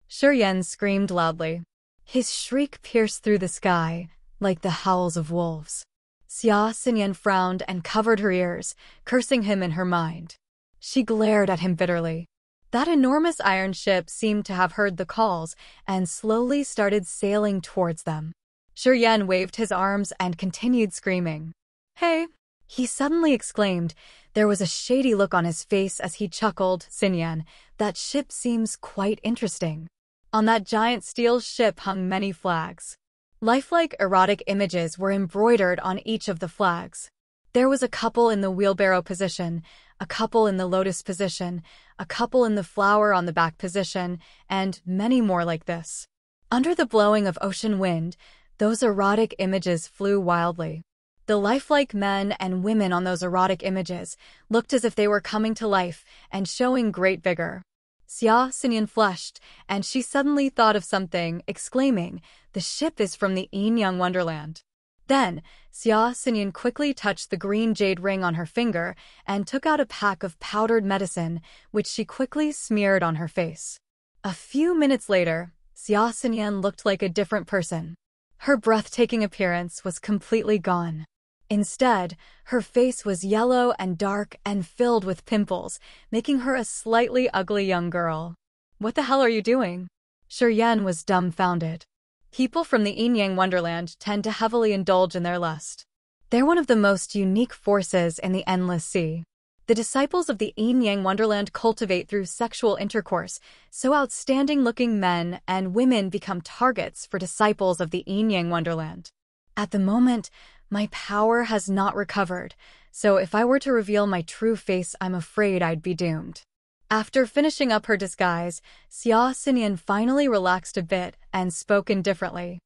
Shi Yan screamed loudly. His shriek pierced through the sky, like the howls of wolves. Xia Xinyan frowned and covered her ears, cursing him in her mind. She glared at him bitterly. That enormous iron ship seemed to have heard the calls and slowly started sailing towards them. Shi Yan waved his arms and continued screaming. Hey! He suddenly exclaimed. There was a shady look on his face as he chuckled. Xinyan, that ship seems quite interesting. On that giant steel ship hung many flags. Lifelike erotic images were embroidered on each of the flags. There was a couple in the wheelbarrow position, a couple in the lotus position, a couple in the flower on the back position, and many more like this. Under the blowing of ocean wind, those erotic images flew wildly. The lifelike men and women on those erotic images looked as if they were coming to life and showing great vigor. Xia Xinyan flushed, and she suddenly thought of something, exclaiming, The ship is from the Inyang Wonderland. Then, Xia Xinyan quickly touched the green jade ring on her finger and took out a pack of powdered medicine, which she quickly smeared on her face. A few minutes later, Xia Xinyan looked like a different person. Her breathtaking appearance was completely gone. Instead, her face was yellow and dark and filled with pimples, making her a slightly ugly young girl. What the hell are you doing? Shi Yan was dumbfounded. People from the Inyang Wonderland tend to heavily indulge in their lust. They're one of the most unique forces in the endless sea. The disciples of the Inyang Wonderland cultivate through sexual intercourse, so outstanding-looking men and women become targets for disciples of the Inyang Wonderland. At the moment, my power has not recovered, so if I were to reveal my true face, I'm afraid I'd be doomed. After finishing up her disguise, Xia Xinyan finally relaxed a bit and spoke indifferently.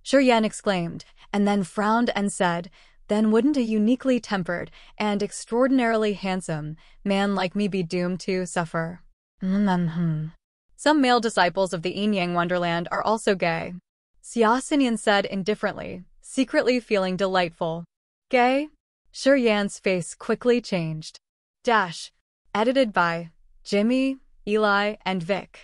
Shi Yan exclaimed, and then frowned and said, Then wouldn't a uniquely tempered and extraordinarily handsome man like me be doomed to suffer? Some male disciples of the Inyang Wonderland are also gay. Xia Xinyan said indifferently, secretly feeling delightful. Gay? Shi Yan's face quickly changed. Edited by Jimmy, Eli, and Vic.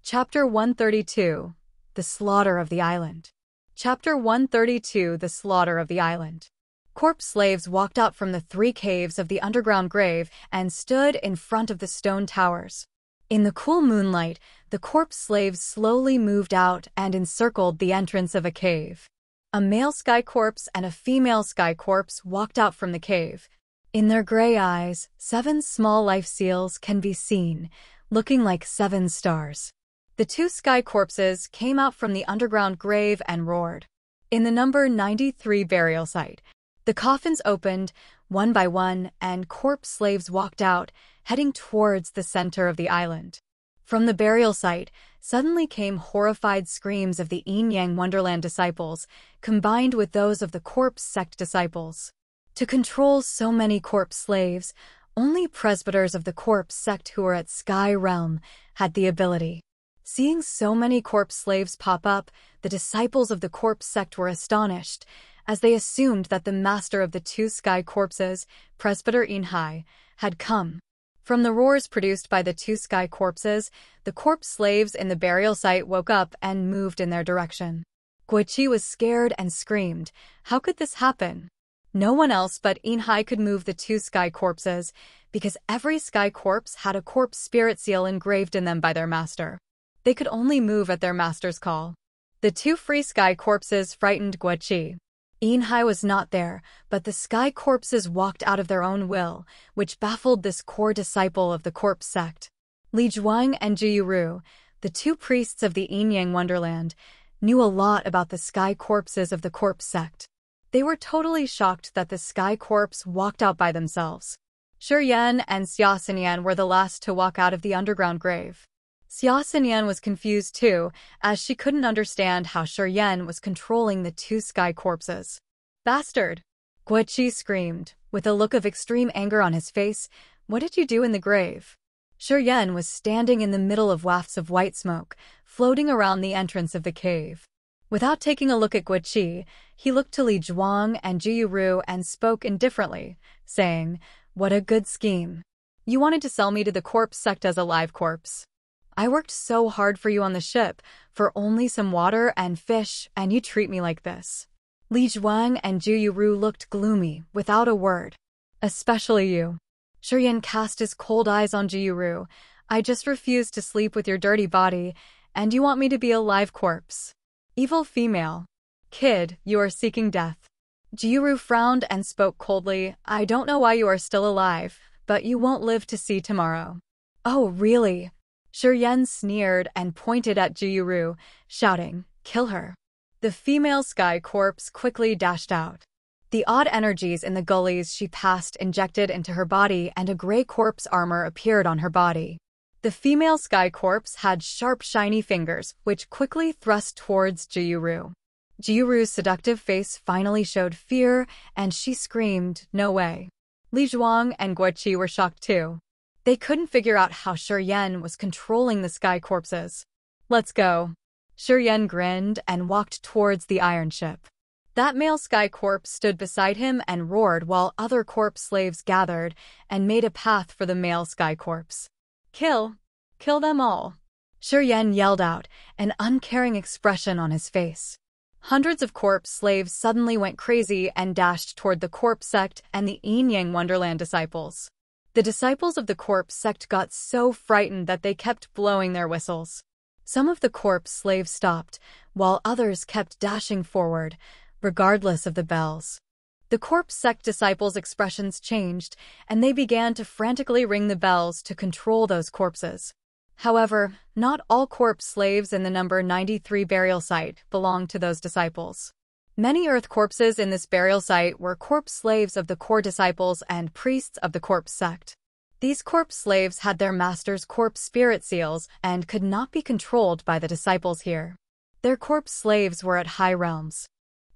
Chapter 132. The Slaughter of the Island. Chapter 132. The Slaughter of the Island. Corpse slaves walked out from the 3 caves of the underground grave and stood in front of the stone towers. In the cool moonlight, the corpse slaves slowly moved out and encircled the entrance of a cave. A male sky corpse and a female sky corpse walked out from the cave. In their gray eyes, 7 small life seals can be seen, looking like 7 stars. The 2 sky corpses came out from the underground grave and roared. In the number 93 burial site, The coffins opened, one by one, and corpse slaves walked out, heading towards the center of the island. From the burial site, suddenly came horrified screams of the Yin-Yang Wonderland disciples, combined with those of the corpse sect disciples. To control so many corpse slaves, only presbyters of the corpse sect who were at Sky Realm had the ability. Seeing so many corpse slaves pop up, the disciples of the corpse sect were astonished, as they assumed that the master of the two sky corpses, Presbyter Inhai, had come. From the roars produced by the two sky corpses, the corpse slaves in the burial site woke up and moved in their direction. Guichi was scared and screamed, "How could this happen?" No one else but Inhai could move the two sky corpses, because every sky corpse had a corpse spirit seal engraved in them by their master. They could only move at their master's call. The two free sky corpses frightened Guichi. Inhai was not there, but the sky corpses walked out of their own will, which baffled this core disciple of the corpse sect. Li Zhuang and Jiyuru, the two priests of the Yin-Yang Wonderland, knew a lot about the sky corpses of the corpse sect. They were totally shocked that the sky corpse walked out by themselves. Shi Yan and Xia Xinyan were the last to walk out of the underground grave. Xia Xinyan was confused too, as she couldn't understand how Shi Yan was controlling the two sky corpses. "Bastard!" Guichi screamed, with a look of extreme anger on his face. "What did you do in the grave?" Shi Yan was standing in the middle of wafts of white smoke, floating around the entrance of the cave. Without taking a look at Guichi, he looked to Li Zhuang and Jiyuru and spoke indifferently, saying, "What a good scheme. You wanted to sell me to the corpse sect as a live corpse. I worked so hard for you on the ship, for only some water and fish, and you treat me like this." Li Zhuang and Jiyuru looked gloomy, without a word. "Especially you." Shi Yan cast his cold eyes on Jiyuru. "I just refuse to sleep with your dirty body, and you want me to be a live corpse. Evil female. Kid, you are seeking death." Jiyuru frowned and spoke coldly. "I don't know why you are still alive, but you won't live to see tomorrow." "Oh, really?" Shi Yan sneered and pointed at Jiyuru, shouting, "Kill her." The female sky corpse quickly dashed out. The odd energies in the gullies she passed injected into her body, and a gray corpse armor appeared on her body. The female sky corpse had sharp, shiny fingers, which quickly thrust towards Jiyuru. Jiyuru's seductive face finally showed fear, and she screamed, "No way." Li Zhuang and Guichi were shocked too. They couldn't figure out how Shi Yan was controlling the sky corpses. "Let's go." Shi Yan grinned and walked towards the iron ship. That male sky corpse stood beside him and roared while other corpse slaves gathered and made a path for the male sky corpse. "Kill! Kill them all!" Shi Yan yelled out, an uncaring expression on his face. Hundreds of corpse slaves suddenly went crazy and dashed toward the corpse sect and the Yin-Yang Wonderland disciples. The disciples of the corpse sect got so frightened that they kept blowing their whistles. Some of the corpse slaves stopped, while others kept dashing forward, regardless of the bells. The corpse sect disciples' expressions changed, and they began to frantically ring the bells to control those corpses. However, not all corpse slaves in the number 93 burial site belonged to those disciples. Many earth corpses in this burial site were corpse slaves of the core disciples and priests of the corpse sect. These corpse slaves had their master's corpse spirit seals and could not be controlled by the disciples here. Their corpse slaves were at high realms.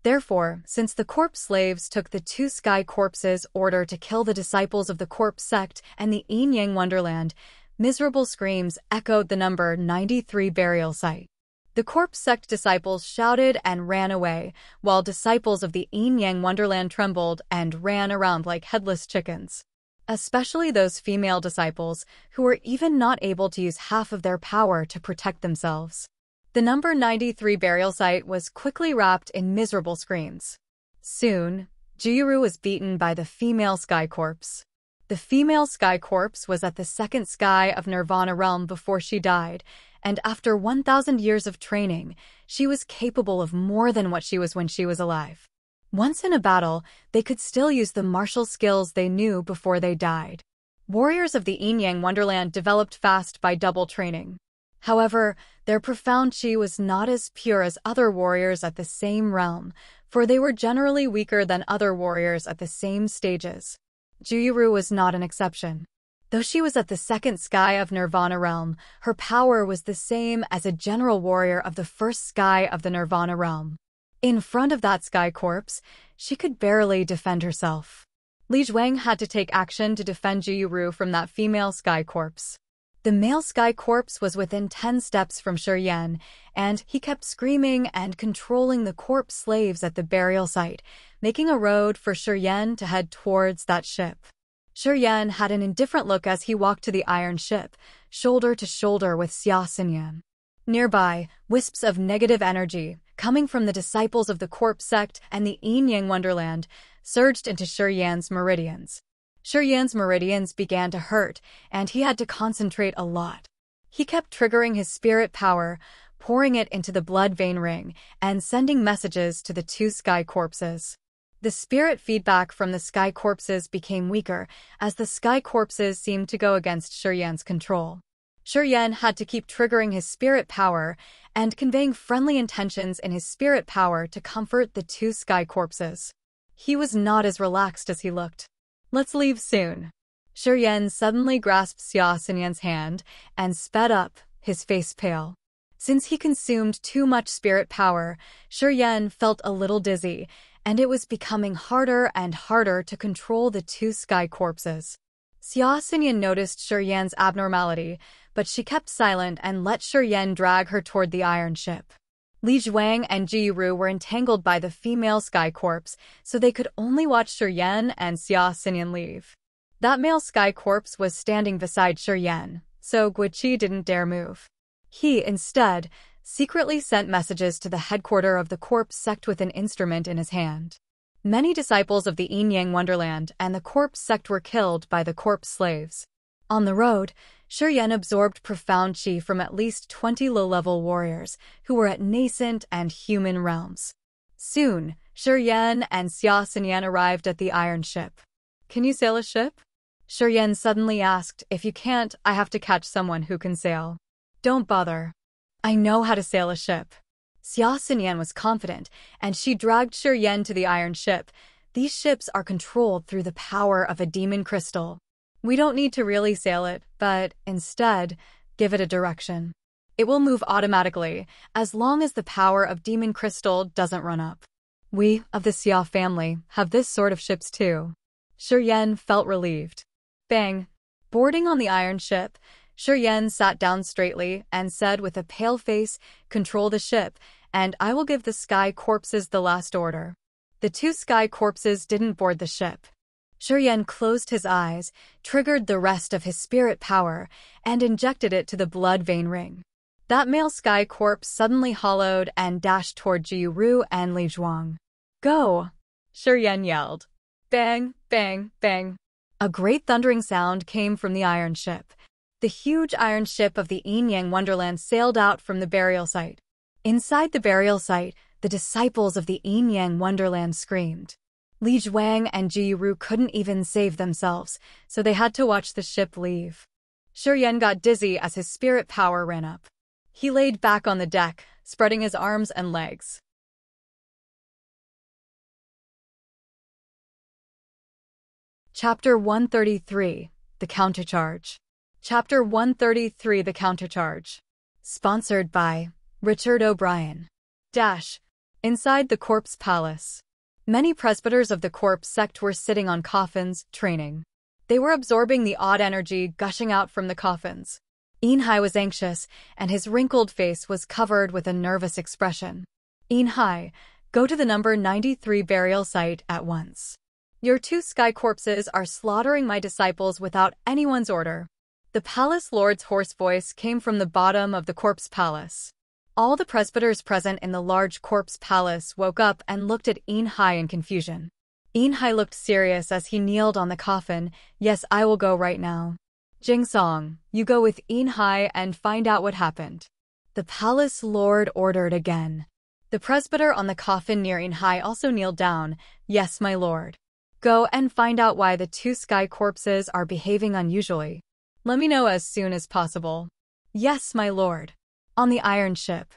Therefore, since the corpse slaves took the two sky corpses' order to kill the disciples of the corpse sect and the Yin-Yang Wonderland, miserable screams echoed the number 93 burial site. The corpse sect disciples shouted and ran away, while disciples of the Yin-Yang Wonderland trembled and ran around like headless chickens. Especially those female disciples, who were even not able to use half of their power to protect themselves. The number 93 burial site was quickly wrapped in miserable screams. Soon, Jiyuru was beaten by the female sky corpse. The female sky corpse was at the second sky of Nirvana realm before she died, and after 1,000 years of training, she was capable of more than what she was when she was alive. Once in a battle, they could still use the martial skills they knew before they died. Warriors of the Yin-Yang Wonderland developed fast by double training. However, their profound qi was not as pure as other warriors at the same realm, for they were generally weaker than other warriors at the same stages. Juyuru was not an exception. Though she was at the second sky of Nirvana realm, her power was the same as a general warrior of the first sky of the Nirvana realm. In front of that sky corpse, she could barely defend herself. Li Zhuang had to take action to defend Juyuru from that female sky corpse. The male sky corpse was within 10 steps from Shi Yan, and he kept screaming and controlling the corpse slaves at the burial site, making a road for Shi Yan to head towards that ship. Shi Yan had an indifferent look as he walked to the iron ship, shoulder to shoulder with Xia Xinyan. Nearby, wisps of negative energy, coming from the disciples of the Corpse Sect and the Yin-Yang Wonderland, surged into Shi Yan's meridians. Shi Yan's meridians began to hurt, and he had to concentrate a lot. He kept triggering his spirit power, pouring it into the blood vein ring, and sending messages to the two sky corpses. The spirit feedback from the sky corpses became weaker, as the sky corpses seemed to go against Shi Yan's control. Shi Yan had to keep triggering his spirit power and conveying friendly intentions in his spirit power to comfort the two sky corpses. He was not as relaxed as he looked. "Let's leave soon." Shi Yan suddenly grasped Xia Xinyan's hand and sped up, his face pale. Since he consumed too much spirit power, Shi Yan felt a little dizzy, and it was becoming harder and harder to control the two sky corpses. Xia Xinyan noticed Shi Yan's abnormality, but she kept silent and let Shi Yan drag her toward the iron ship. Li Zhuang and Juyuru were entangled by the female sky corpse, so they could only watch Shi Yan and Xia Xinyan leave. That male sky corpse was standing beside Shi Yan, so Guiqi didn't dare move. He, instead, secretly sent messages to the headquarters of the Corpse Sect with an instrument in his hand. Many disciples of the Yin-Yang Wonderland and the Corpse Sect were killed by the corpse slaves. On the road, Shi Yan absorbed profound qi from at least 20 low-level warriors who were at nascent and human realms. Soon, Shi Yan and Xia Xinyan arrived at the iron ship. "Can you sail a ship?" Shi Yan suddenly asked. "If you can't, I have to catch someone who can sail." "Don't bother. I know how to sail a ship." Xia Xinyan was confident, and she dragged Shi Yan to the iron ship. "These ships are controlled through the power of a demon crystal. We don't need to really sail it, but instead, give it a direction. It will move automatically, as long as the power of demon crystal doesn't run up. We, of the Xia family, have this sort of ships too." Shi Yan felt relieved. Bang! Boarding on the iron ship, Shi Yan sat down straightly and said with a pale face, "Control the ship, and I will give the sky corpses the last order." The two sky corpses didn't board the ship. Shi Yan closed his eyes, triggered the rest of his spirit power, and injected it to the blood vein ring. That male sky corpse suddenly hollowed and dashed toward Juyuru and Li Zhuang. "Go!" Shi Yan yelled. Bang, bang, bang. A great thundering sound came from the iron ship. The huge iron ship of the Yin-Yang Wonderland sailed out from the burial site. Inside the burial site, the disciples of the Yin-Yang Wonderland screamed. Li Zhuang and Juyuru couldn't even save themselves, so they had to watch the ship leave. Shi Yan got dizzy as his spirit power ran up. He laid back on the deck, spreading his arms and legs. Chapter 133, The Countercharge. Chapter 133, The Countercharge. Sponsored by Richard O'Brien. Inside the Corpse Palace. Many presbyters of the Corpse Sect were sitting on coffins, training. They were absorbing the odd energy gushing out from the coffins. Yinhai was anxious, and his wrinkled face was covered with a nervous expression. "Yinhai, go to the number 93 burial site at once. Your two sky corpses are slaughtering my disciples without anyone's order." The palace lord's hoarse voice came from the bottom of the corpse palace. All the presbyters present in the large corpse palace woke up and looked at Yinhai in confusion. Yinhai looked serious as he kneeled on the coffin. "Yes, I will go right now. Jingsong, you go with Yinhai and find out what happened." The palace lord ordered again. The presbyter on the coffin near Yinhai also kneeled down. "Yes, my lord. Go and find out why the two sky corpses are behaving unusually. Let me know as soon as possible." Yes, my lord. On the iron ship,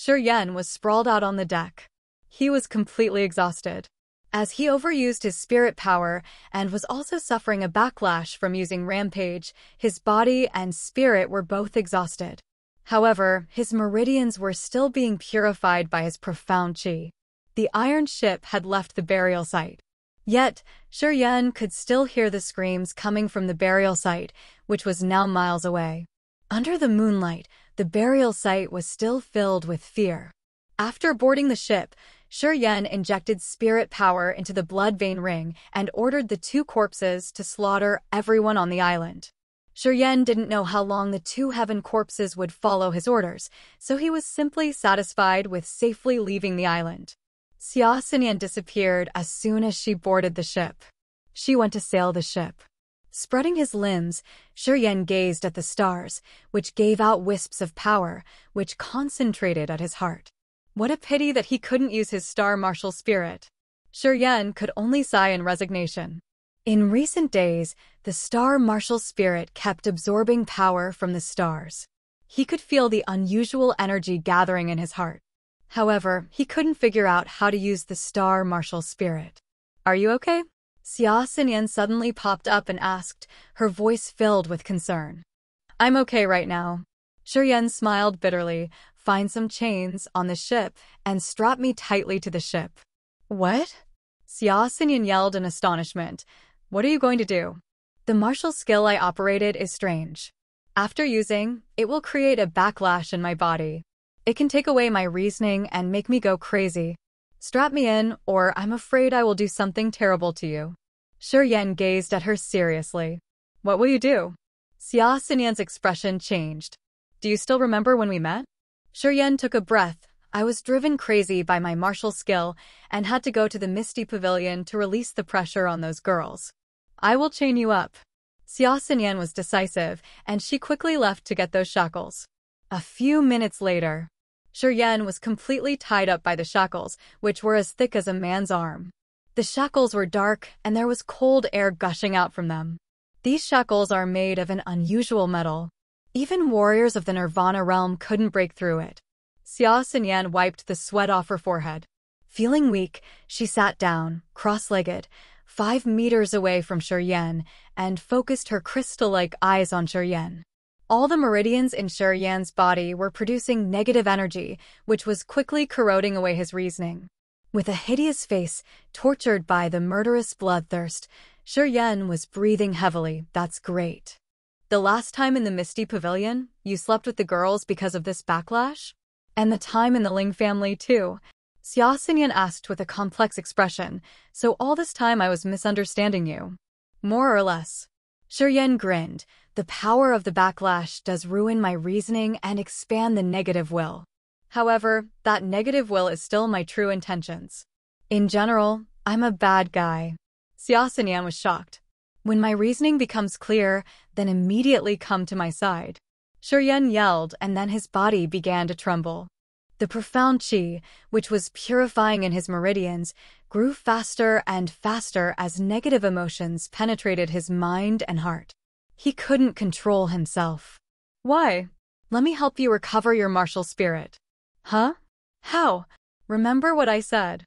Yen was sprawled out on the deck. He was completely exhausted, as he overused his spirit power and was also suffering a backlash from using Rampage. His body and spirit were both exhausted. However, his meridians were still being purified by his profound qi. The iron ship had left the burial site. Yet, Yen could still hear the screams coming from the burial site, which was now miles away. Under the moonlight, the burial site was still filled with fear. After boarding the ship, Yen injected spirit power into the blood vein ring and ordered the two corpses to slaughter everyone on the island. Yen didn't know how long the two heaven corpses would follow his orders, so he was simply satisfied with safely leaving the island. Xia Xinyan disappeared as soon as she boarded the ship. She went to sail the ship. Spreading his limbs, Yen gazed at the stars, which gave out wisps of power, which concentrated at his heart. What a pity that he couldn't use his star martial spirit. Yen could only sigh in resignation. In recent days, the star martial spirit kept absorbing power from the stars. He could feel the unusual energy gathering in his heart. However, he couldn't figure out how to use the star martial spirit. Are you okay? Xia Xinyan suddenly popped up and asked, her voice filled with concern. I'm okay right now. Yen smiled bitterly. Find some chains on the ship and strap me tightly to the ship. What? Xia Xinyan yelled in astonishment. What are you going to do? The martial skill I operated is strange. After using, it will create a backlash in my body. It can take away my reasoning and make me go crazy. Strap me in, or I'm afraid I will do something terrible to you. Yen gazed at her seriously. What will you do? Xia Xinyan's expression changed. Do you still remember when we met? Yen took a breath. I was driven crazy by my martial skill and had to go to the Misty Pavilion to release the pressure on those girls. I will chain you up. Xia Xinyan was decisive, and she quickly left to get those shackles. A few minutes later, Yen was completely tied up by the shackles, which were as thick as a man's arm. The shackles were dark, and there was cold air gushing out from them. These shackles are made of an unusual metal. Even warriors of the Nirvana realm couldn't break through it. Xia Xinyan wiped the sweat off her forehead. Feeling weak, she sat down, cross-legged, 5 meters away from Yen, and focused her crystal-like eyes on Yen. All the meridians in Yen's body were producing negative energy, which was quickly corroding away his reasoning. With a hideous face, tortured by the murderous bloodthirst, Yen was breathing heavily. That's great. The last time in the Misty Pavilion, you slept with the girls because of this backlash? And the time in the Ling family, too? Xia Xinyan asked with a complex expression, so all this time I was misunderstanding you. More or less. Yen grinned. The power of the backlash does ruin my reasoning and expand the negative will. However, that negative will is still my true intentions. In general, I'm a bad guy. Xia Xinyan was shocked. When my reasoning becomes clear, then immediately come to my side. Yen yelled, and then his body began to tremble. The profound qi, which was purifying in his meridians, grew faster and faster as negative emotions penetrated his mind and heart. He couldn't control himself. Why? Let me help you recover your martial spirit. Huh? How? Remember what I said.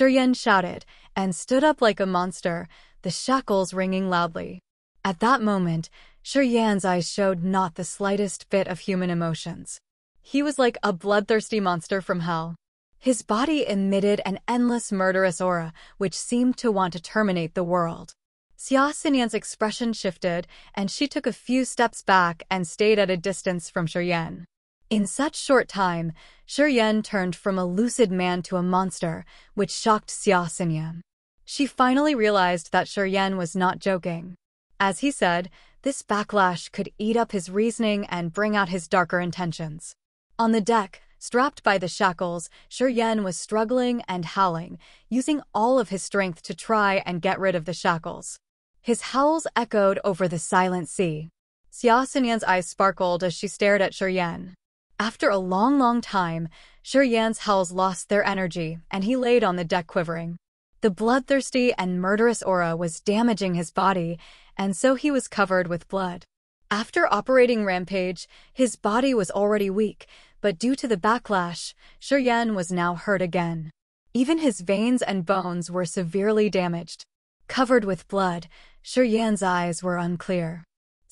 Yen shouted, and stood up like a monster, the shackles ringing loudly. At that moment, Yen's eyes showed not the slightest bit of human emotions. He was like a bloodthirsty monster from hell. His body emitted an endless murderous aura, which seemed to want to terminate the world. Xia Xinyan's expression shifted, and she took a few steps back and stayed at a distance from Yen. In such short time, Yen turned from a lucid man to a monster, which shocked Xia Xinyan. She finally realized that Yen was not joking. As he said, this backlash could eat up his reasoning and bring out his darker intentions. On the deck, strapped by the shackles, Yen was struggling and howling, using all of his strength to try and get rid of the shackles. His howls echoed over the silent sea. Xia Xinyan's eyes sparkled as she stared at Yen. After a long time, Yen's howls lost their energy, and he laid on the deck quivering. The bloodthirsty and murderous aura was damaging his body, and so he was covered with blood. After operating Rampage, his body was already weak, but due to the backlash, Yan was now hurt again. Even his veins and bones were severely damaged. Covered with blood, Yan's eyes were unclear.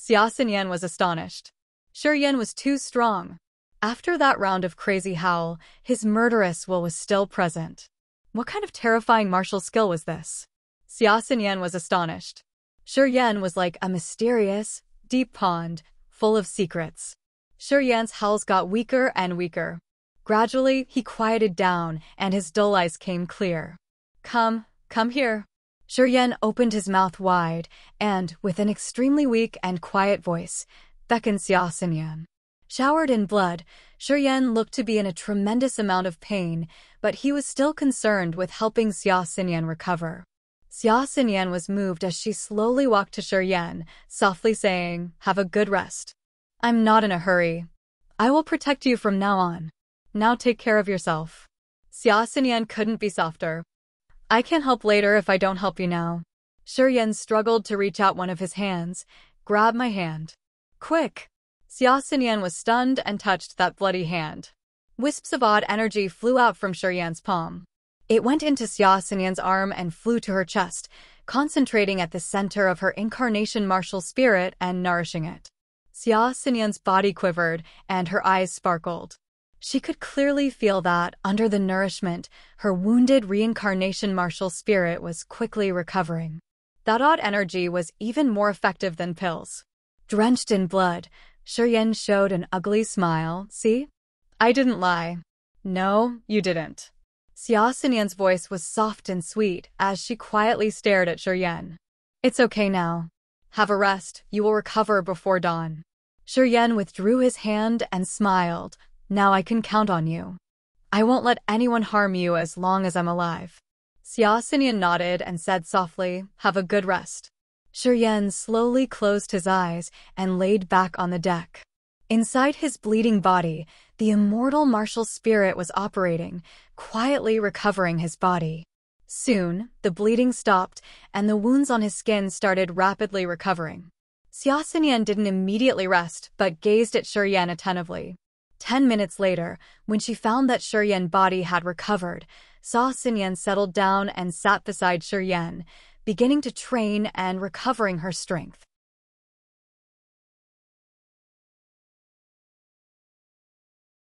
Yan was astonished. Yan was too strong. After that round of crazy howl, his murderous will was still present. What kind of terrifying martial skill was this? Yan was astonished. Yan was like a mysterious, deep pond, full of secrets. Yan's howls got weaker and weaker. Gradually, he quieted down, and his dull eyes came clear. Come here. Yan opened his mouth wide, and, with an extremely weak and quiet voice, beckoned Yan. Showered in blood, Yan looked to be in a tremendous amount of pain, but he was still concerned with helping Yan recover. Yan was moved as she slowly walked to Yan, softly saying, "Have a good rest. I'm not in a hurry. I will protect you from now on. Now take care of yourself." Yan couldn't be softer. "I can help later if I don't help you now." Yan struggled to reach out one of his hands. "Grab my hand. Quick!" Yan was stunned and touched that bloody hand. Wisps of odd energy flew out from Yan's palm. It went into Yan's arm and flew to her chest, concentrating at the center of her incarnation martial spirit and nourishing it. Yan's body quivered, and her eyes sparkled. She could clearly feel that, under the nourishment, her wounded reincarnation martial spirit was quickly recovering. That odd energy was even more effective than pills. Drenched in blood, Yan showed an ugly smile. "See? I didn't lie." "No, you didn't." Yan's voice was soft and sweet as she quietly stared at Yan. "It's okay now. Have a rest, you will recover before dawn." Yan withdrew his hand and smiled. "Now I can count on you. I won't let anyone harm you as long as I'm alive." Yan nodded and said softly, "Have a good rest." Yan slowly closed his eyes and laid back on the deck. Inside his bleeding body, the immortal martial spirit was operating, quietly recovering his body. Soon, the bleeding stopped, and the wounds on his skin started rapidly recovering. Yan didn't immediately rest, but gazed at Yan attentively. 10 minutes later, when she found that Yan's body had recovered, Yan settled down and sat beside Yan, beginning to train and recovering her strength.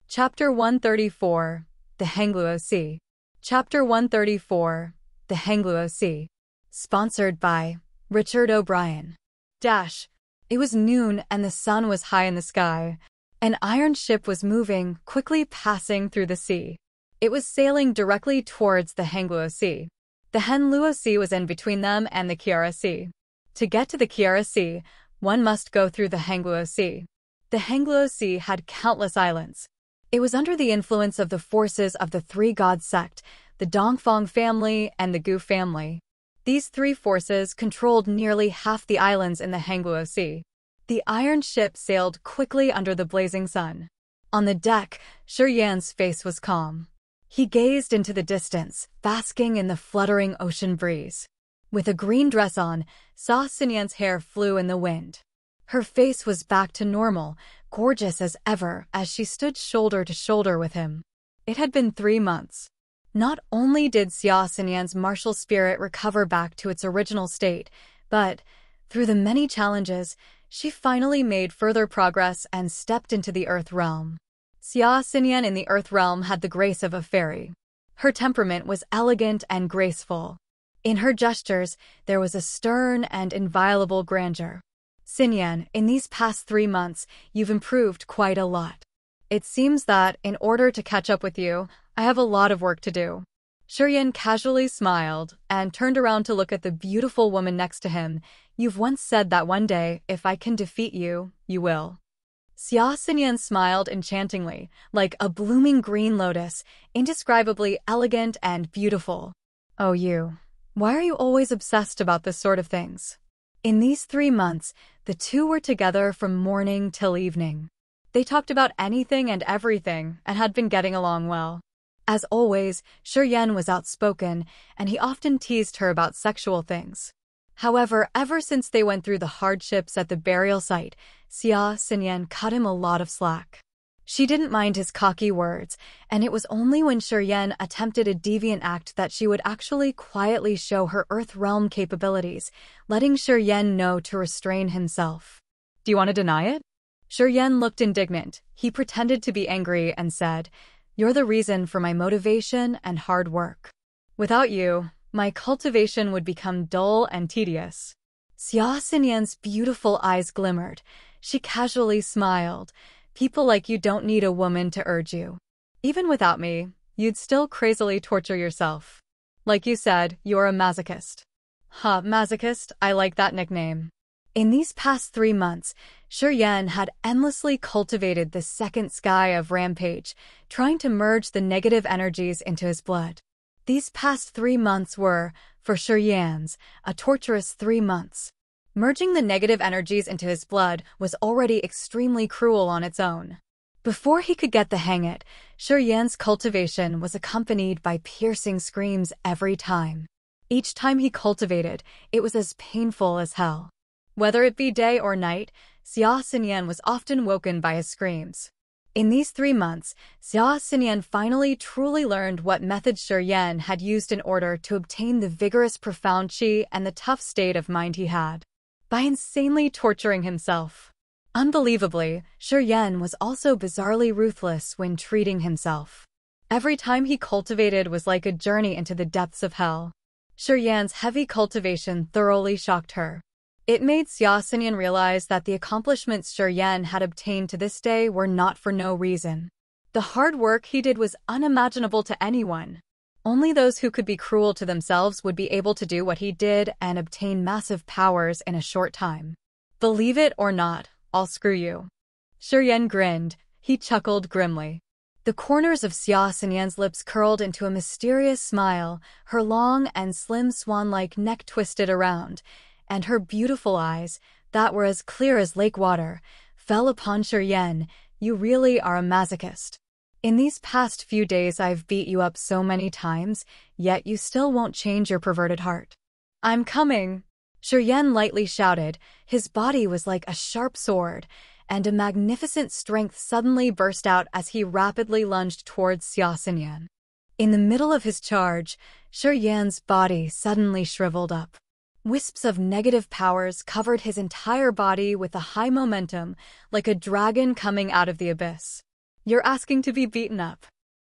Chapter 134, The Hengluo Sea. Chapter 134, The Hengluo Sea. Sponsored by Richard O'Brien. It was noon and the sun was high in the sky. An iron ship was moving, quickly passing through the sea. It was sailing directly towards the Hengluo Sea. The Hengluo Sea was in between them and the Kiara Sea. To get to the Kiara Sea, one must go through the Hengluo Sea. The Hengluo Sea had countless islands. It was under the influence of the forces of the three-god sect, the Dongfang family and the Gu family. These three forces controlled nearly half the islands in the Hengluo Sea. The iron ship sailed quickly under the blazing sun. On the deck, Yan's face was calm. He gazed into the distance, basking in the fluttering ocean breeze. With a green dress on, Yan's hair flew in the wind. Her face was back to normal, gorgeous as ever, as she stood shoulder to shoulder with him. It had been 3 months. Not only did Yan's martial spirit recover back to its original state, but, through the many challenges, she finally made further progress and stepped into the Earth realm. Yan in the Earth realm had the grace of a fairy. Her temperament was elegant and graceful. In her gestures, there was a stern and inviolable grandeur. Yan, in these past 3 months, you've improved quite a lot. It seems that, in order to catch up with you, I have a lot of work to do. Yan casually smiled and turned around to look at the beautiful woman next to him. You've once said that one day, if I can defeat you, you will. Yan smiled enchantingly, like a blooming green lotus, indescribably elegant and beautiful. Oh, you. Why are you always obsessed about this sort of things? In these 3 months, the two were together from morning till evening. They talked about anything and everything and had been getting along well. As always, Yan was outspoken, and he often teased her about sexual things. However, ever since they went through the hardships at the burial site, Xia Xinyan cut him a lot of slack. She didn't mind his cocky words, and it was only when Shuryen attempted a deviant act that she would actually quietly show her Earth Realm capabilities, letting Shuryen know to restrain himself. Do you want to deny it? Shuryen looked indignant. He pretended to be angry and said, "You're the reason for my motivation and hard work. Without you, my cultivation would become dull and tedious." Xia Xinyan's beautiful eyes glimmered. She casually smiled. "People like you don't need a woman to urge you. Even without me, you'd still crazily torture yourself. Like you said, you're a masochist." "Huh, masochist, I like that nickname." In these past 3 months, Shuryen had endlessly cultivated the second sky of Rampage, trying to merge the negative energies into his blood. These past 3 months were, for Shuryen's, a torturous 3 months. Merging the negative energies into his blood was already extremely cruel on its own. Before he could get the hang it, Shuryen's cultivation was accompanied by piercing screams every time. Each time he cultivated, it was as painful as hell. Whether it be day or night, Xia Xinyan was often woken by his screams. In these 3 months, Xia Xinyan finally truly learned what methods Shuryen had used in order to obtain the vigorous profound qi and the tough state of mind he had. By insanely torturing himself. Unbelievably, Shuryen was also bizarrely ruthless when treating himself. Every time he cultivated was like a journey into the depths of hell. Shuryen's heavy cultivation thoroughly shocked her. It made Xia Xinyan realize that the accomplishments Shuryen had obtained to this day were not for no reason. The hard work he did was unimaginable to anyone. Only those who could be cruel to themselves would be able to do what he did and obtain massive powers in a short time. Believe it or not, I'll screw you. Shuryen grinned. He chuckled grimly. The corners of Xia Xinyan's lips curled into a mysterious smile, her long and slim swan-like neck twisted around, and her beautiful eyes, that were as clear as lake water, fell upon Shuryen. "You really are a masochist. In these past few days I've beat you up so many times, yet you still won't change your perverted heart." "I'm coming," Shuryen lightly shouted. His body was like a sharp sword, and a magnificent strength suddenly burst out as he rapidly lunged towards Xia Xinyan. In the middle of his charge, Shuryen's body suddenly shriveled up. Wisps of negative powers covered his entire body with a high momentum, like a dragon coming out of the abyss. "You're asking to be beaten up."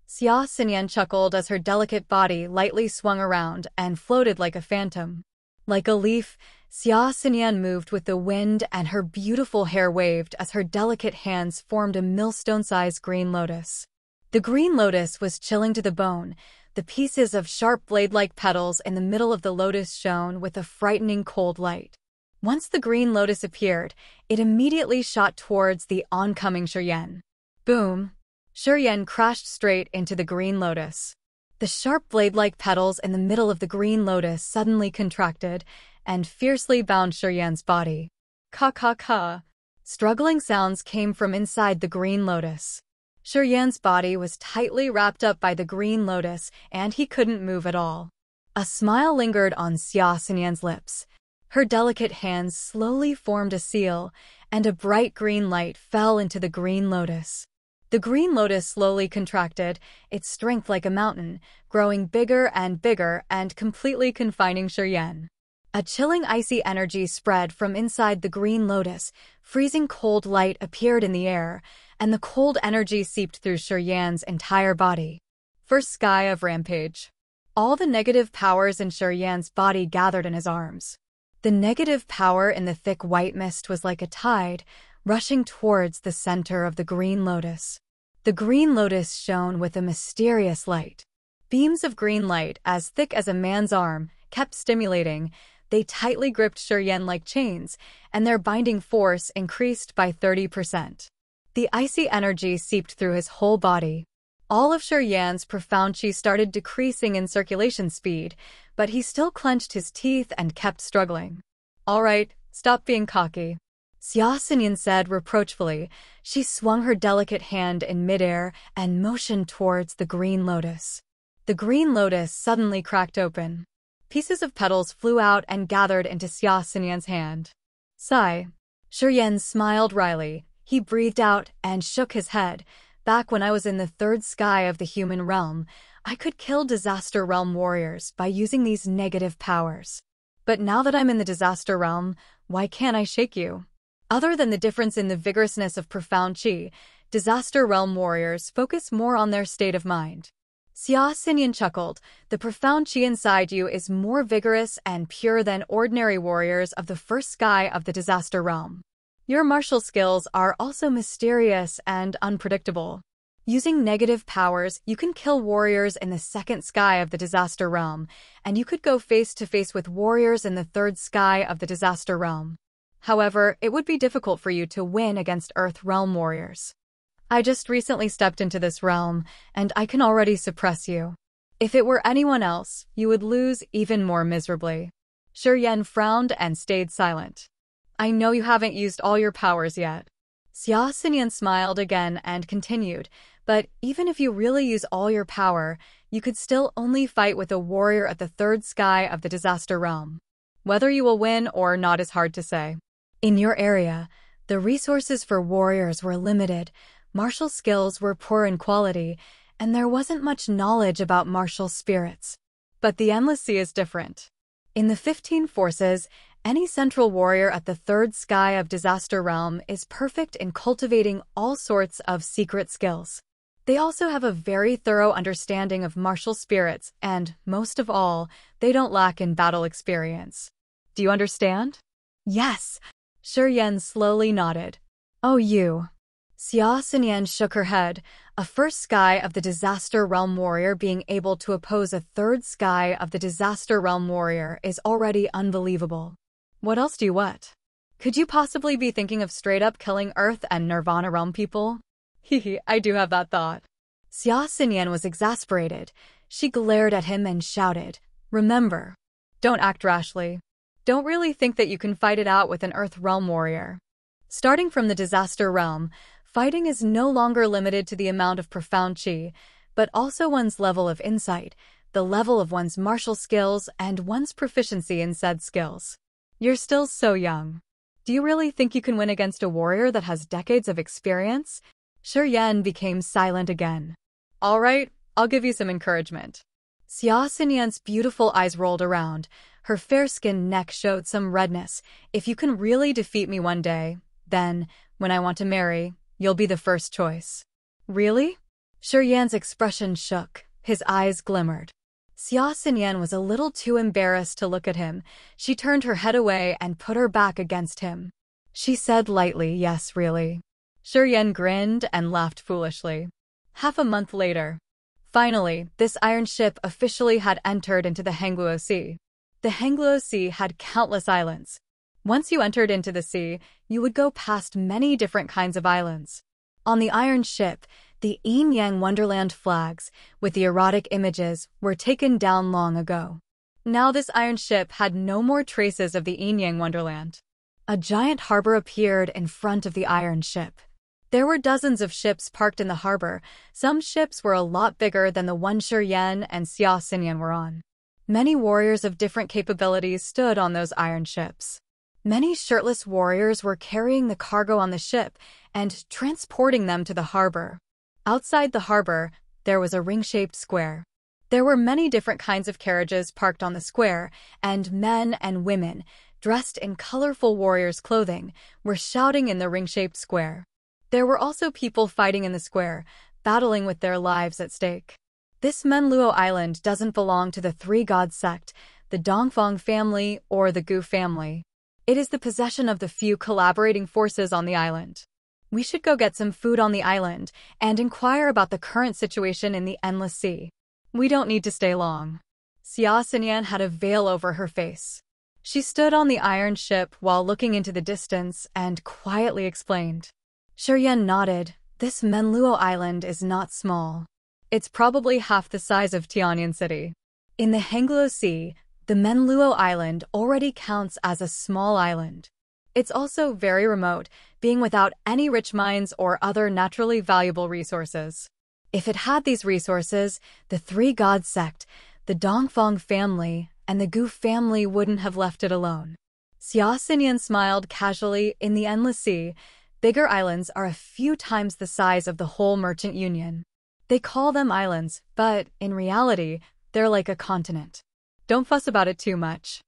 Xia Xinyan chuckled as her delicate body lightly swung around and floated like a phantom. Like a leaf, Xia Xinyan moved with the wind and her beautiful hair waved as her delicate hands formed a millstone-sized green lotus. The green lotus was chilling to the bone. The pieces of sharp blade-like petals in the middle of the lotus shone with a frightening cold light. Once the green lotus appeared, it immediately shot towards the oncoming Shuryen. Boom! Shuryen crashed straight into the green lotus. The sharp blade-like petals in the middle of the green lotus suddenly contracted and fiercely bound Shuryen's body. Ka. Struggling sounds came from inside the green lotus. Shuryen's body was tightly wrapped up by the green lotus, and he couldn't move at all. A smile lingered on Xia Xinyan's lips. Her delicate hands slowly formed a seal, and a bright green light fell into the green lotus. The green lotus slowly contracted, its strength like a mountain, growing bigger and bigger and completely confining Shuryen. A chilling icy energy spread from inside the green lotus, freezing cold light appeared in the air, and the cold energy seeped through Shuryen's entire body. First sky of Rampage. All the negative powers in Shuryen's body gathered in his arms. The negative power in the thick white mist was like a tide, rushing towards the center of the green lotus. The green lotus shone with a mysterious light. Beams of green light, as thick as a man's arm, kept stimulating. They tightly gripped Shuryen like chains, and their binding force increased by 30%. The icy energy seeped through his whole body. All of Shuryen's profound qi started decreasing in circulation speed, but he still clenched his teeth and kept struggling. "All right, stop being cocky," Xia Xinyan said reproachfully. She swung her delicate hand in midair and motioned towards the green lotus. The green lotus suddenly cracked open. Pieces of petals flew out and gathered into Xia Xinyan's hand. Sigh. Shi Yan smiled wryly. He breathed out and shook his head. Back when I was in the third sky of the human realm, I could kill Disaster Realm warriors by using these negative powers. But now that I'm in the Disaster Realm, why can't I shake you? Other than the difference in the vigorousness of profound qi, Disaster Realm warriors focus more on their state of mind. Xia Xinyan chuckled. The profound qi inside you is more vigorous and pure than ordinary warriors of the first sky of the Disaster Realm. Your martial skills are also mysterious and unpredictable. Using negative powers, you can kill warriors in the second sky of the Disaster Realm, and you could go face-to-face with warriors in the third sky of the Disaster Realm. However, it would be difficult for you to win against Earth Realm warriors. I just recently stepped into this realm, and I can already suppress you. If it were anyone else, you would lose even more miserably. Shi Yan frowned and stayed silent. I know you haven't used all your powers yet. Xia Xinyan smiled again and continued, but even if you really use all your power, you could still only fight with a warrior at the third sky of the Disaster Realm. Whether you will win or not is hard to say. In your area, the resources for warriors were limited, martial skills were poor in quality, and there wasn't much knowledge about martial spirits. But the Endless Sea is different. In the 15 forces, any central warrior at the third sky of Disaster Realm is perfect in cultivating all sorts of secret skills. They also have a very thorough understanding of martial spirits and, most of all, they don't lack in battle experience. Do you understand? Yes. Shi Yan slowly nodded. Oh, you. Xia Xinyan shook her head. A first sky of the Disaster Realm warrior being able to oppose a third sky of the Disaster Realm warrior is already unbelievable. What else do you want? Could you possibly be thinking of straight-up killing Earth and Nirvana Realm people? Hehe, I do have that thought. Xia Xinyan was exasperated. She glared at him and shouted, Remember, don't act rashly. Don't really think that you can fight it out with an Earth Realm warrior. Starting from the Disaster Realm, fighting is no longer limited to the amount of profound qi, but also one's level of insight, the level of one's martial skills, and one's proficiency in said skills. You're still so young. Do you really think you can win against a warrior that has decades of experience? Shi Yan became silent again. All right, I'll give you some encouragement. Xia Xinyan's beautiful eyes rolled around. Her fair-skinned neck showed some redness. If you can really defeat me one day, then, when I want to marry, you'll be the first choice. Really? Shi Yan's expression shook. His eyes glimmered. Xia Xinyan was a little too embarrassed to look at him. She turned her head away and put her back against him. She said lightly, yes, really. Shi Yan grinned and laughed foolishly. Half a month later. Finally, this iron ship officially had entered into the Hengluo Sea. The Hengluo Sea had countless islands. Once you entered into the sea, you would go past many different kinds of islands. On the iron ship, the yin-yang Wonderland flags, with the erotic images, were taken down long ago. Now this iron ship had no more traces of the yin-yang Wonderland. A giant harbor appeared in front of the iron ship. There were dozens of ships parked in the harbor. Some ships were a lot bigger than the one Shi Yan and Xia Xinyan were on. Many warriors of different capabilities stood on those iron ships. Many shirtless warriors were carrying the cargo on the ship and transporting them to the harbor. Outside the harbor, there was a ring-shaped square. There were many different kinds of carriages parked on the square, and men and women, dressed in colorful warriors' clothing, were shouting in the ring-shaped square. There were also people fighting in the square, battling with their lives at stake. This Hengluo Island doesn't belong to the three-god sect, the Dongfang family, or the Gu family. It is the possession of the few collaborating forces on the island. We should go get some food on the island and inquire about the current situation in the Endless Sea. We don't need to stay long. Xia Xinyan had a veil over her face. She stood on the iron ship while looking into the distance and quietly explained. Shi Yan nodded. This Hengluo Island is not small. It's probably half the size of Tianyan City. In the Hengluo Sea, the Hengluo Island already counts as a small island. It's also very remote, being without any rich mines or other naturally valuable resources. If it had these resources, the three-god sect, the Dongfang family, and the Gu family wouldn't have left it alone. Xia Xinyan smiled casually. In the Endless Sea, bigger islands are a few times the size of the whole Merchant Union. They call them islands, but in reality, they're like a continent. Don't fuss about it too much.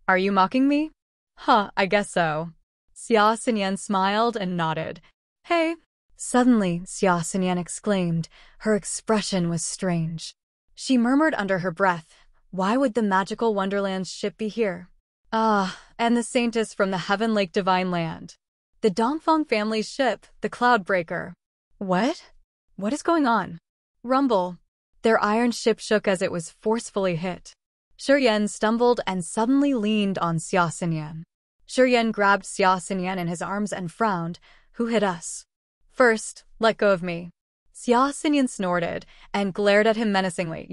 Are you mocking me? Huh, I guess so. Xia Xinyan smiled and nodded. Hey. Suddenly, Xia Xinyan exclaimed. Her expression was strange. She murmured under her breath, why would the magical Wonderland's ship be here? And the saintess from the Heaven Lake Divine Land. The Dongfeng family's ship, the Cloudbreaker. What? What is going on? Rumble. Their iron ship shook as it was forcefully hit. Shuryen stumbled and suddenly leaned on Xia Xinyan. Shuryen grabbed Xia Xinyan in his arms and frowned. Who hit us? First, let go of me. Xia Xinyan snorted and glared at him menacingly.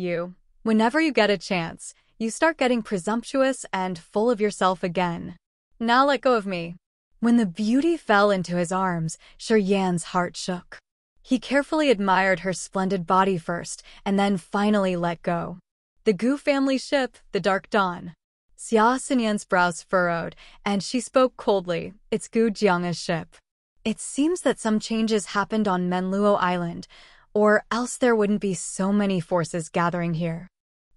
Whenever you get a chance, you start getting presumptuous and full of yourself again. Now let go of me. When the beauty fell into his arms, Shuryen's heart shook. He carefully admired her splendid body first, and then finally let go. The Gu family ship, the Dark Dawn. Xia Xinyan's brows furrowed, and she spoke coldly. It's Gu Jiang's ship. It seems that some changes happened on Menluo Island, or else there wouldn't be so many forces gathering here.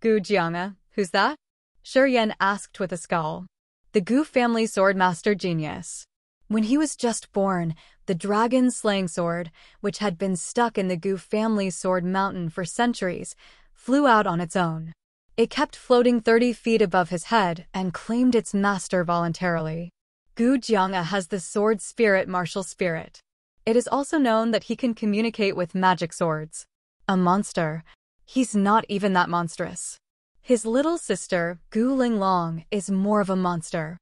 Gu Jiang, who's that? Shuryen asked with a scowl. The Gu family swordmaster genius. When he was just born, the dragon slaying sword, which had been stuck in the Gu family's sword mountain for centuries, flew out on its own. It kept floating 30 feet above his head and claimed its master voluntarily. Gu Jiang has the sword spirit martial spirit. It is also known that he can communicate with magic swords. A monster. He's not even that monstrous. His little sister, Gu Linglong, is more of a monster.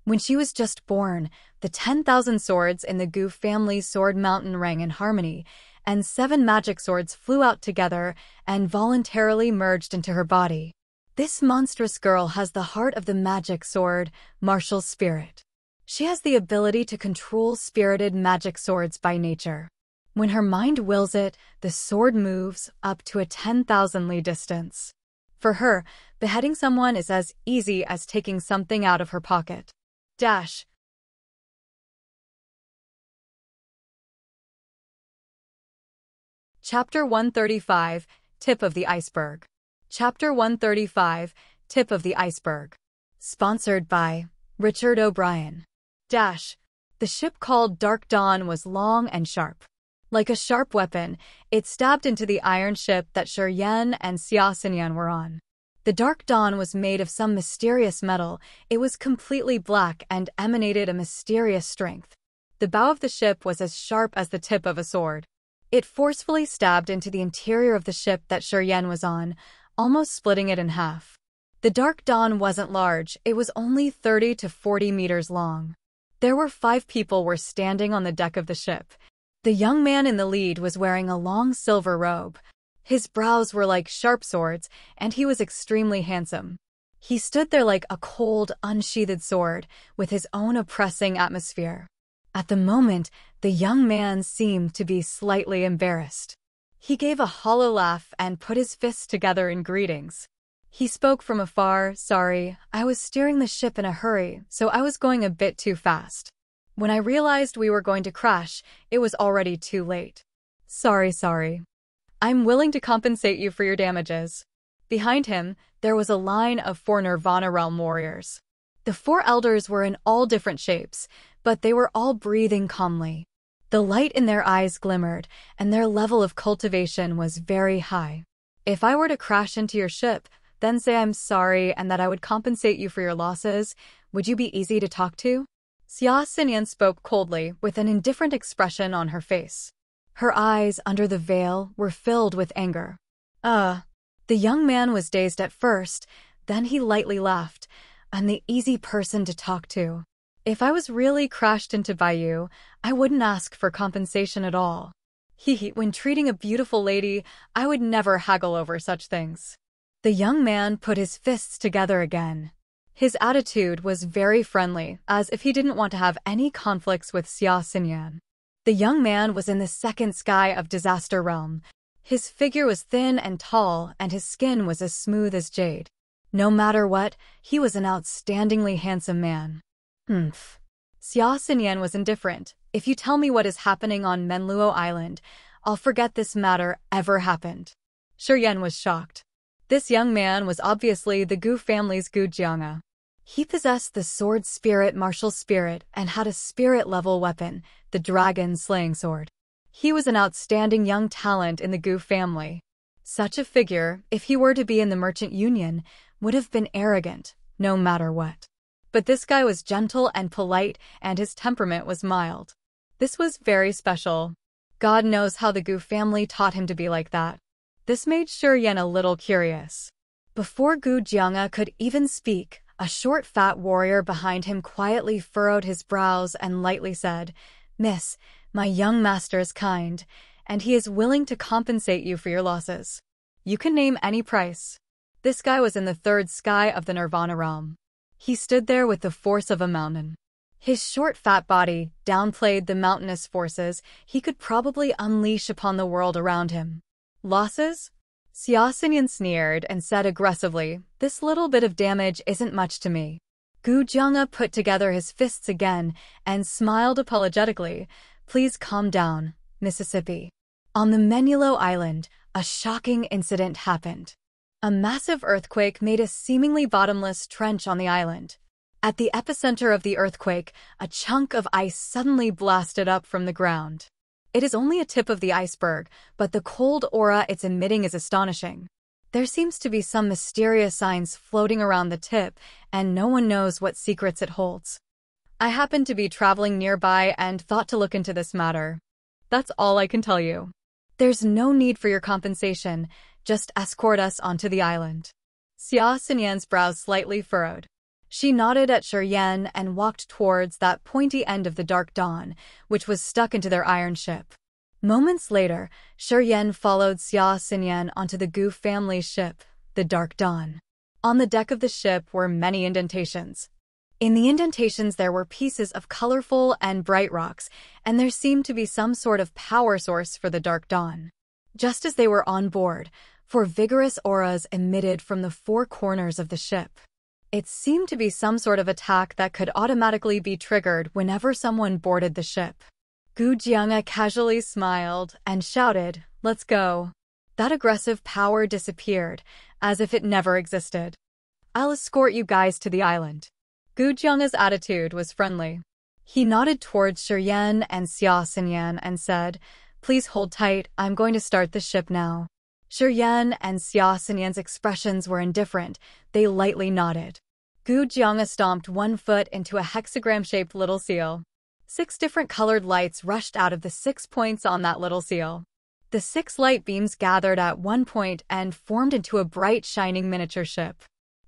When she was just born, the 10,000 swords in the Gu family's sword mountain rang in harmony, and 7 magic swords flew out together and voluntarily merged into her body. This monstrous girl has the heart of the magic sword, martial spirit. She has the ability to control spirited magic swords by nature. When her mind wills it, the sword moves up to a 10,000 li distance. For her, beheading someone is as easy as taking something out of her pocket. Dash. Chapter 135, Tip of the Iceberg. Chapter 135, Tip of the Iceberg. Sponsored by Richard O'Brien. Dash. The ship called Dark Dawn was long and sharp. Like a sharp weapon, it stabbed into the iron ship that Shuryen and Xia Xinyan were on. The Dark Dawn was made of some mysterious metal. It was completely black and emanated a mysterious strength. The bow of the ship was as sharp as the tip of a sword. It forcefully stabbed into the interior of the ship that Shuryen was on, almost splitting it in half. The Dark Dawn wasn't large, it was only 30 to 40 meters long. There were 5 people were standing on the deck of the ship. The young man in the lead was wearing a long silver robe. His brows were like sharp swords, and he was extremely handsome. He stood there like a cold, unsheathed sword, with his own oppressing atmosphere. At the moment, the young man seemed to be slightly embarrassed. He gave a hollow laugh and put his fists together in greetings. He spoke from afar. Sorry, I was steering the ship in a hurry, so I was going a bit too fast. When I realized we were going to crash, it was already too late. Sorry. I'm willing to compensate you for your damages. Behind him, there was a line of 4 Nirvana Realm warriors. The 4 elders were in all different shapes, but they were all breathing calmly. The light in their eyes glimmered, and their level of cultivation was very high. If I were to crash into your ship, then say I'm sorry and that I would compensate you for your losses, would you be easy to talk to? Xia Xinyan spoke coldly, with an indifferent expression on her face. Her eyes, under the veil, were filled with anger. The young man was dazed at first, then he lightly laughed. I'm the easy person to talk to. If I was really crashed into by you, I wouldn't ask for compensation at all. When treating a beautiful lady, I would never haggle over such things. The young man put his fists together again. His attitude was very friendly, as if he didn't want to have any conflicts with Xia Xinyan. The young man was in the second sky of Disaster Realm. His figure was thin and tall, and his skin was as smooth as jade. No matter what, he was an outstandingly handsome man. Xia Xinyan was indifferent. If you tell me what is happening on Hengluo Island, I'll forget this matter ever happened. Shi Yan was shocked. This young man was obviously the Gu family's Gu Jianga. He possessed the sword spirit martial spirit and had a spirit-level weapon, the dragon slaying sword. He was an outstanding young talent in the Gu family. Such a figure, if he were to be in the merchant union, would have been arrogant, no matter what. But this guy was gentle and polite, and his temperament was mild. This was very special. God knows how the Gu family taught him to be like that. This made Shi Yan a little curious. Before Gu Jianga could even speak, a short fat warrior behind him quietly furrowed his brows and lightly said, "Miss, my young master is kind, and he is willing to compensate you for your losses. You can name any price." This guy was in the third sky of the Nirvana realm. He stood there with the force of a mountain. His short fat body downplayed the mountainous forces he could probably unleash upon the world around him. Losses? Xia Xinyan sneered and said aggressively, "This little bit of damage isn't much to me." Gu Jianga put together his fists again and smiled apologetically. "Please calm down, Mississippi." On the Hengluo Island, a shocking incident happened. A massive earthquake made a seemingly bottomless trench on the island. At the epicenter of the earthquake, a chunk of ice suddenly blasted up from the ground. It is only a tip of the iceberg, but the cold aura it's emitting is astonishing. There seems to be some mysterious signs floating around the tip, and no one knows what secrets it holds. I happened to be traveling nearby and thought to look into this matter. That's all I can tell you. There's no need for your compensation, just escort us onto the island. Xia Xinyan's brows slightly furrowed. She nodded at Shi Yan and walked towards that pointy end of the Dark Dawn, which was stuck into their iron ship. Moments later, Shi Yan followed Xia Xinyan onto the Gu family's ship, the Dark Dawn. On the deck of the ship were many indentations. In the indentations there were pieces of colorful and bright rocks, and there seemed to be some sort of power source for the Dark Dawn. Just as they were on board, four vigorous auras emitted from the four corners of the ship. It seemed to be some sort of attack that could automatically be triggered whenever someone boarded the ship. Gu Jianga casually smiled and shouted, "Let's go." That aggressive power disappeared, as if it never existed. "I'll escort you guys to the island." Gu Jianga's attitude was friendly. He nodded towards Shi Yan and Xia Xinyan and said, "Please hold tight, I'm going to start the ship now." Shi Yan and Xia Xinyan's expressions were indifferent. They lightly nodded. Gu Jianga stomped one foot into a hexagram-shaped little seal. 6 different colored lights rushed out of the 6 points on that little seal. The 6 light beams gathered at one point and formed into a bright, shining miniature ship.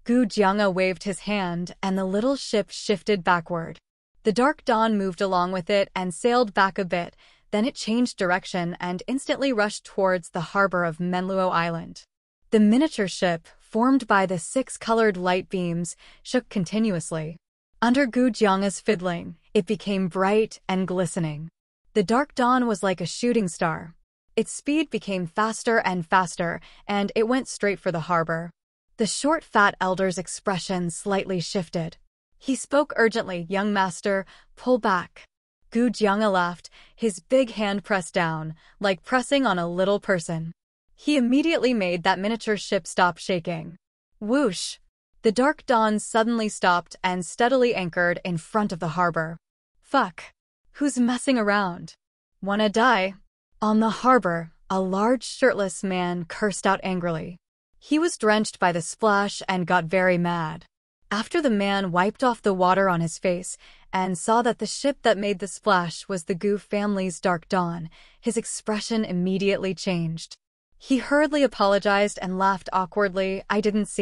Gu Jianga waved his hand, and the little ship shifted backward. The Dark Dawn moved along with it and sailed back a bit. Then it changed direction and instantly rushed towards the harbor of Hengluo Island. The miniature ship, formed by the 6 colored light beams, shook continuously. Under Gu Jianga's fiddling, it became bright and glistening. The Dark Dawn was like a shooting star. Its speed became faster and faster, and it went straight for the harbor. The short, fat elder's expression slightly shifted. He spoke urgently, "Young master, pull back." Gu Jianga laughed, his big hand pressed down, like pressing on a little person. He immediately made that miniature ship stop shaking. Whoosh! The Dark Dawn suddenly stopped and steadily anchored in front of the harbor. Fuck! Who's messing around? Wanna die? On the harbor, a large shirtless man cursed out angrily. He was drenched by the splash and got very mad. After the man wiped off the water on his face and saw that the ship that made the splash was the Gu family's Dark Dawn, his expression immediately changed. He hurriedly apologized and laughed awkwardly. I didn't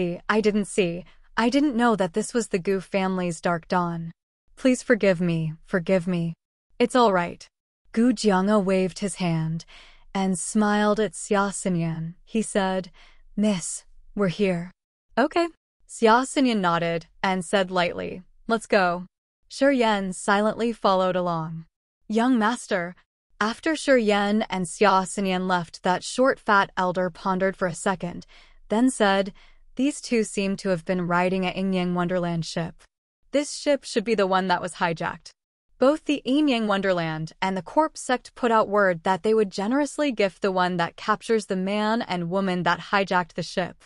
know that this was the Gu family's Dark Dawn. Please forgive me. It's all right." Gu Jianga waved his hand and smiled at Xia Xinyan. He said, "Miss, we're here." "Okay." Xia Xinyan nodded and said lightly, "Let's go." Shi Yan silently followed along. "Young master." After Shi Yan and Xia Xinyan left, that short, fat elder pondered for a second, then said, These two seem to have been riding a Yingyang Wonderland ship. This ship should be the one that was hijacked. Both the Yingyang Wonderland and the Corpse Sect put out word that they would generously gift the one that captures the man and woman that hijacked the ship.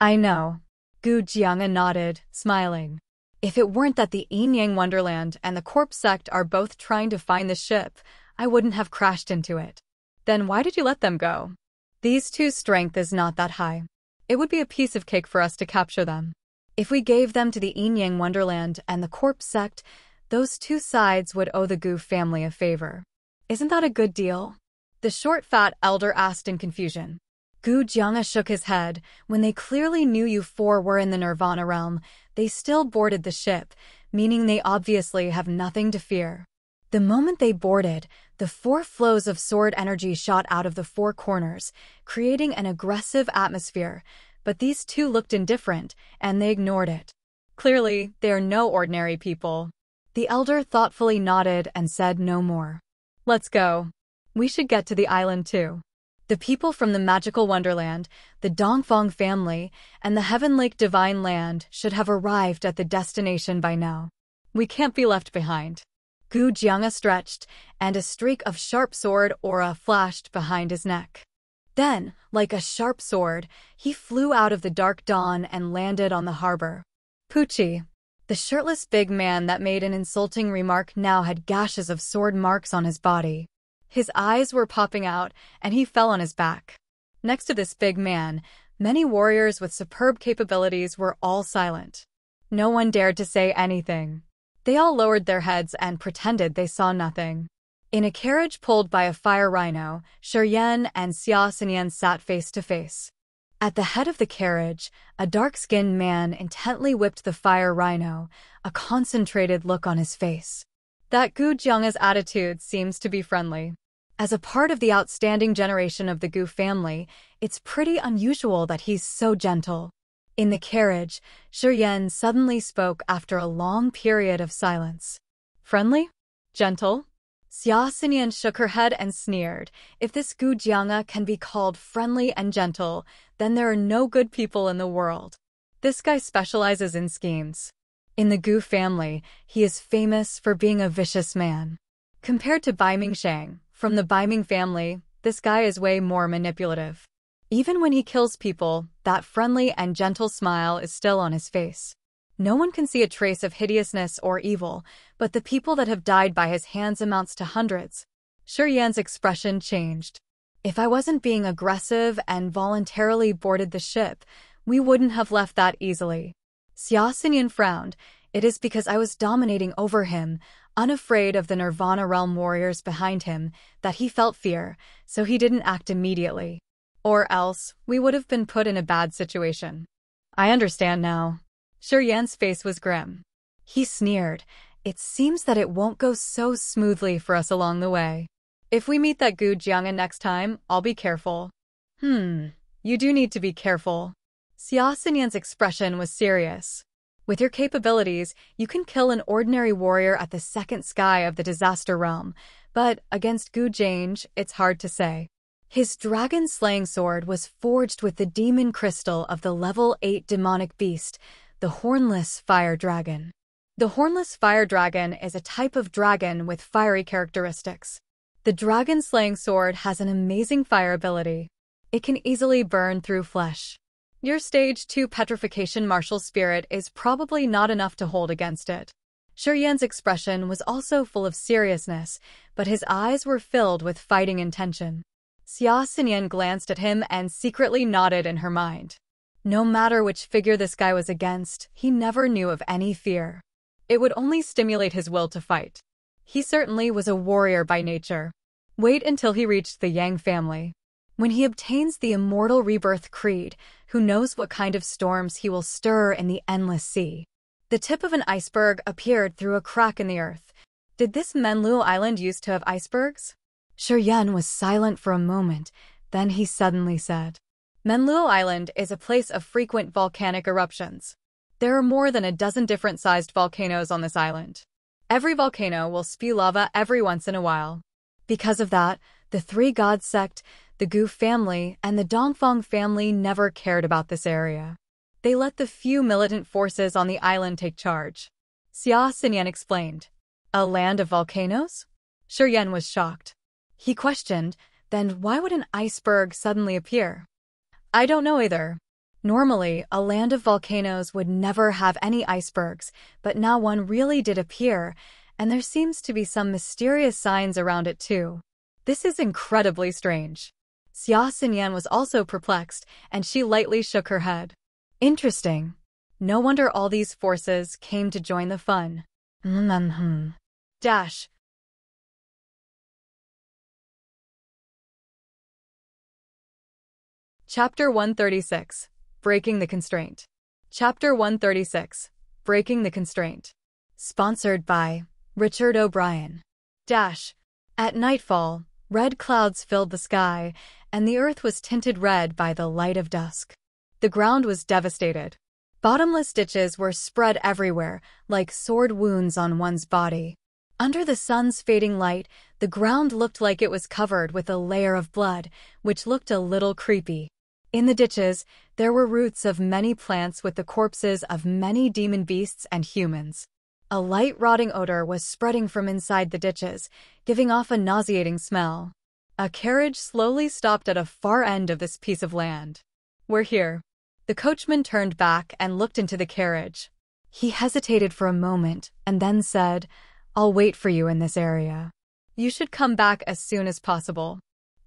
I know. Gu Jianga nodded, smiling. If it weren't that the Yingyang Wonderland and the Corpse Sect are both trying to find the ship, I wouldn't have crashed into it. Then why did you let them go? These two's strength is not that high. It would be a piece of cake for us to capture them. If we gave them to the Yingyang Wonderland and the Corpse Sect, those two sides would owe the Gu family a favor. Isn't that a good deal? The short, fat elder asked in confusion. Gu Jianga shook his head. When they clearly knew you four were in the Nirvana realm, they still boarded the ship, meaning they obviously have nothing to fear. The moment they boarded, the four flows of sword energy shot out of the four corners, creating an aggressive atmosphere, but these two looked indifferent, and they ignored it. Clearly, they are no ordinary people. The elder thoughtfully nodded and said no more. Let's go. We should get to the island too. The people from the magical Wonderland, the Dongfang family, and the Heaven Lake Divine Land should have arrived at the destination by now. We can't be left behind. Gu Jianga stretched, and a streak of sharp sword aura flashed behind his neck. Then, like a sharp sword, he flew out of the dark dawn and landed on the harbor. Poochie. The shirtless big man that made an insulting remark now had gashes of sword marks on his body. His eyes were popping out, and he fell on his back. Next to this big man, many warriors with superb capabilities were all silent. No one dared to say anything. They all lowered their heads and pretended they saw nothing. In a carriage pulled by a fire rhino, Shuryen and Xia Xinyan sat face to face. At the head of the carriage, a dark-skinned man intently whipped the fire rhino, a concentrated look on his face. That Gu Jianga's attitude seems to be friendly. As a part of the outstanding generation of the Gu family, it's pretty unusual that he's so gentle. In the carriage, Shuryen suddenly spoke after a long period of silence. Friendly? Gentle? Xia Xinyan shook her head and sneered. If this Gu Jianga can be called friendly and gentle, then there are no good people in the world. This guy specializes in schemes. In the Gu family, he is famous for being a vicious man. Compared to Bai Mingshang, from the Bai Ming family, this guy is way more manipulative. Even when he kills people, that friendly and gentle smile is still on his face. No one can see a trace of hideousness or evil, but the people that have died by his hands amounts to hundreds. Shuryen's expression changed. If I wasn't being aggressive and voluntarily boarded the ship, we wouldn't have left that easily. Xia Xinyan frowned. It is because I was dominating over him, unafraid of the Nirvana realm warriors behind him, that he felt fear, so he didn't act immediately. Or else, we would have been put in a bad situation. I understand now. Shuryen's face was grim. He sneered. It seems that it won't go so smoothly for us along the way. If we meet that Gu Jianga next time, I'll be careful. You do need to be careful. Xia Xinyan's expression was serious. With your capabilities, you can kill an ordinary warrior at the second sky of the disaster realm, but against Gu Jiang, it's hard to say. His dragon-slaying sword was forged with the demon crystal of the level 8 demonic beast, the Hornless Fire Dragon. The Hornless Fire Dragon is a type of dragon with fiery characteristics. The dragon-slaying sword has an amazing fire ability. It can easily burn through flesh. Your Stage 2 petrification martial spirit is probably not enough to hold against it. Shuryen's expression was also full of seriousness, but his eyes were filled with fighting intention. Xia Xinyan glanced at him and secretly nodded in her mind. No matter which figure this guy was against, he never knew of any fear. It would only stimulate his will to fight. He certainly was a warrior by nature. Wait until he reached the Yang family. When he obtains the immortal rebirth creed, who knows what kind of storms he will stir in the endless sea. The tip of an iceberg appeared through a crack in the earth. Did this Hengluo Island used to have icebergs? Shuryen was silent for a moment, then he suddenly said, Hengluo Island is a place of frequent volcanic eruptions. There are more than a dozen different-sized volcanoes on this island. Every volcano will spew lava every once in a while. Because of that, the Three God Sect, the Gu family, and the Dongfang family never cared about this area. They let the few militant forces on the island take charge. Xia Xinyan explained. A land of volcanoes? Yan was shocked. He questioned, then why would an iceberg suddenly appear? I don't know either. Normally, a land of volcanoes would never have any icebergs, but now one really did appear, and there seems to be some mysterious signs around it too. This is incredibly strange. Xia Xinyan was also perplexed, and she lightly shook her head. Interesting. No wonder all these forces came to join the fun. Dash. Chapter 136. Breaking the Constraint. Chapter 136. Breaking the Constraint. Sponsored by Richard O'Brien. Dash. At nightfall, red clouds filled the sky, and the earth was tinted red by the light of dusk. The ground was devastated. Bottomless ditches were spread everywhere, like sword wounds on one's body. Under the sun's fading light, the ground looked like it was covered with a layer of blood, which looked a little creepy. In the ditches, there were roots of many plants with the corpses of many demon beasts and humans. A light rotting odor was spreading from inside the ditches, giving off a nauseating smell. A carriage slowly stopped at a far end of this piece of land. We're here. The coachman turned back and looked into the carriage. He hesitated for a moment and then said, I'll wait for you in this area. You should come back as soon as possible.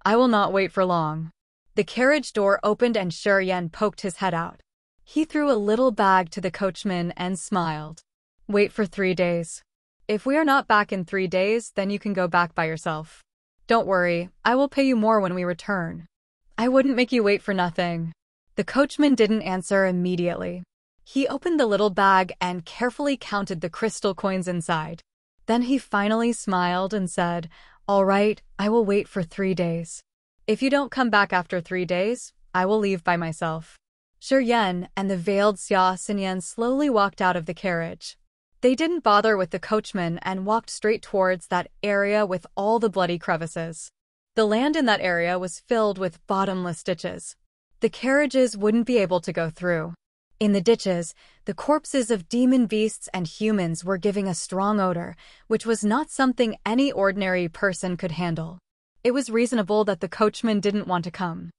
I will not wait for long. The carriage door opened and Yan poked his head out. He threw a little bag to the coachman and smiled. Wait for 3 days. If we are not back in 3 days, then you can go back by yourself. Don't worry, I will pay you more when we return. I wouldn't make you wait for nothing. The coachman didn't answer immediately. He opened the little bag and carefully counted the crystal coins inside. Then he finally smiled and said, All right, I will wait for 3 days. If you don't come back after 3 days, I will leave by myself. Yan and the veiled Xia Xinyan slowly walked out of the carriage. They didn't bother with the coachman and walked straight towards that area with all the bloody crevices. The land in that area was filled with bottomless ditches. The carriages wouldn't be able to go through. In the ditches, the corpses of demon beasts and humans were giving a strong odor, which was not something any ordinary person could handle. It was reasonable that the coachman didn't want to come.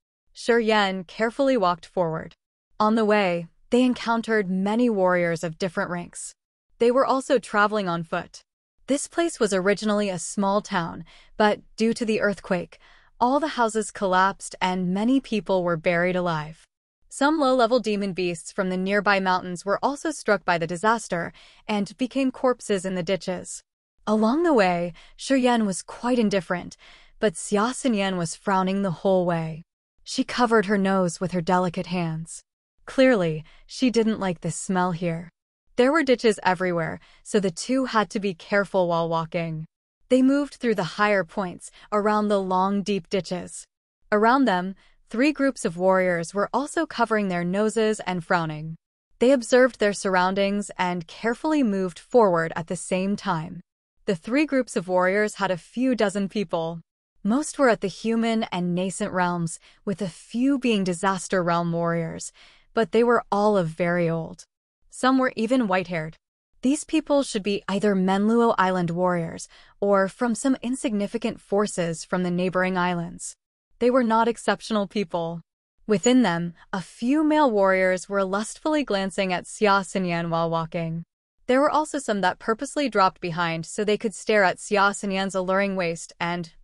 Yan carefully walked forward. On the way, they encountered many warriors of different ranks. They were also traveling on foot. This place was originally a small town, but due to the earthquake, all the houses collapsed and many people were buried alive. Some low-level demon beasts from the nearby mountains were also struck by the disaster and became corpses in the ditches. Along the way, Yan was quite indifferent, but Xia Xinyan was frowning the whole way. She covered her nose with her delicate hands. Clearly, she didn't like the smell here. There were ditches everywhere, so the two had to be careful while walking. They moved through the higher points, around the long, deep ditches. Around them, 3 groups of warriors were also covering their noses and frowning. They observed their surroundings and carefully moved forward at the same time. The 3 groups of warriors had a few dozen people. Most were at the human and nascent realms, with a few being disaster realm warriors, but they were all of very old. Some were even white-haired. These people should be either Hengluo Island warriors or from some insignificant forces from the neighboring islands. They were not exceptional people. Within them, a few male warriors were lustfully glancing at Xia Xinyan while walking. There were also some that purposely dropped behind so they could stare at Xia Xinyan's alluring waist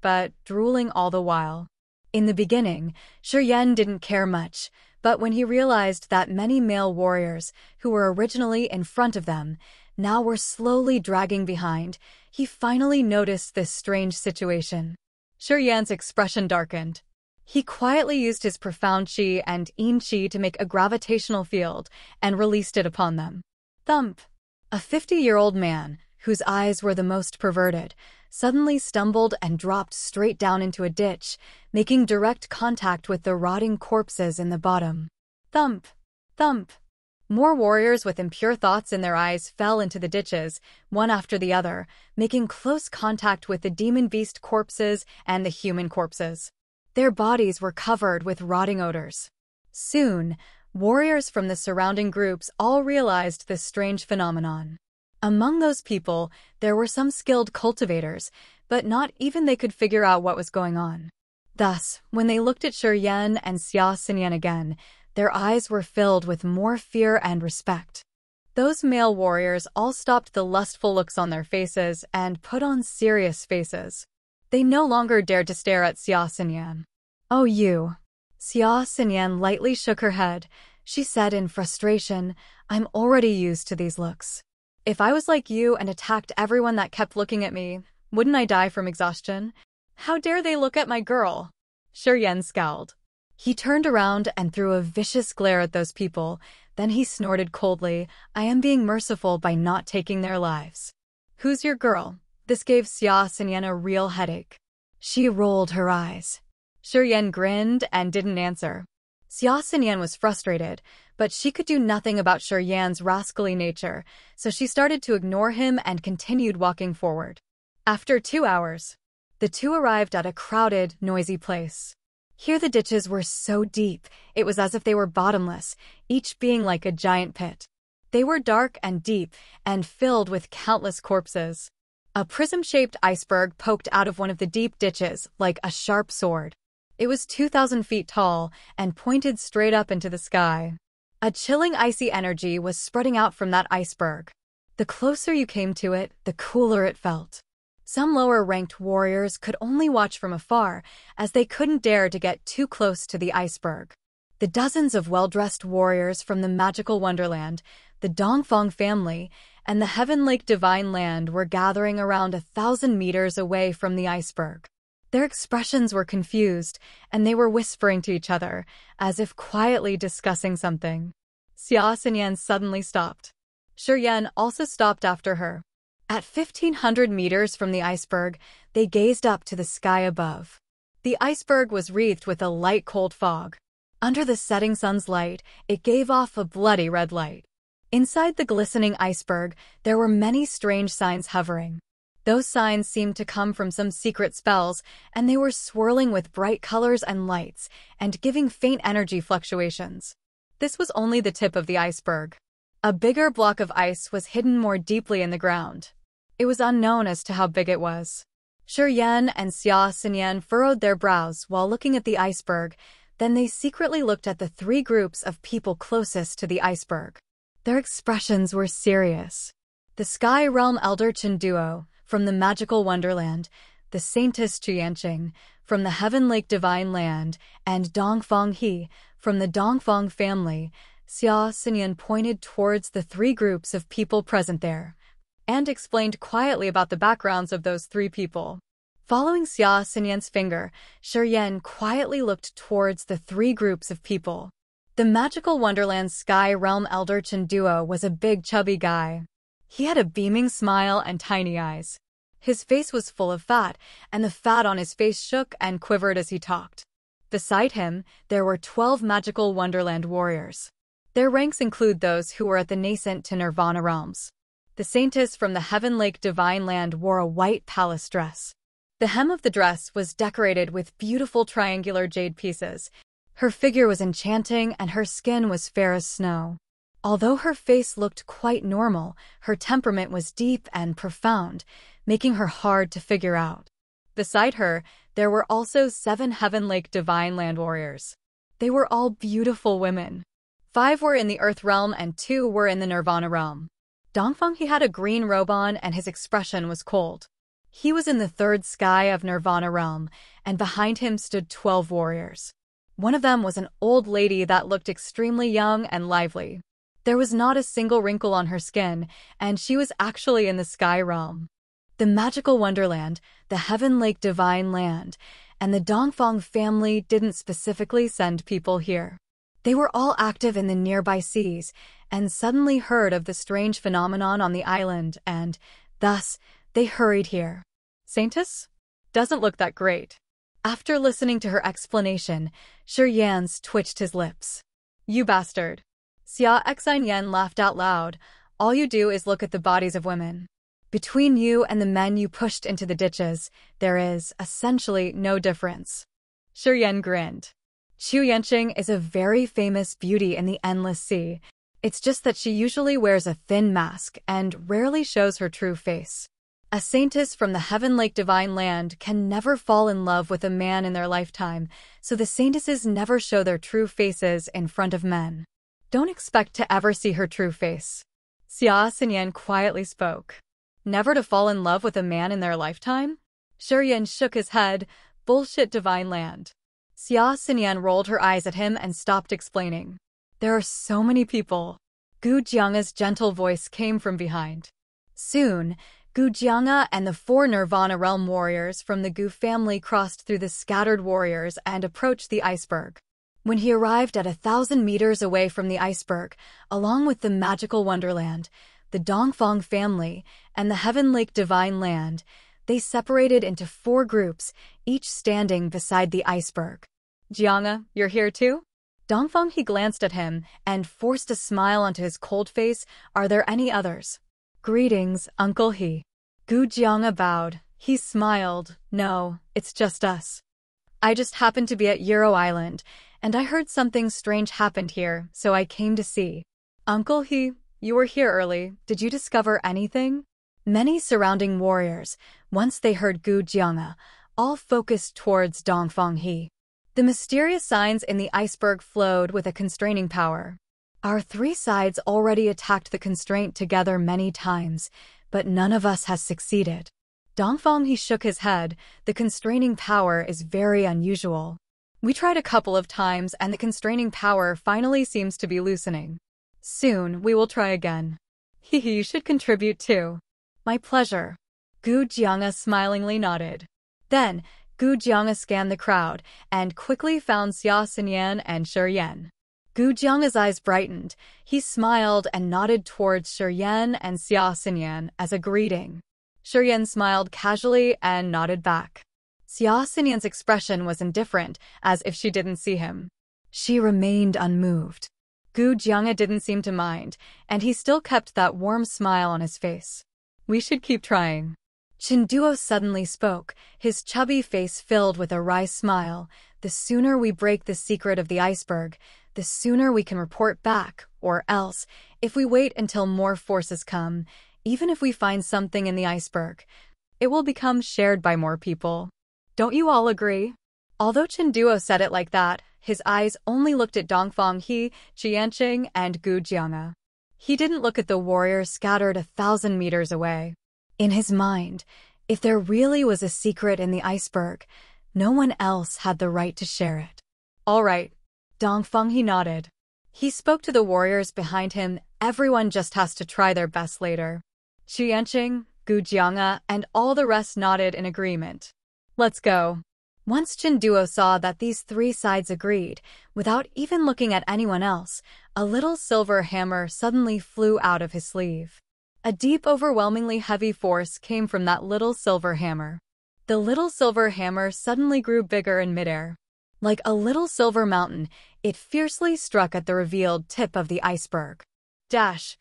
but drooling all the while. In the beginning, Yan didn't care much, but when he realized that many male warriors, who were originally in front of them, now were slowly dragging behind, he finally noticed this strange situation. Yan's expression darkened. He quietly used his profound qi and yin qi to make a gravitational field and released it upon them. Thump! A 50-year-old man, whose eyes were the most perverted, suddenly stumbled and dropped straight down into a ditch, making direct contact with the rotting corpses in the bottom. Thump! Thump! More warriors with impure thoughts in their eyes fell into the ditches, one after the other, making close contact with the demon beast corpses and the human corpses. Their bodies were covered with rotting odors. Soon, warriors from the surrounding groups all realized this strange phenomenon. Among those people, there were some skilled cultivators, but not even they could figure out what was going on. Thus, when they looked at Shi Yan and Xia Xinyan again, their eyes were filled with more fear and respect. Those male warriors all stopped the lustful looks on their faces and put on serious faces. They no longer dared to stare at Xia Xinyan. "Oh, you." Xia Xinyan lightly shook her head. She said in frustration, "I'm already used to these looks. If I was like you and attacked everyone that kept looking at me, wouldn't I die from exhaustion? How dare they look at my girl?" Shi Yan scowled. He turned around and threw a vicious glare at those people. Then he snorted coldly, "I am being merciful by not taking their lives." "Who's your girl?" This gave Xia Xinyan a real headache. She rolled her eyes. Shi Yan grinned and didn't answer. Xia Xinyan was frustrated, but she could do nothing about Shi Yan's rascally nature, so she started to ignore him and continued walking forward. After 2 hours, the two arrived at a crowded, noisy place. Here the ditches were so deep, it was as if they were bottomless, each being like a giant pit. They were dark and deep, and filled with countless corpses. A prism-shaped iceberg poked out of one of the deep ditches like a sharp sword. It was 2,000 feet tall and pointed straight up into the sky. A chilling icy energy was spreading out from that iceberg. The closer you came to it, the cooler it felt. Some lower-ranked warriors could only watch from afar, as they couldn't dare to get too close to the iceberg. The dozens of well-dressed warriors from the magical Wonderland, the Dongfang family, and the Heaven Lake Divine Land were gathering around 1,000 meters away from the iceberg. Their expressions were confused, and they were whispering to each other, as if quietly discussing something. Xia Xinyan suddenly stopped. Shi Yan also stopped after her. At 1,500 meters from the iceberg, they gazed up to the sky above. The iceberg was wreathed with a light cold fog. Under the setting sun's light, it gave off a bloody red light. Inside the glistening iceberg, there were many strange signs hovering. Those signs seemed to come from some secret spells, and they were swirling with bright colors and lights, and giving faint energy fluctuations. This was only the tip of the iceberg. A bigger block of ice was hidden more deeply in the ground. It was unknown as to how big it was. Shi Yan and Xia Xinyan furrowed their brows while looking at the iceberg, then they secretly looked at the 3 groups of people closest to the iceberg. Their expressions were serious. The Sky Realm Elder Chen duo, from the magical Wonderland, the Saintess Chuyanqing, from the Heaven Lake Divine Land, and Dongfang He, from the Dongfang family. Xia Xinyan pointed towards the 3 groups of people present there, and explained quietly about the backgrounds of those 3 people. Following Xia Xinyan's finger, Shi Yan quietly looked towards the 3 groups of people. The magical Wonderland Sky Realm Elder Chen duo was a big chubby guy. He had a beaming smile and tiny eyes. His face was full of fat, and the fat on his face shook and quivered as he talked. Beside him, there were 12 magical Wonderland warriors. Their ranks include those who were at the nascent to Nirvana realms. The Saintess from the Heaven Lake Divine Land wore a white palace dress. The hem of the dress was decorated with beautiful triangular jade pieces. Her figure was enchanting and her skin was fair as snow. Although her face looked quite normal, her temperament was deep and profound, making her hard to figure out. Beside her, there were also 7 Heaven Lake Divine Land warriors. They were all beautiful women. 5 were in the Earth realm and 2 were in the Nirvana realm. Dongfang He had a green robe on and his expression was cold. He was in the 3rd sky of Nirvana realm, and behind him stood 12 warriors. One of them was an old lady that looked extremely young and lively. There was not a single wrinkle on her skin, and she was actually in the Sky Realm. The magical Wonderland, the Heaven Lake Divine Land, and the Dongfang family didn't specifically send people here. They were all active in the nearby seas, and suddenly heard of the strange phenomenon on the island, and, thus, they hurried here. Saintess? Doesn't look that great. After listening to her explanation, Shi Yan twitched his lips. You bastard. Xia Xinyan laughed out loud. All you do is look at the bodies of women. Between you and the men you pushed into the ditches, there is, essentially, no difference. Shi Yan grinned. Chu Yanqing is a very famous beauty in the Endless Sea. It's just that she usually wears a thin mask and rarely shows her true face. A saintess from the Heaven Lake Divine Land can never fall in love with a man in their lifetime, so the saintesses never show their true faces in front of men. Don't expect to ever see her true face. Xia Xinyan quietly spoke. Never to fall in love with a man in their lifetime? Shurian shook his head. Bullshit Divine Land. Xia Xinyan rolled her eyes at him and stopped explaining. There are so many people. Gu Jianga's gentle voice came from behind. Soon, Gu Jianga and the 4 Nirvana Realm warriors from the Gu family crossed through the scattered warriors and approached the iceberg. When he arrived at 1,000 meters away from the iceberg, along with the magical Wonderland, the Dongfang family, and the Heaven Lake Divine Land, they separated into 4 groups, each standing beside the iceberg. Jianga, you're here too? Dongfang He glanced at him and forced a smile onto his cold face. Are there any others? Greetings, Uncle He. Gu Jianga bowed. He smiled. No, it's just us. I just happened to be at Euro Island, and I heard something strange happened here, so I came to see. Uncle He, you were here early. Did you discover anything? Many surrounding warriors, once they heard Gu Jianga, all focused towards Dongfang He. The mysterious signs in the iceberg flowed with a constraining power. Our 3 sides already attacked the constraint together many times, but none of us has succeeded. Dongfang He shook his head. The constraining power is very unusual. We tried a couple of times and the constraining power finally seems to be loosening. Soon we will try again. You should contribute too. My pleasure. Gu Jianga smilingly nodded. Then, Gu Jianga scanned the crowd and quickly found Xia Xinyan and Shurian. Gu Jianga's eyes brightened. He smiled and nodded towards Shurian and Xia Xinyan as a greeting. Shurian smiled casually and nodded back. Xia Xinyan's expression was indifferent, as if she didn't see him. She remained unmoved. Gu Jianga didn't seem to mind, and he still kept that warm smile on his face. We should keep trying. Chinduo suddenly spoke, his chubby face filled with a wry smile. The sooner we break the secret of the iceberg, the sooner we can report back, or else, if we wait until more forces come, even if we find something in the iceberg, it will become shared by more people. Don't you all agree? Although Chinduo said it like that, his eyes only looked at Dongfang He, Jianqing, and Gu Jianga. He didn't look at the warriors scattered 1,000 meters away. In his mind, if there really was a secret in the iceberg, no one else had the right to share it. All right. Dongfang He nodded. He spoke to the warriors behind him. Everyone just has to try their best later. Jianqing, Gu Jianga, and all the rest nodded in agreement. Let's go. Once Chinduo saw that these 3 sides agreed, without even looking at anyone else, a little silver hammer suddenly flew out of his sleeve. A deep, overwhelmingly heavy force came from that little silver hammer. The little silver hammer suddenly grew bigger in midair. Like a little silver mountain, it fiercely struck at the revealed tip of the iceberg. Dash!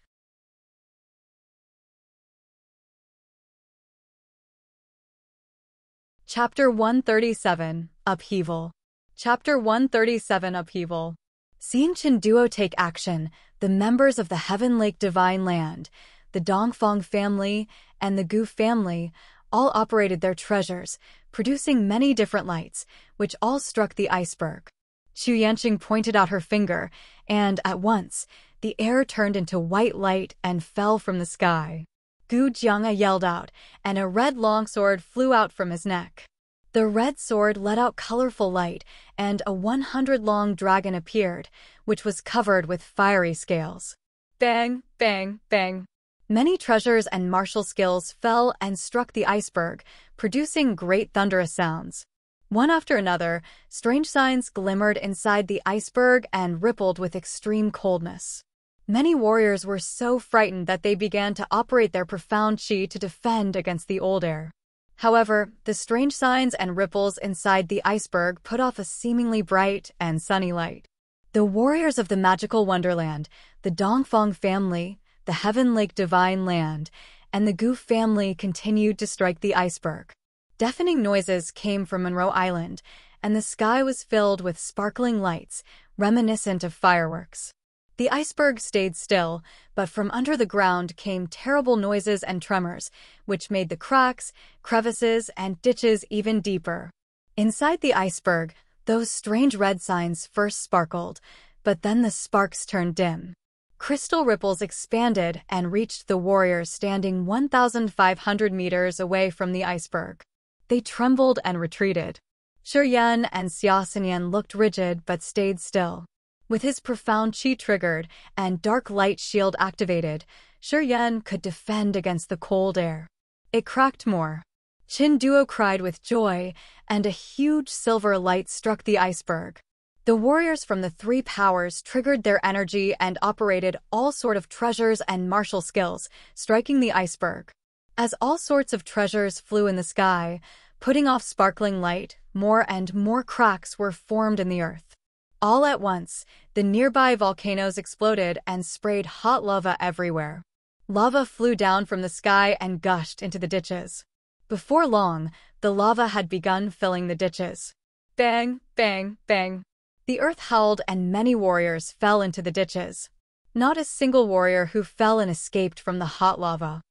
Chapter 137, Upheaval. Chapter 137, Upheaval. Seeing Chinduo take action, the members of the Heaven Lake Divine Land, the Dongfang family, and the Gu family all operated their treasures, producing many different lights, which all struck the iceberg. Chu Yanqing pointed out her finger, and, at once, the air turned into white light and fell from the sky. Gu Jianga yelled out, and a red longsword flew out from his neck. The red sword let out colorful light, and a 100-long dragon appeared, which was covered with fiery scales. Bang, bang, bang. Many treasures and martial skills fell and struck the iceberg, producing great thunderous sounds. One after another, strange signs glimmered inside the iceberg and rippled with extreme coldness. Many warriors were so frightened that they began to operate their profound chi to defend against the old air. However, the strange signs and ripples inside the iceberg put off a seemingly bright and sunny light. The warriors of the magical Wonderland, the Dongfang family, the Heaven Lake Divine Land, and the Gu family continued to strike the iceberg. Deafening noises came from Monroe Island, and the sky was filled with sparkling lights, reminiscent of fireworks. The iceberg stayed still, but from under the ground came terrible noises and tremors, which made the cracks, crevices, and ditches even deeper. Inside the iceberg, those strange red signs first sparkled, but then the sparks turned dim. Crystal ripples expanded and reached the warriors standing 1,500 meters away from the iceberg. They trembled and retreated. Shuryen and Xiaoxinyan looked rigid but stayed still. With his profound qi triggered and dark light shield activated, Shuryen could defend against the cold air. It cracked more. Qin Duo cried with joy, and a huge silver light struck the iceberg. The warriors from the three powers triggered their energy and operated all sorts of treasures and martial skills, striking the iceberg. As all sorts of treasures flew in the sky, putting off sparkling light, more and more cracks were formed in the earth. All at once, the nearby volcanoes exploded and sprayed hot lava everywhere. Lava flew down from the sky and gushed into the ditches. Before long, the lava had begun filling the ditches. Bang, bang, bang. The earth howled and many warriors fell into the ditches. Not a single warrior who fell and escaped from the hot lava.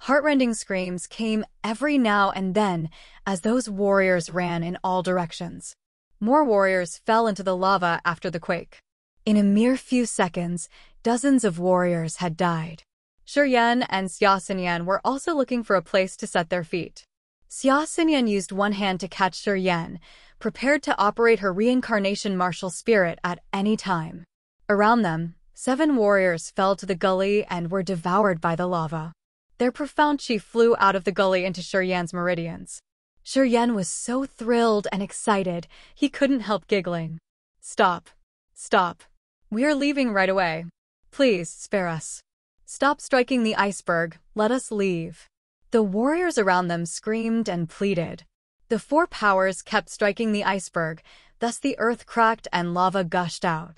Heartrending screams came every now and then as those warriors ran in all directions. More warriors fell into the lava after the quake. In a mere few seconds, dozens of warriors had died. Shuryen and Xiaoxinyan were also looking for a place to set their feet. Xiaoxinyan used one hand to catch Shuryen, prepared to operate her reincarnation martial spirit at any time. Around them, 7 warriors fell to the gully and were devoured by the lava. Their profound qi flew out of the gully into Shuryen's meridians. Shuryen was so thrilled and excited, he couldn't help giggling. Stop. Stop. We are leaving right away. Please, spare us. Stop striking the iceberg, let us leave. The warriors around them screamed and pleaded. The 4 powers kept striking the iceberg, thus the earth cracked and lava gushed out.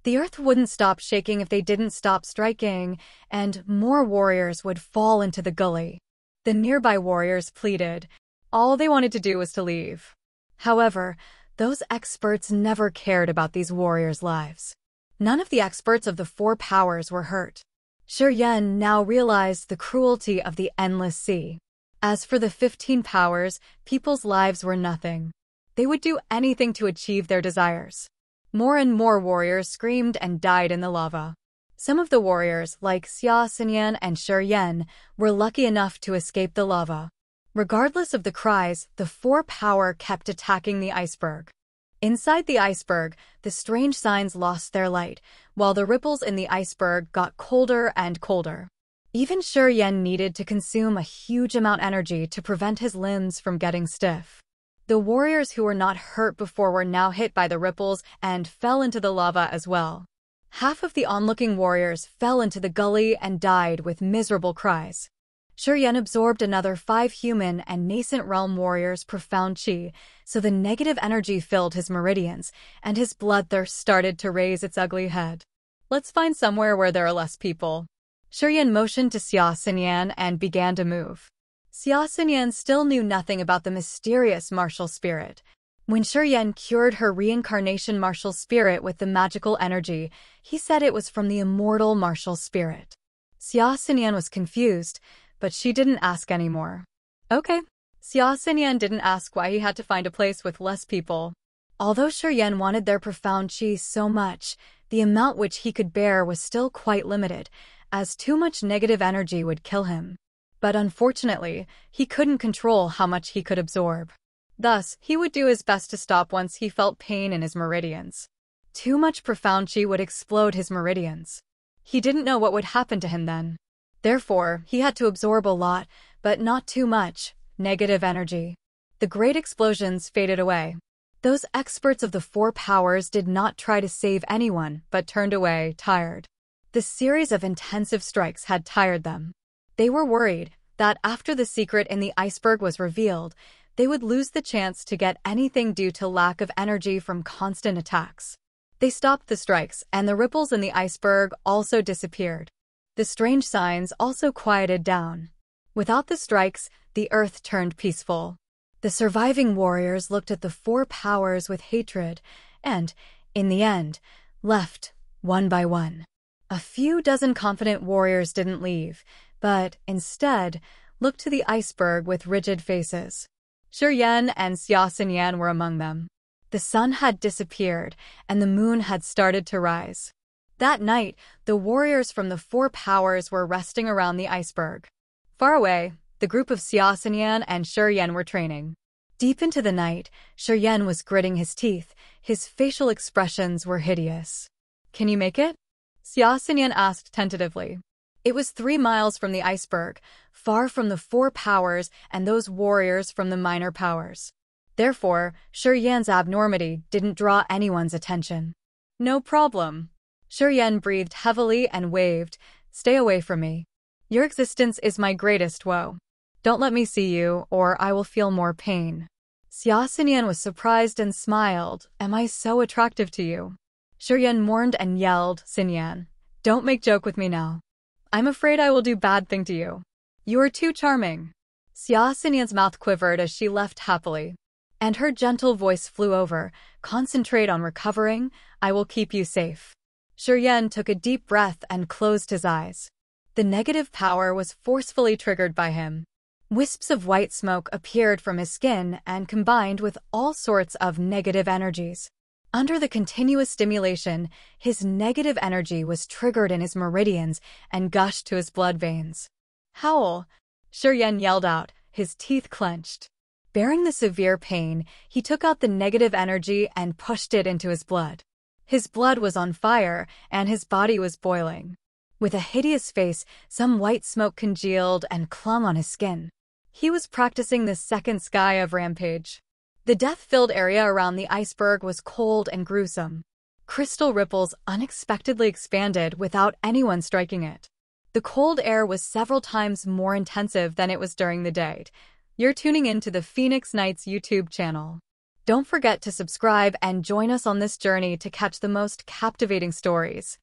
The earth wouldn't stop shaking if they didn't stop striking, and more warriors would fall into the gully. The nearby warriors pleaded. All they wanted to do was to leave. However, those experts never cared about these warriors' lives. None of the experts of the 4 powers were hurt. Shuryen now realized the cruelty of the endless sea. As for the 15 powers, people's lives were nothing. They would do anything to achieve their desires. More and more warriors screamed and died in the lava. Some of the warriors, like Xiaoxinyan and Shuryen, were lucky enough to escape the lava. Regardless of the cries, the 4 power kept attacking the iceberg. Inside the iceberg, the strange signs lost their light, while the ripples in the iceberg got colder and colder. Even Shuryen needed to consume a huge amount of energy to prevent his limbs from getting stiff. The warriors who were not hurt before were now hit by the ripples and fell into the lava as well. Half of the onlooking warriors fell into the gully and died with miserable cries. Shuryen absorbed another 5 human and nascent realm warriors' profound qi, so the negative energy filled his meridians, and his bloodthirst started to raise its ugly head. Let's find somewhere where there are less people. Shuryen motioned to Xiaoxinyan and began to move. Xiaoxinyan still knew nothing about the mysterious martial spirit. When Shuryen cured her reincarnation martial spirit with the magical energy, he said it was from the immortal martial spirit. Xiaoxinyan was confused, but she didn't ask anymore. Okay. Xiaoxinyan didn't ask why he had to find a place with less people. Although Shuryen wanted their profound qi so much, the amount which he could bear was still quite limited, as too much negative energy would kill him. But unfortunately, he couldn't control how much he could absorb. Thus, he would do his best to stop once he felt pain in his meridians. Too much profound qi would explode his meridians. He didn't know what would happen to him then. Therefore, he had to absorb a lot, but not too much, negative energy. The great explosions faded away. Those experts of the 4 powers did not try to save anyone, but turned away, tired. The series of intensive strikes had tired them. They were worried that after the secret in the iceberg was revealed, they would lose the chance to get anything due to lack of energy from constant attacks. They stopped the strikes, and the ripples in the iceberg also disappeared. The strange signs also quieted down. Without the strikes, the earth turned peaceful. The surviving warriors looked at the four powers with hatred and, in the end, left one by one. A few dozen confident warriors didn't leave, but instead looked to the iceberg with rigid faces. Shi Yan and Xia Xinyan were among them. The sun had disappeared, and the moon had started to rise. That night, the warriors from the four powers were resting around the iceberg. Far away, the group of Xia Xinyan and Shi Yan were training. Deep into the night, Shi Yan was gritting his teeth. His facial expressions were hideous. "Can you make it?" Xia Xinyan asked tentatively. It was 3 miles from the iceberg, far from the four powers and those warriors from the minor powers. Therefore, Shi Yan's abnormity didn't draw anyone's attention. "No problem." Shi Yan breathed heavily and waved. "Stay away from me. Your existence is my greatest woe. Don't let me see you, or I will feel more pain." Xia Xinyan was surprised and smiled. "Am I so attractive to you?" Shi Yan mourned and yelled, "Xinyan, don't make joke with me now. I'm afraid I will do bad thing to you. You are too charming." Xia Xinyan's mouth quivered as she left happily, and her gentle voice flew over. "Concentrate on recovering. I will keep you safe." Shi Yan took a deep breath and closed his eyes. The negative power was forcefully triggered by him. Wisps of white smoke appeared from his skin and combined with all sorts of negative energies. Under the continuous stimulation, his negative energy was triggered in his meridians and gushed to his blood veins. "Howl!" Shi Yan yelled out, his teeth clenched. Bearing the severe pain, he took out the negative energy and pushed it into his blood. His blood was on fire, and his body was boiling. With a hideous face, some white smoke congealed and clung on his skin. He was practicing the second sky of Rampage. The death-filled area around the iceberg was cold and gruesome. Crystal ripples unexpectedly expanded without anyone striking it. The cold air was several times more intensive than it was during the day. You're tuning into the Phoenix Nights YouTube channel. Don't forget to subscribe and join us on this journey to catch the most captivating stories.